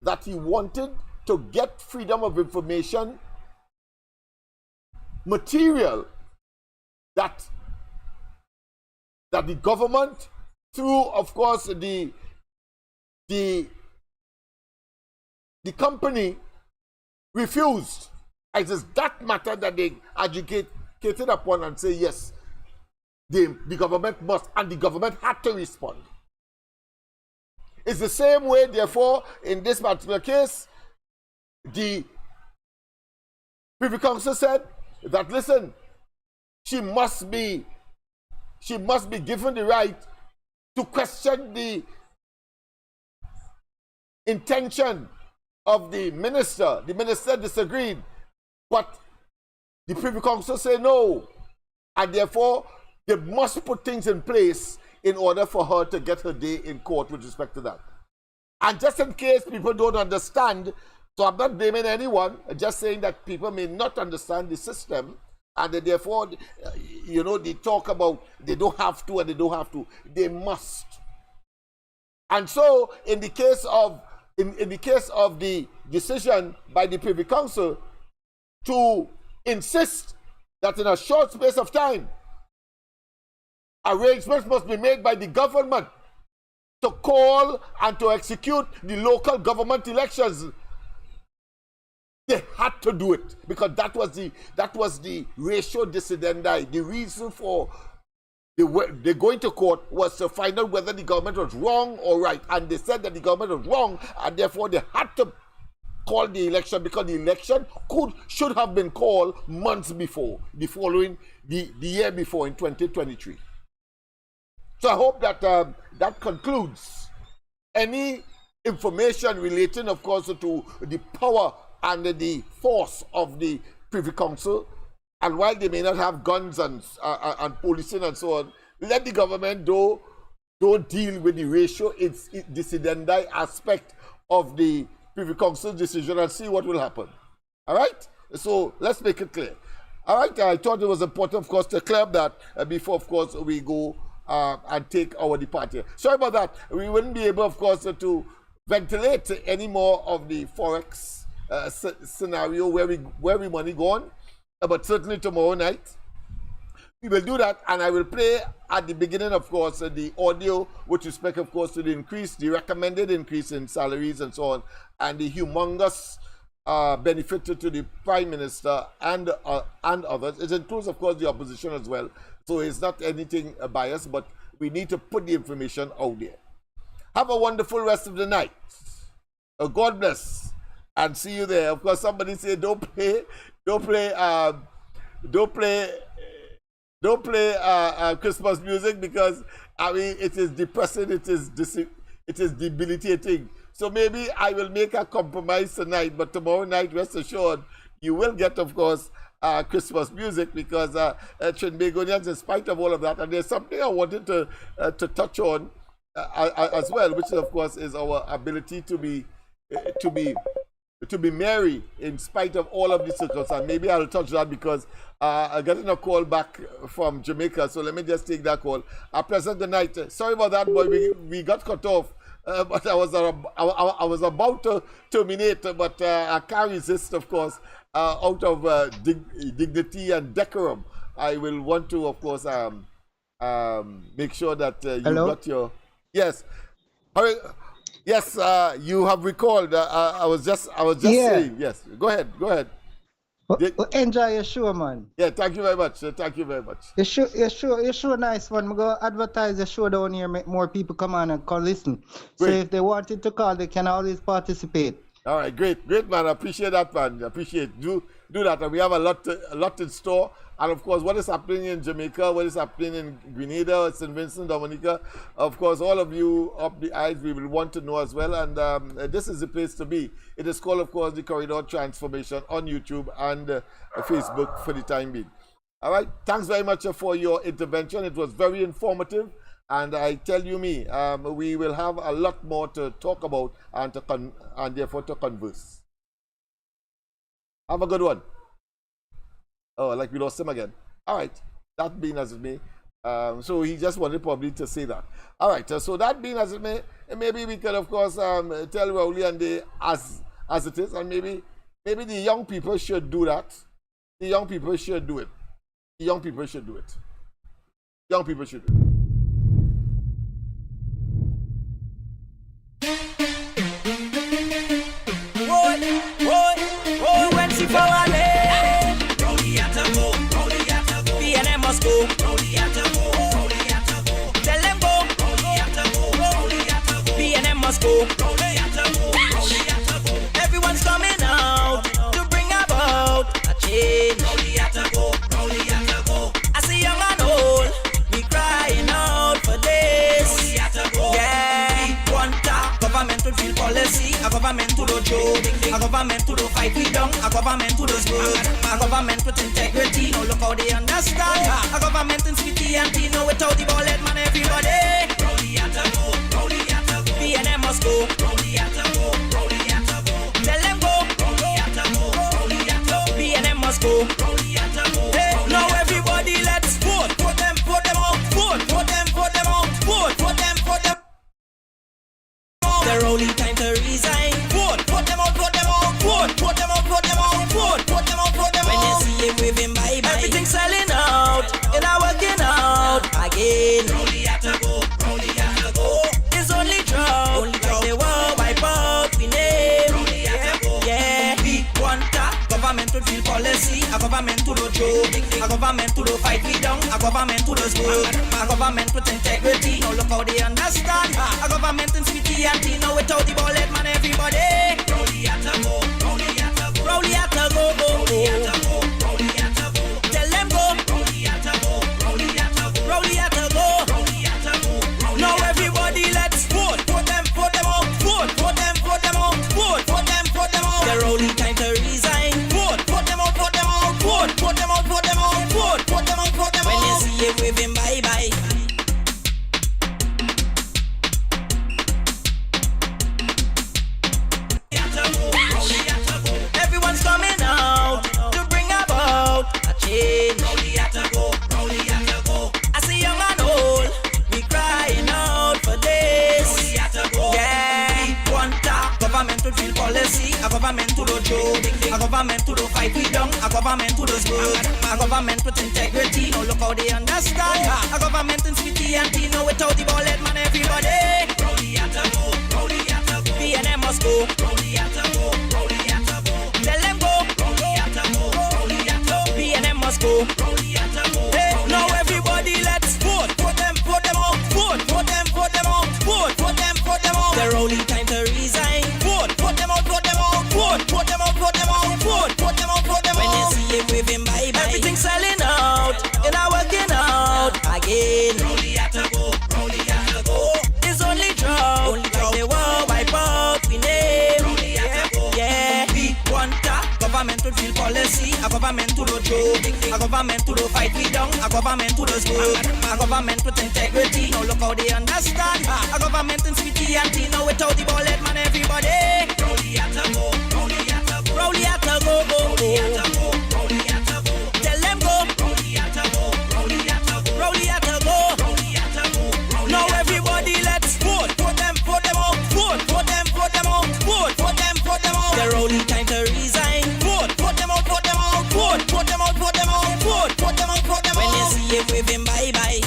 that he wanted to get freedom of information material that the government, through, of course, the company, refused. It is that matter that they educated upon and say, yes, the government must, and the government had to respond. It's the same way, therefore, in this particular case, the Privy Council said that, listen, she must be given the right to question the intention of the minister. The minister disagreed, but the Privy Council said no, and therefore they must put things in place in order for her to get her day in court with respect to that. And just in case people don't understand, so I'm not blaming anyone, just saying that people may not understand the system, and therefore, they talk about they don't have to and they don't have to. They must. And so, in the case of the decision by the Privy Council to insist that in a short space of time, arrangements must be made by the government to call and to execute the local government elections. They had to do it because that was the ratio decidendi. The reason for they going to court was to find out whether the government was wrong or right, and they said that the government was wrong, and therefore they had to call the election because the election should have been called months before, the year before, in 2023. So I hope that that concludes any information relating, of course, to the power and the force of the Privy Council. And while they may not have guns and policing and so on, let the government don't deal with the ratio, it's decidendi aspect of the Privy Council decision, and see what will happen. All right? So let's make it clear. All right? I thought it was important, of course, to clear up that before, of course, we go and take our departure. Sorry about that. We wouldn't be able, of course, to ventilate any more of the Forex scenario where we money gone, but certainly tomorrow night we will do that, and I will play at the beginning, of course, the audio with respect, of course, to the recommended increase in salaries and so on, and the humongous benefit to the Prime Minister and others. It includes, of course, the opposition as well. So it's not anything biased, but we need to put the information out there. Have a wonderful rest of the night. God bless, and see you there. Of course, somebody say don't play Christmas music because it is depressing. It is debilitating. So maybe I will make a compromise tonight, but tomorrow night, rest assured, you will get, of course, Christmas music because Trinbagonians, in spite of all of that, and there's something I wanted to touch on as well, which of course is our ability to be merry in spite of all of the circumstances. Maybe I'll touch that because I'm getting a call back from Jamaica, so let me just take that call. Present the night. Sorry about that, boy. We got cut off. But I was about to terminate, but I can't resist, of course, out of dignity and decorum. I will want to, of course, make sure that you got your... Yes. Yes, you have recalled. I was just saying. Yes, go ahead. Enjoy your show, man. Yeah, thank you very much. Thank you very much. Your show nice one. I'm going to advertise the show down here, make more people come on and call listen. Great. So if they wanted to call, they can always participate. All right, great, man. I appreciate that, man. I appreciate do that, and we have a lot in store. And of course, what is happening in Jamaica, what is happening in Grenada, St. Vincent, Dominica, of course, all of you up the eyes, we will want to know as well. And this is the place to be. It is called, of course, the Corridor Transformation on YouTube and Facebook for the time being. All right. Thanks very much for your intervention. It was very informative. And I tell you we will have a lot more to talk about and therefore to converse. Have a good one. Oh, like we lost him again. All right. That being as it may. So he just wanted probably to say that. All right. So that being as it may, maybe we can, of course, tell Rowley and they as it is. And maybe the young people should do that. The young people should do it. The young people should do it. Young people should do it. UNC for must go. Rowley had to go. Rowley had to go. Everyone's coming out to bring about a change. Rowley had to go. Rowley had to go. I see young and old, we crying out for this. Rowley had to go. Yeah, we want a government to feel policy, a government to do joke, a government to do fight we down, a government to do good, a government with integrity. Now look how they understand. A government in sweetie and tea, no without the ball head man everybody. Rowley had to go. Rowley had to go. PNM must go. Rowley had to go. Rowley had to go. Tell them go. Rowley had to go. Rowley had to go. PNM must go. Rowley had to go. Hey, now everybody let's vote. Vote them out. Vote them out. Vote them. The only time to resign. Vote them out. Vote them out. When you see him waving bye bye, everything's selling out. It's not working out again. Rowley had to go. Rowley had to go. It's only drop. Only drop. They will wipe out we name. Rowley had to go. Yeah, we want a government to feel policy, a government to do joke, a government to do fight we down, a government to do good, a government with integrity. Now look how they understand. A government in sweetie and tea, now without the ball head man everybody. Rowley had to go. Rowley had to go. Rowley had to go. Rowley had to go. Rowley had to go. Tell them go. Rowley had to go. Rowley had to go. Rowley had to go. Rowley had to go. Now everybody let's vote. Vote them out. Vote them out. The only time to resign. Vote them out. When you see him waving bye bye. Everyone's coming out to bring about a change. Rowley had to go. Rowley had to go. I see young and old, we crying out for this. Rowley had to go. Yeah, we want a government to feel policy, a government to do joke, a government to do fight we down, a government to do good, a government with integrity. Now look how they understand. A government in sweetie and tea, no without the ball head man everybody. Rowley had to go. Rowley had to go. PNM must go. Rowley had to go. Rowley had to go. Tell them go. Rowley had to go. Rowley had to go. PNM must go. Rowley had to go. Hey, now everybody let's vote. Vote them out. Vote them out. The only time to resign. Vote them out. When you see him waving bye bye, everything's selling out. It's not working out again. Rowley had to go. Rowley had to go. It's only drop. Only drop. They will wipe out we name. Rowley had to go. Yeah, we want a government to feel policy, a government to do joke, a government to do fight we down, a government to do good, a government with integrity. Now look how they understand. A government in sweetie and tea, now without the ball head man everybody. Rowley had to go. Rowley had to go. Rowley had to go. Rowley had to go. Rowley had to go. Tell them go. Rowley had to go. Rowley had to go. Rowley had to go. Rowley had to go. Now everybody let's vote. Vote them out. Vote them out. The only time to resign. Vote them out. When you see him waving bye bye.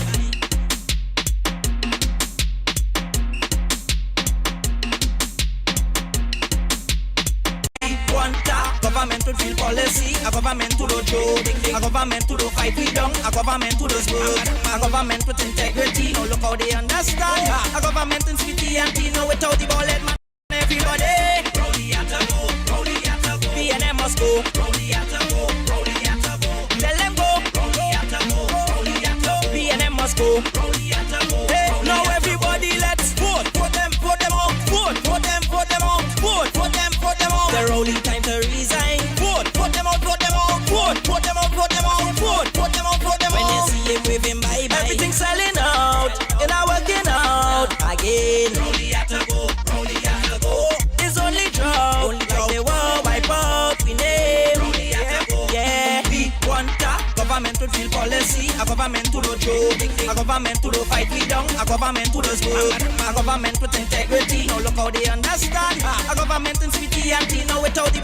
Want a government to feel policy, a government to do joke, a government to do fight we down, a government to do good, a government with integrity. Now look how they understand. A government in sweetie and tea, no without the ball head man everybody. Rowley had to go. Rowley had to go. PNM must go. Rowley had to go. Rowley had to go. Tell them go. Rowley had to go. Rowley had to go. PNM must go. Rowley had to go. Hey, now everybody let's vote. Vote them out. Vote them out. The only time to resign. Vote them out. When you see him waving bye bye, everything's selling out. It's not working out again. Rowley had to go. Rowley had to go. It's only drop. Only drop. They will wipe out we name. Rowley had to go. Yeah, we want a government to feel policy, a government to do joke, a government to do fight we down, a government to do good, a government with integrity. Now look how they understand. A government in sweetie and tea, now without the